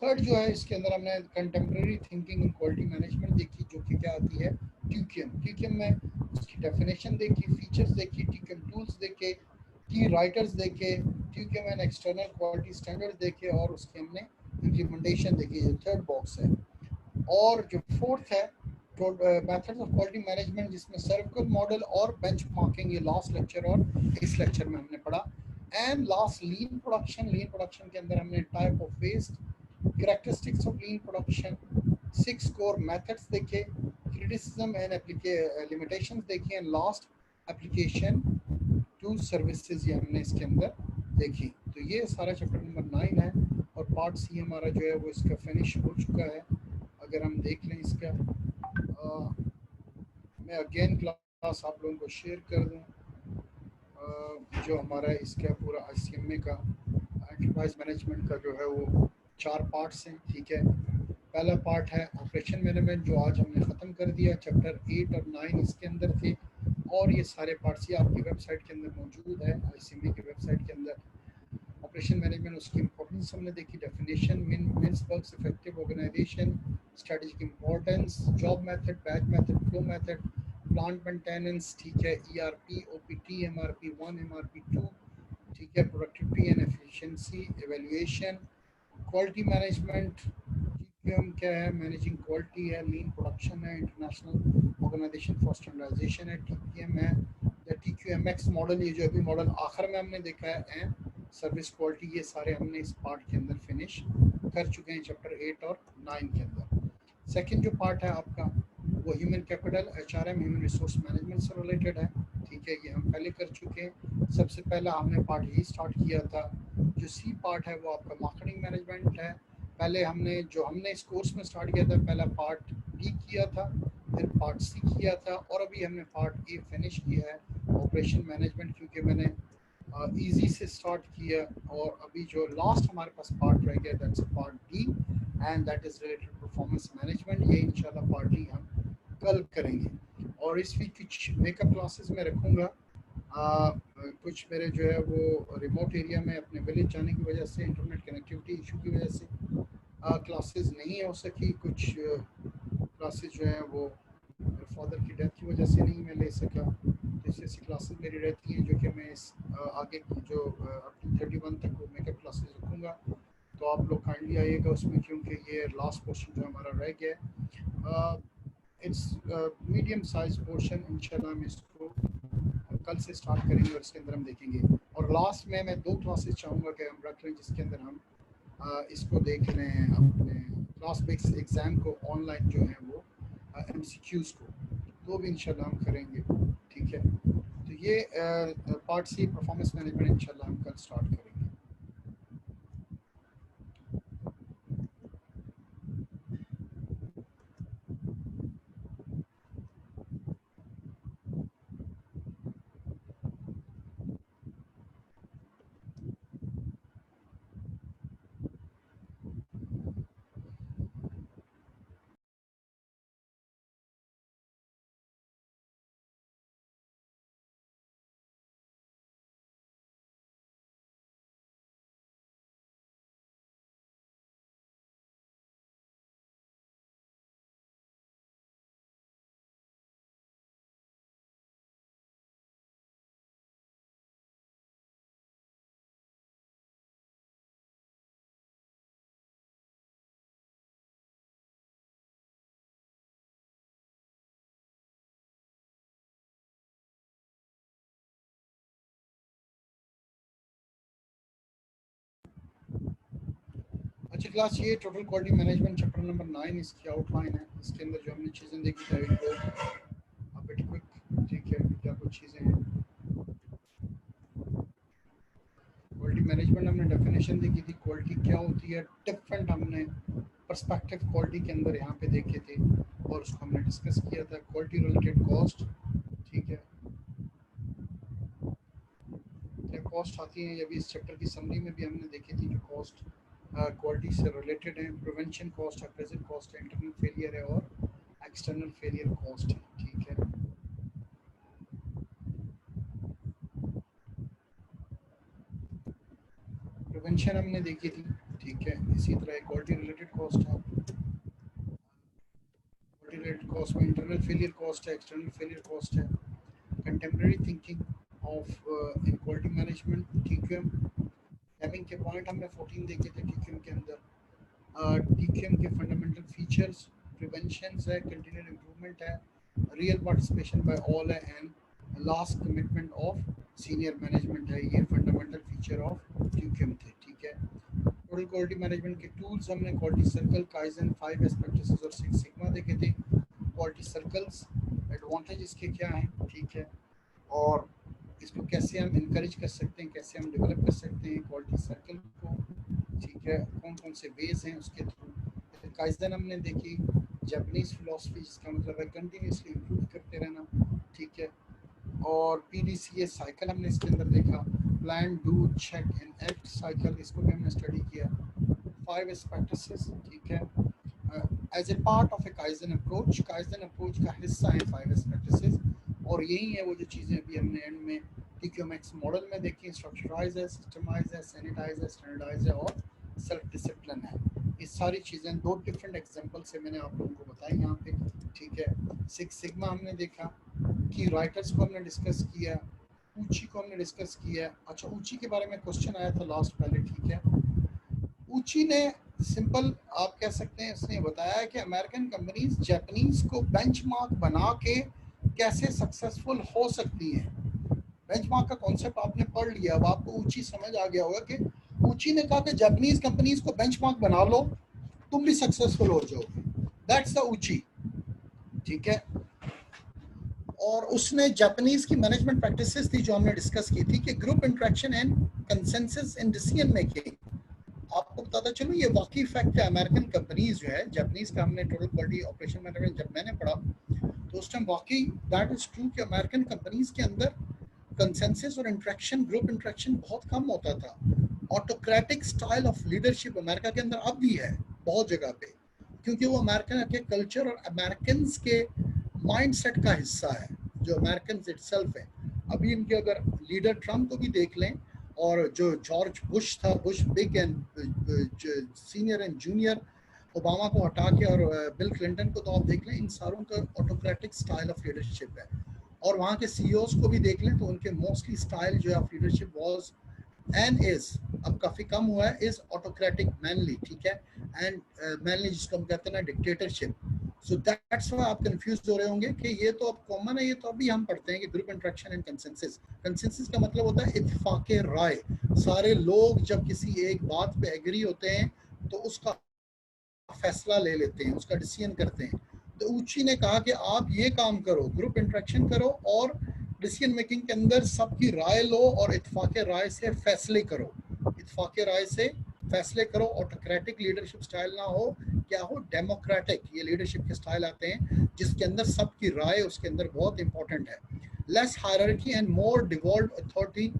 थर्ड जो है इसके अंदर हमने contemporary thinking in quality management देखी, जो कि क्या आती है, TQM। TQM में उसकी डेफिनेशन देखी, फीचर्स देखी, TQM टूल्स देखे, की राइटर्स देखे, TQM and external quality standards देखे, और उसके हमने इम्प्लीमेंटेशन देखी, जो थर्ड बॉक्स है। और जो फोर्थ है, मेथड्स ऑफ क्वालिटी मैनेजमेंट, जिसमें सर्कल मॉडल और बेंचमार्किंग, ये लास्ट लेक्चर और इस लेक्चर में हमने पढ़ा। And last lean production, lean production के अंदर हमने type of waste, characteristics of lean production, 6 core methods देखे, criticism and limitations देखे, and last application to services ये हमने इसके अंदर देखी। तो ये सारा चैप्टर नंबर 9 है, और पार्ट सी हमारा जो है वो इसका फिनिश हो चुका है। अगर हम देख लें इसका, मैं अगेन क्लास आप लोगों को शेयर कर दूँ, जो हमारा इसका पूरा ICMA का एंटरप्राइज मैनेजमेंट का जो है वो 4 पार्ट्स हैं, ठीक है। पहला पार्ट है ऑपरेशन मैनेजमेंट, जो आज हमने ख़त्म कर दिया। चैप्टर 8 और 9 इसके अंदर थे, और ये सारे पार्ट्स ही आपकी वेबसाइट के अंदर मौजूद है, आईसीएमई की वेबसाइट के अंदर। ऑपरेशन मैनेजमेंट, उसकी इंपॉर्टेंस हमने देखी, definition, means, works, effective organization, strategic importance, job method, batch method, flow method, plant maintenance, ठीक है, ईआरपी, ओपीटी, एमआरपी 1, एमआरपी 2, ठीक है, productivity and efficiency, evaluation, quality management, TQM क्या है, मैनेजिंग क्वालिटी है, लीन प्रोडक्शन है, इंटरनेशनल ऑर्गेनाइजेशन फॉर स्टैंडर्डाइजेशन है, TPM है, या टीक्यूएमएक्स मॉडल, ये जो अभी मॉडल आखिर में हमने देखा है, सर्विस क्वालिटी, ये सारे हमने इस पार्ट के अंदर फिनिश कर चुके हैं चैप्टर 8 और 9 के अंदर। सेकंड जो पार्ट है आपका, वो human capital, HRM, human resource management से रिलेटेड है, ठीक है, ये हम पहले कर चुके हैं। सबसे पहला हमने पार्ट यही स्टार्ट किया था। जो सी पार्ट है वो आपका मार्केटिंग मैनेजमेंट है। पहले हमने इस कोर्स में स्टार्ट किया था, पहला पार्ट डी किया था, फिर पार्ट सी किया था, और अभी हमने पार्ट ए फिनिश किया है, ऑपरेशन मैनेजमेंट, क्योंकि मैंने इजी से स्टार्ट किया, और अभी जो लास्ट हमारे पास पार्ट रह गया, that's part D, and that is related performance management. ये इंशाल्लाह पार्ट डी हम कल करेंगे। और इस वीक कुछ मेकअप क्लासेस में रखूँगा। कुछ मेरे जो है वो रिमोट एरिया में अपने विलेज जाने की वजह से, इंटरनेट कनेक्टिविटी इशू की वजह से क्लासेस नहीं हो सकी। कुछ क्लासेस जो है वो मेरे फादर की डेथ की वजह से नहीं मैं ले सका। तो ऐसी क्लासेस मेरी रहती हैं, जो कि मैं इस आगे की जो अपनी 31 तक वो मेकअप क्लासेस रखूँगा। तो आप लोग काइंडली आइएगा उसमें, क्योंकि ये लास्ट पोर्शन जो हमारा रह गया है, इट्स मीडियम साइज पोर्शन। इंशाल्लाह हम इसको कल से स्टार्ट करेंगे और इसके अंदर हम देखेंगे। और लास्ट में मैं 2 क्लासेस चाहूँगा कि हम रख लें, जिसके अंदर हम इसको देख लें, अपने क्लास बेस्ड एग्ज़ाम को, ऑनलाइन जो है वो एमसीक्यूज़ को, तो भी इंशाल्लाह हम करेंगे, ठीक है। तो ये पार्ट सी परफॉर्मेंस मैनेजमेंट इंशाल्लाह हम कल स्टार्ट करेंगे। अच्छा क्लास, ये total quality management chapter number 9 इसकी आउटलाइन है। इसके अंदर जो हमने चीज़ें देखी थी, क्विक, ठीक है, क्या कुछ चीज़ें हैं। क्वालिटी मैनेजमेंट हमने डेफिनेशन देखी थी, क्वालिटी क्या होती है, डिफरेंट हमने पर्सपेक्टिव क्वालिटी के अंदर यहाँ पे देखे थे, और उसको हमने डिस्कस किया था। क्वालिटी रिलेटेड कॉस्ट, ठीक है, क्या कॉस्ट आती है, ये भी इस चैप्टर की समरी में भी हमने देखी थी, जो कॉस्ट क्वालिटी से रिलेटेड है। प्रिवेंशन कॉस्ट है, प्रेजेंट कॉस्ट है, इंटरनल फेलियर है, और एक्सटर्नल फेलियर कॉस्ट है, ठीक है। प्रिवेंशन हमने देखी थी, ठीक है। इसी तरह क्वालिटी रिलेटेड कॉस्ट है, क्वालिटी रिलेटेड कॉस्ट में इंटरनल फेलियर कॉस्ट है, एक्सटर्नल फेलियर कॉस्ट है। Contemporary thinking of in quality management, TQM, having के पॉइंट हमने 14 देखे थे टीक्यूएम के अंदर। टीक्यूएम के फंडामेंटल फीचर्स, प्रिवेंशन है, कंटिन्यूड इम्प्रूवमेंट है, रियल पार्टिसिपेशन बाय ऑल है, and last commitment of senior management है। ये फंडामेंटल फीचर ऑफ टीक्यूएम थे, ठीक है। टोटल क्वालिटी मैनेजमेंट के टूल्स हमने quality circle, kaizen, 5 S practices और 6 सिग्मा देखे थे। क्वालिटी सर्कल्स, एडवांटेज इसके क्या हैं, ठीक है, और इसको कैसे हम इनकरेज कर सकते हैं, कैसे हम डेवलप कर सकते हैं क्वालिटी सर्कल को, ठीक है, कौन कौन से वेज हैं उसके थ्रू। काइजन हमने देखी, जापानीज फिलोसफी, जिसका मतलब है कंटिन्यूसली इम्प्रूव करते रहना, ठीक है। और पीडीसीए साइकिल हमने इसके अंदर देखा, plan, do, check and act cycle, इसको भी हमने स्टडी किया। 5 एस प्रैक्टिसेस, ठीक है, as a part of a kaizen approach का हिस्सा है 5S प्रैक्टिसेस, और यही है वो जो चीज़ें अभी हमने एंड में TQMX मॉडल में देखी, स्ट्रक्चराइज है, सिस्टमाइज है, सैनिटाइज है, स्टैंडर्डाइज है और सेल्फ डिसिप्लिन है। ये सारी चीज़ें 2 डिफरेंट एग्जांपल से मैंने आप लोगों को बताई यहाँ पे, ठीक है। सिक्स सिग्मा हमने देखा, की राइटर्स को हमने डिस्कस किया, ऊची को हमने डिस्कस किया। अच्छा, ऊची के बारे में क्वेश्चन आया था लास्ट पहले, ठीक है। ऊची ने सिंपल आप कह सकते हैं, इसने बताया कि अमेरिकन कंपनीज जापानीज को बेंचमार्क बना के कैसे सक्सेसफुल हो सकती हैं। बेंचमार्क का कॉन्सेप्ट आपने पढ़ लिया, अब आपको ऊची समझ आ गया होगा कि ऊची ने कहा कि जापानीज कंपनीज को बेंचमार्क बना लो, तुम भी सक्सेसफुल हो जाओगे। दैट्स द ऊची, ठीक है। और उसने जापानीज की मैनेजमेंट प्रैक्टिसेस थी जो हमने डिस्कस की थी कि group interaction and consensus in decision making. आपको बताता चलो ये वाकई फैक्ट है, अमेरिकन कंपनीज जो है, जापानीज का हमने टोटल क्वालिटी ऑपरेशन मैनेजमेंट जब मैंने पढ़ा तो उस टाइम वाकई दैट इज ट्रू कि अमेरिकन कंपनीज के अंदर कंसेंसस और इंटरेक्शन, ग्रुप इंटरेक्शन बहुत कम होता था। Autocratic style of leadership America के अंदर अब भी है बहुत जगह पे, क्योंकि वो अमेरिकन के कल्चर और अमेरिकन के माइंडसेट का हिस्सा है, जो अमेरिकन इटसेल्फ है। अभी इनके अगर लीडर ट्रम्प को भी देख लें, और जो जॉर्ज बुश था, Bush big and senior and junior, Obama को हटा के, और बिल क्लिंटन को तो आप देख लें, इन सारों का ऑटोक्रेटिक स्टाइल ऑफ लीडरशिप है। और वहाँ के सीईओज को भी देख लें तो उनके मोस्टली स्टाइल जो है of leadership was and is, अब काफ़ी कम हुआ है, इज ऑटोक्रेटिक मैनली, ठीक है, एंड मैनली जिसको हम कहते हैं ना डिक्टेटरशिप। सो दैट्स व्हाई आप कंफ्यूज हो रहे होंगे कि ये तो अब कॉमन है, ये तो अभी हम पढ़ते हैं कि group interaction and consensus. Consensus का मतलब होता है इत्तेफाक राय, सारे लोग जब किसी एक बात पे एग्री होते हैं तो उसका फैसला ले लेते हैं, उसका डिसीजन करते हैं। तो ऊची ने कहा कि आप ये काम करो, ग्रुप इंटरेक्शन करो और डिसीजन मेकिंग के अंदर सबकी राय लो और इत्तेफाक राय से फैसले करो, इत्तेफाक राय से फैसले करो। ऑटोक्रेटिक लीडरशिप स्टाइल ना हो, क्या हो, डेमोक्रेटिक, ये लीडरशिप के स्टाइल आते हैं जिसके अंदर सबकी राय उसके अंदर बहुत इंपॉर्टेंट है। Less hierarchy and more devolve authority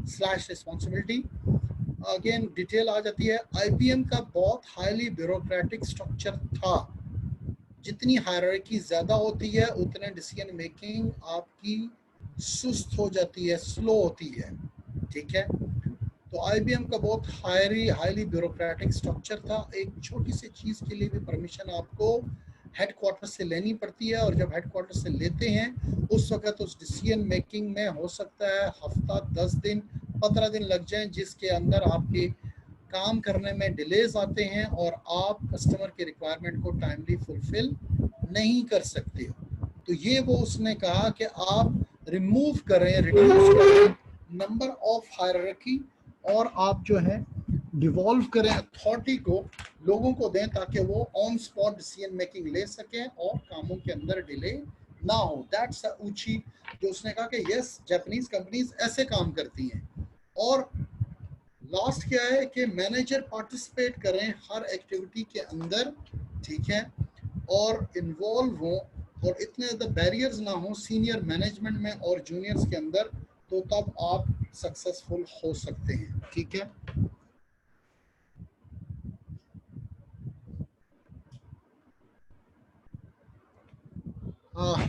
slash responsibility. Again detail आ जाती है। आईबीएम का बहुत हाईली ब्यूरोक्रेटिक स्ट्रक्चर था, जितनी हायरार्की ज्यादा होती है उतने डिसीजन मेकिंग आपकी सुस्त हो जाती है, स्लो होती है, ठीक है। तो आईबीएम का बहुत हाईली ब्यूरोक्रेटिक स्ट्रक्चर था। एक छोटी सी चीज के लिए भी परमिशन आपको हेडक्वार्टर से लेनी पड़ती है, और जब हेडक्वार्टर से लेते हैं उस वक्त उस डिसीजन मेकिंग में हो सकता है हफ्ता, 10 दिन, 15 दिन लग जाएं, जिसके अंदर आपके काम करने में डिलेज आते हैं और आप कस्टमर के रिक्वायरमेंट को टाइमली फुलफिल नहीं कर सकते हो। तो ये वो उसने कहा कि आप रिमूव करें, रिड्यूस करें नंबर ऑफ हायरार्की, और आप जो है डिवॉल्व करें अथॉरिटी को, लोगों को दें ताकि वो ऑन स्पॉट डिसीजन मेकिंग ले सकें और कामों के अंदर डिले ना हो। दैट्स ऊची, जो उसने कहा कि यस जापानीज कंपनीज ऐसे काम करती हैं। और लास्ट क्या है कि मैनेजर पार्टिसिपेट करें हर एक्टिविटी के अंदर, ठीक है, और इन्वॉल्व हो, और इतने ज़्यादा बैरियर्स ना हो सीनियर मैनेजमेंट में और जूनियर्स के अंदर, तो तब आप सक्सेसफुल हो सकते हैं, ठीक है।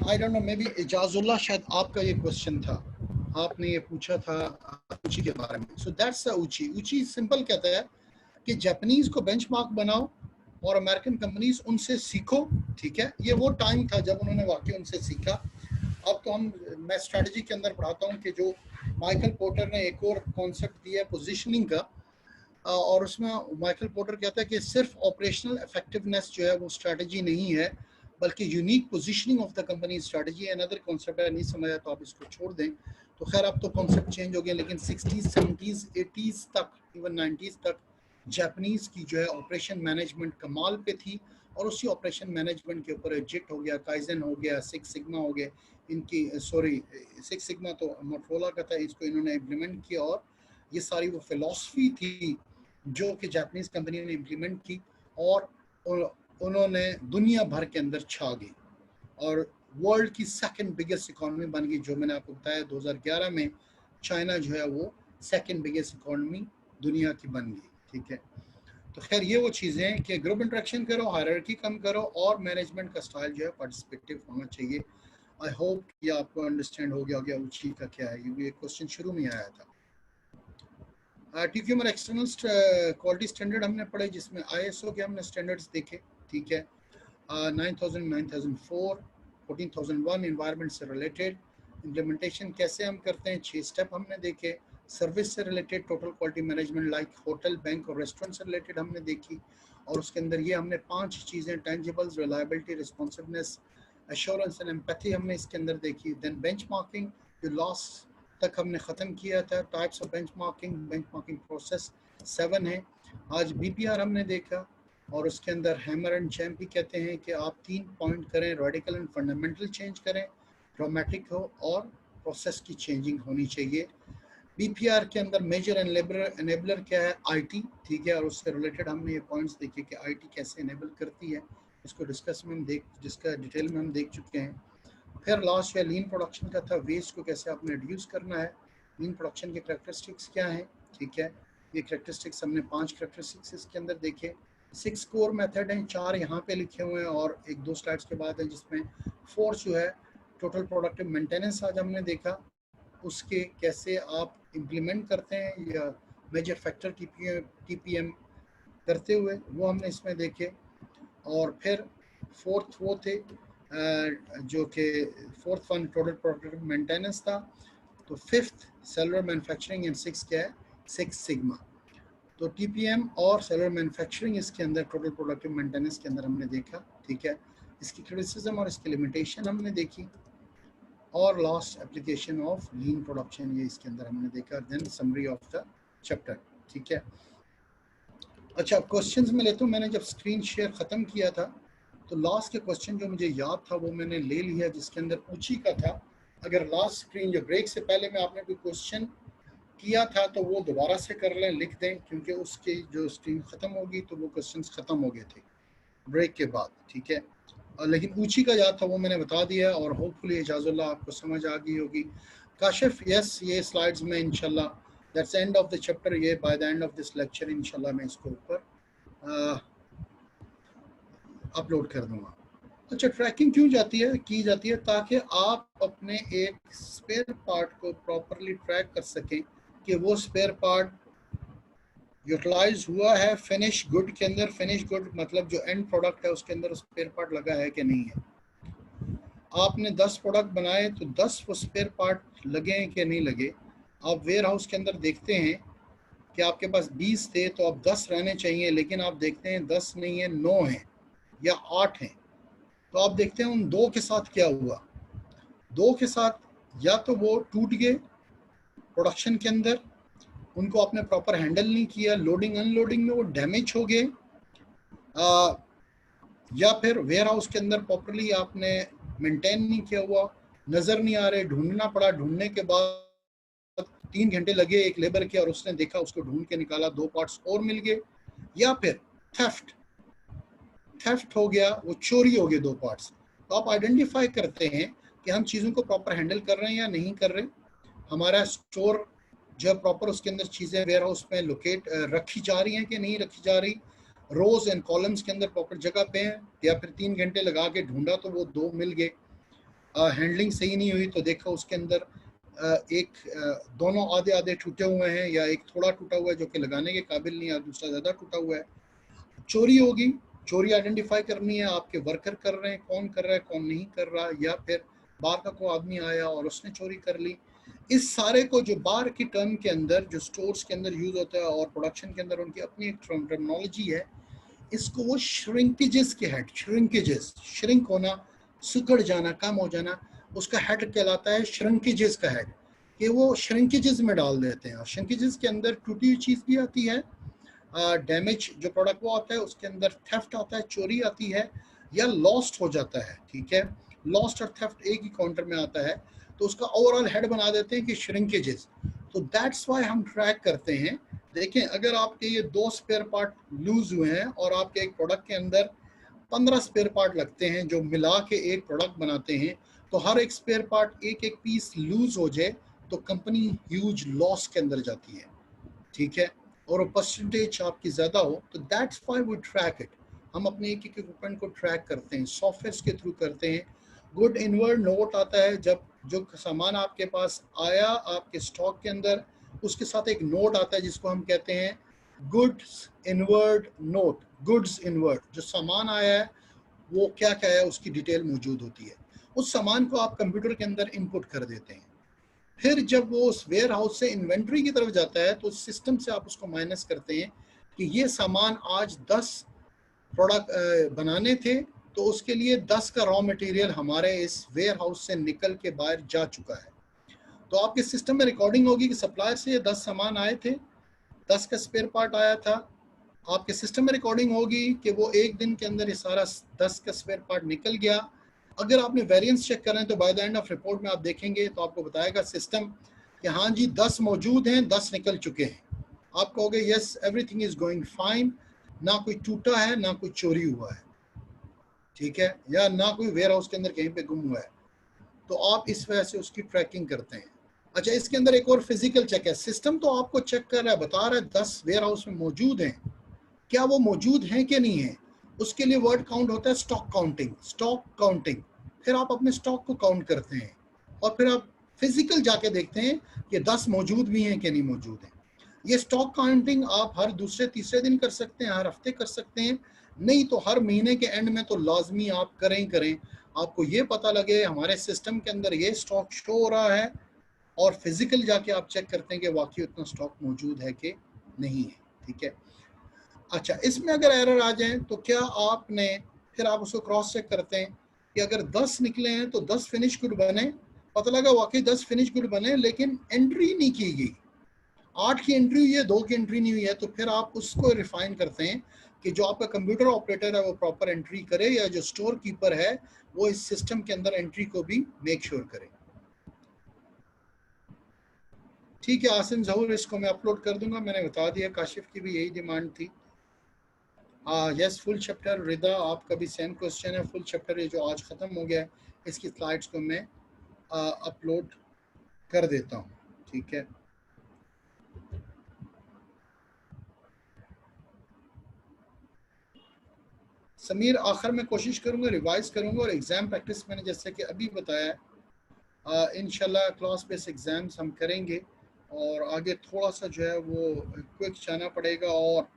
आई डोंट नो, मे बी इजाजुल्लाह शायद आपका ये क्वेश्चन था, आपने ये पूछा था ऊची के बारे में। सो दैट्स ऊची। ऊची सिंपल कहता है कि जापानीज को बेंचमार्क बनाओ और अमेरिकन कंपनीज उनसे सीखो, ठीक है। ये वो टाइम था जब उन्होंने वाकई उनसे सीखा। अब तो मैं स्ट्रेटजी के अंदर पढ़ाता हूँ कि जो माइकल पोर्टर ने एक और कॉन्सेप्ट दिया है पोजीशनिंग का, और उसमें माइकल पोर्टर कहता है कि सिर्फ ऑपरेशनल इफेक्टिवनेस जो है वो स्ट्रेटजी नहीं है, बल्कि unique positioning of the company strategy another concept है। नहीं समझ आया तो आप इसको छोड़ दें। तो खैर अब तो कॉन्सेप्ट चेंज हो गया, लेकिन 60s 70s 80s तक, इवन 90s तक जापानीज की जो है ऑपरेशन मैनेजमेंट कमाल पे थी, और उसी ऑपरेशन मैनेजमेंट के ऊपर जिट हो गया, काइजन हो गया, सिक्स सिग्मा हो गया, इनकी सॉरी सिक्स सिग्मा तो मोटरोला का था, इसको इन्होंने इम्प्लीमेंट किया। और ये सारी वो फिलॉसफी थी जो कि जापानीज कंपनी ने इम्प्लीमेंट की, और उन्होंने दुनिया भर के अंदर छा गई और वर्ल्ड की सेकंड बिगेस्ट इकोनॉमी बन गई। जो मैंने आपको बताया 2011 में चाइना जो है वो सेकंड बिगेस्ट इकोनॉमी दुनिया की बन गई, ठीक है। तो खैर ये वो चीज़ें हैं कि ग्रुप इंटरेक्शन करो, हायरार्की कम करो, और मैनेजमेंट का स्टाइल जो है पार्टिसिपेटिव होना चाहिए। आई होप ये आपको अंडरस्टैंड हो गया होगा ऊंची का क्या है, ये क्वेश्चन शुरू में आया था। TQM और एक्सटर्नल क्वालिटी स्टैंडर्ड हमने पढ़े, जिसमें ISO के हमने स्टैंडर्ड्स देखे, ठीक है। 9000, 9004, 14001 इन्वायरमेंट से रिलेटेड। इम्प्लीमेंटेशन कैसे हम करते हैं, 6 स्टेप हमने देखे। सर्विस से related total quality management like hotel, bank और रेस्टोरेंट से रिलेटेड हमने देखी, और उसके अंदर ये हमने 5 चीज़ें, tangibles, reliability, responsiveness, assurance and empathy हमने इसके अंदर देखी। देन बेंचमार्किंग, जो लास्ट तक हमने ख़त्म किया था। टाइप्स ऑफ बेंचमार्किंग प्रोसेस 7 है। आज BPR हमने देखा, और उसके अंदर हैमर एंड चैम्प भी कहते हैं कि आप 3 पॉइंट करें, रेडिकल एंड फंडामेंटल चेंज करें, ड्रामेटिक हो, और प्रोसेस की चेंजिंग होनी चाहिए। BPR के अंदर मेजर एनेबलर क्या है, IT, ठीक है, और उससे रिलेटेड हमने ये पॉइंट्स देखे कि IT कैसे एनेबल करती है, इसको डिस्कस में हम जिसका डिटेल में हम देख चुके हैं। फिर लास्ट या लीन प्रोडक्शन का था, वेस्ट को कैसे आपने रिड्यूस करना है, लीन प्रोडक्शन के करैक्टरिस्टिक्स क्या हैं, ठीक है। ये करैक्टरिस्टिक्स हमने 5 करैक्टरिस्टिक्स इसके अंदर देखे। 6 कोर मेथड हैं, 4 यहाँ पे लिखे हुए हैं, और 1-2 स्लाइड्स के बाद है जिसमें 4 जो है टोटल प्रोडक्टिव मेंटेनेंस आज हमने देखा, उसके कैसे आप इम्प्लीमेंट करते हैं या मेजर फैक्टर TPM करते हुए, वो हमने इसमें देखे। और फिर फोर्थ वो थे जो कि fourth one total productive maintenance था। तो फिफ्थ सेलुलर मैन्युफैक्चरिंग, एंड 6 क्या है, 6 सिग्मा। तो TPM और सेलुलर मैन्युफैक्चरिंग इसके अंदर टोटल प्रोडक्टिव मेंटेनेंस के अंदर हमने देखा, ठीक है। इसकी क्रिटिसिज्म और इसकी लिमिटेशन हमने देखी, और last application of lean production, ये इसके अंदर हमने देखा। Then summary of the chapter, ठीक है। अच्छा, क्वेश्चंस में लेता हूँ। मैंने जब स्क्रीन शेयर ख़त्म किया था तो लास्ट के क्वेश्चन जो मुझे याद था वो मैंने ले लिया, जिसके अंदर ऊंची का था। अगर लास्ट स्क्रीन जो ब्रेक से पहले में आपने कोई क्वेश्चन किया था तो वो दोबारा से कर लें, लिख दें, क्योंकि उसकी जो स्क्रीन ख़त्म होगी तो वो क्वेश्चंस ख़त्म हो गए थे ब्रेक के बाद, ठीक है। लेकिन ऊंची का याद था वो मैंने बता दिया, और होपफुली इजाज़ुल्लाह आपको समझ आ गई होगी। काशिफ, यस, ये स्लाइड्स में इंशाल्लाह that's end of the chapter. ये by the end of this lecture इंशाल्लाह मैं इसको ऊपर अपलोड कर दूंगा। अच्छा, ट्रैकिंग क्यों की जाती है, ताकि आप अपने एक स्पेयर पार्ट को प्रॉपरली ट्रैक कर सकें कि वो स्पेयर पार्ट यूटिलाइज हुआ है फिनिश गुड के अंदर। फिनिश गुड मतलब जो एंड प्रोडक्ट है उसके अंदर स्पेयर पार्ट लगा है कि नहीं है। आपने 10 प्रोडक्ट बनाए तो 10 वो स्पेयर पार्ट लगे हैं कि नहीं लगे। आप वेयर हाउस के अंदर देखते हैं कि आपके पास 20 थे तो अब 10 रहने चाहिए, लेकिन आप देखते हैं 10 नहीं है, 9 हैं या 8 हैं। तो आप देखते हैं उन 2 के साथ क्या हुआ। 2 के साथ या तो वो टूट गए प्रोडक्शन के अंदर, उनको आपने प्रॉपर हैंडल नहीं किया, लोडिंग अनलोडिंग में वो डैमेज हो गए, या फिर वेयर हाउस के अंदर प्रॉपरली आपने मेंटेन नहीं किया हुआ, नज़र नहीं आ रहे, ढूंढना पड़ा, ढूंढने के बाद 3 घंटे लगे एक लेबर के, और उसने देखा, उसको ढूंढ के निकाला, 2 पार्ट्स और मिल गए। या फिर थेफ्ट हो गया, वो चोरी हो गए 2 पार्ट्स। तो आप आइडेंटिफाई करते हैं कि हम चीज़ों को प्रॉपर हैंडल कर रहे हैं या नहीं कर रहे। हमारा स्टोर जो प्रॉपर उसके अंदर चीज़ें वेयर हाउस में लोकेट रखी जा रही हैं कि नहीं रखी जा रही, रोज एंड कॉलम्स के अंदर प्रॉपर जगह पे हैं, या फिर 3 घंटे लगा के ढूंढा तो वो 2 मिल गए। हैंडलिंग सही नहीं हुई तो देखा उसके अंदर दोनों आधे आधे टूटे हुए हैं, या एक थोड़ा टूटा हुआ है जो कि लगाने के काबिल नहीं है, दूसरा ज़्यादा टूटा हुआ है। चोरी होगी, चोरी आइडेंटिफाई करनी है, आपके वर्कर कर रहे हैं, कौन कर रहा है कौन नहीं कर रहा, या फिर बाहर का कोई आदमी आया और उसने चोरी कर ली। इस सारे को जो बाहर की टर्म के अंदर जो स्टोर्स के अंदर यूज होता है और प्रोडक्शन के अंदर उनकी अपनी एक टर्मिनोलॉजी है, इसको वो श्रिंकेजेस के हेड, श्रिंक होना, सुकड़ जाना, कम हो जाना, उसका हेड कहलाता है श्रिंकेजेस का हेड, कि वो श्रिंकेजेस में डाल देते हैं। और श्रिंकेजेस के अंदर टूटी हुई चीज़ भी आती है, डैमेज जो प्रोडक्ट वो आता है उसके अंदर, थेफ्ट आता है, चोरी आती है, या लॉस्ट हो जाता है, ठीक है। लॉस्ट और थेफ्ट एक ही काउंटर में आता है, तो उसका ओवरऑल हेड बना देते हैं कि श्रिंकेजेस। तो दैट्स वाई हम ट्रैक करते हैं। देखें, अगर आपके ये 2 स्पेयर पार्ट लूज हुए हैं और आपके एक प्रोडक्ट के अंदर 15 स्पेयर पार्ट लगते हैं जो मिला के एक प्रोडक्ट बनाते हैं, तो हर एक स्पेयर पार्ट एक पीस लूज हो जाए तो कंपनी ह्यूज लॉस के अंदर जाती है, ठीक है। और वो परसेंटेज आपकी ज़्यादा हो, तो that's why we track it. हम अपने एक एक इक्विपमेंट को ट्रैक करते हैं, सॉफ्टवेयर के थ्रू करते हैं। गुड इनवर्ड नोट आता है जब जो सामान आपके पास आया आपके स्टॉक के अंदर, उसके साथ एक नोट आता है जिसको हम कहते हैं goods inward note. Goods inward, जो सामान आया है वो क्या क्या है उसकी डिटेल मौजूद होती है। उस सामान को आप कंप्यूटर के अंदर इनपुट कर देते हैं। फिर जब वो उस वेयर हाउस से इन्वेंट्री की तरफ जाता है तो सिस्टम से आप उसको माइनस करते हैं कि ये सामान आज 10 प्रोडक्ट बनाने थे, तो उसके लिए 10 का रॉ मटेरियल हमारे इस वेयर हाउस से निकल के बाहर जा चुका है। तो आपके सिस्टम में रिकॉर्डिंग होगी कि सप्लायर से ये 10 सामान आए थे, 10 का स्पेयर पार्ट आया था। आपके सिस्टम में रिकॉर्डिंग होगी कि वो एक दिन के अंदर ये सारा 10 का स्पेयर पार्ट निकल गया। अगर आपने वेरिएंस चेक करें तो bye the end of report में आप देखेंगे तो आपको बताएगा सिस्टम कि हाँ जी 10 मौजूद हैं, 10 निकल चुके हैं। आप कहोगे yes everything is going fine, ना कोई टूटा है ना कोई चोरी हुआ है, ठीक है, या ना कोई वेयर हाउस के अंदर कहीं पे गुम हुआ है। तो आप इस वजह से उसकी ट्रैकिंग करते हैं। अच्छा, इसके अंदर एक और फिजिकल चेक है। सिस्टम तो आपको चेक कर रहा है, बता रहा है 10 वेयर हाउस में मौजूद हैं, क्या वो मौजूद हैं कि नहीं है। उसके लिए वर्ड काउंट होता है स्टॉक काउंटिंग। स्टॉक काउंटिंग, फिर आप अपने स्टॉक को काउंट करते हैं और फिर आप फिजिकल जाके देखते हैं कि 10 मौजूद भी हैं कि नहीं मौजूद हैं। ये स्टॉक काउंटिंग आप हर दूसरे तीसरे दिन कर सकते हैं, हर हफ्ते कर सकते हैं, नहीं तो हर महीने के एंड में तो लाजमी आप करें ही करें। आपको ये पता लगे हमारे सिस्टम के अंदर ये स्टॉक शो हो रहा है, और फिजिकल जाके आप चेक करते हैं कि वाकई उतना स्टॉक मौजूद है कि नहीं है, ठीक है। अच्छा, इसमें अगर एरर आ जाए तो क्या आपने, फिर आप उसको क्रॉस चेक करते हैं कि अगर 10 निकले हैं तो 10 फिनिश गुड बने, पता लगा वाकई 10 फिनिश गुड बने लेकिन एंट्री नहीं की गई, 8 की एंट्री हुई है, 2 की एंट्री नहीं हुई है, तो फिर आप उसको रिफाइन करते हैं कि जो आपका कंप्यूटर ऑपरेटर है वो प्रॉपर एंट्री करे, या जो स्टोर कीपर है वो इस सिस्टम के अंदर एंट्री को भी मेक श्योर करे। ठीक है आसिम जहूर, इसको मैं अपलोड कर दूंगा, मैंने बता दिया, काशिफ की भी यही डिमांड थी। यस, फुल चैप्टर रिदा आपका भी सेम क्वेश्चन है। फुल चैप्टर ये जो आज ख़त्म हो गया है इसकी स्लाइड्स को मैं अपलोड कर देता हूँ, ठीक है। समीर, आखिर में कोशिश करूँगा रिवाइज करूँगा, और एग्ज़ाम प्रैक्टिस मैंने जैसे कि अभी बताया है, इंशाल्लाह क्लास बेस एग्ज़ाम्स हम करेंगे, और आगे थोड़ा सा जो है वो क्विक जाना पड़ेगा, और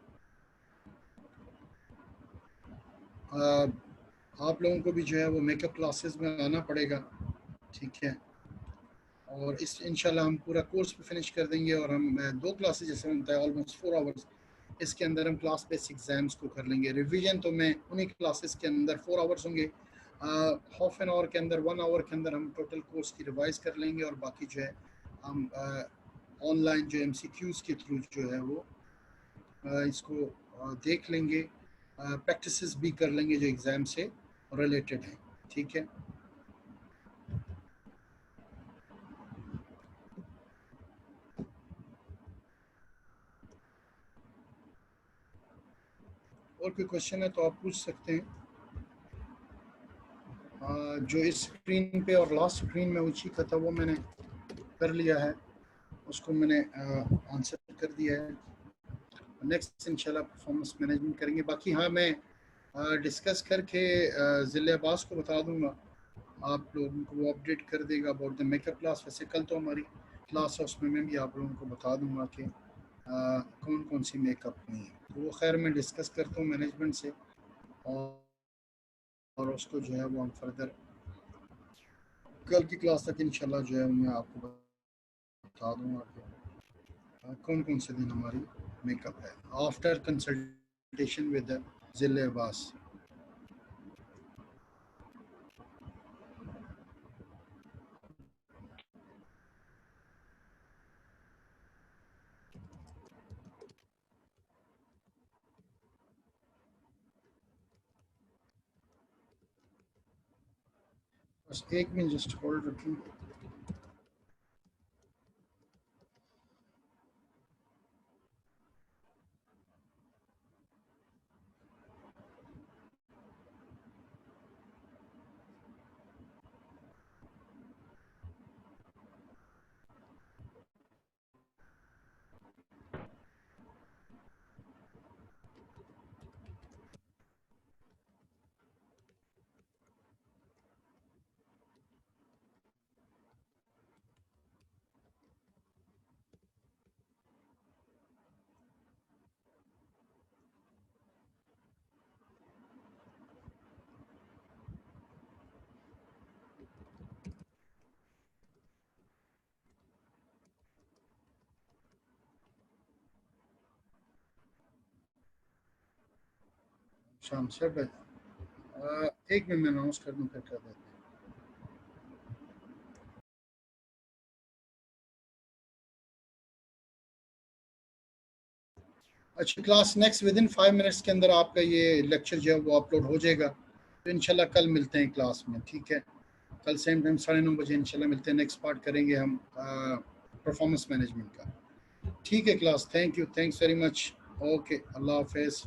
आप लोगों को भी जो है वो मेकअप क्लासेस में आना पड़ेगा, ठीक है। और इस इंशाल्लाह हम पूरा कोर्स भी फिनिश कर देंगे, और हम 2 क्लासेस जैसे मैंने बताया ऑलमोस्ट 4 आवर्स, इसके अंदर हम क्लास बेस एग्जाम्स को कर लेंगे। रिवीजन तो मैं उन्हीं क्लासेस के अंदर 4 आवर्स होंगे, हाफ एन आवर के अंदर 1 आवर के अंदर हम टोटल कोर्स की रिवाइज कर लेंगे, और बाकी जो है हम ऑनलाइन जो MCQs के थ्रू जो है वो इसको देख लेंगे, प्रैक्टिसेस भी कर लेंगे जो एग्ज़ाम से रिलेटेड हैं, ठीक है। और कोई क्वेश्चन है तो आप पूछ सकते हैं। जो इस स्क्रीन पे और लास्ट स्क्रीन में ऊँची का था वो मैंने कर लिया है, उसको मैंने आंसर कर दिया है। नेक्स्ट इंशाल्लाह परफॉर्मेंस मैनेजमेंट करेंगे। बाकी हाँ, मैं डिस्कस करके ज़िले अब्बास को बता दूंगा, आप लोगों को वो अपडेट कर देगा अबाउट द मेकअप क्लास। वैसे कल तो हमारी क्लास है, उसमें मैं भी आप लोगों को बता दूंगा कि कौन कौन सी मेकअप हुई है। तो वो खैर मैं डिस्कस करता हूँ मैनेजमेंट से, और उसको जो है वो हम फर्दर कल की क्लास तक इंशाल्लाह जो है मैं आपको बता दूंगा कि कौन कौन से दिन हमारी मेकअप है आफ्टर कंसल्टेशन विद ज़िले अब्बास। बस एक मिनट जस्ट होल्ड रखें। शाम 6 बजे। एक मिनट में अनाउंस कर दूँ फिर कर देते हैं। अच्छा class next with in 5 minutes के अंदर आपका ये लेक्चर जो है वो अपलोड हो जाएगा। तो इंशाल्लाह कल मिलते हैं क्लास में, ठीक है। कल सेम टाइम 9:30 बजे इंशाल्लाह मिलते हैं। नेक्स्ट पार्ट करेंगे हम परफॉर्मेंस मैनेजमेंट का। ठीक है class, thank you, thanks very much. Okay, अल्लाह हाफिज़।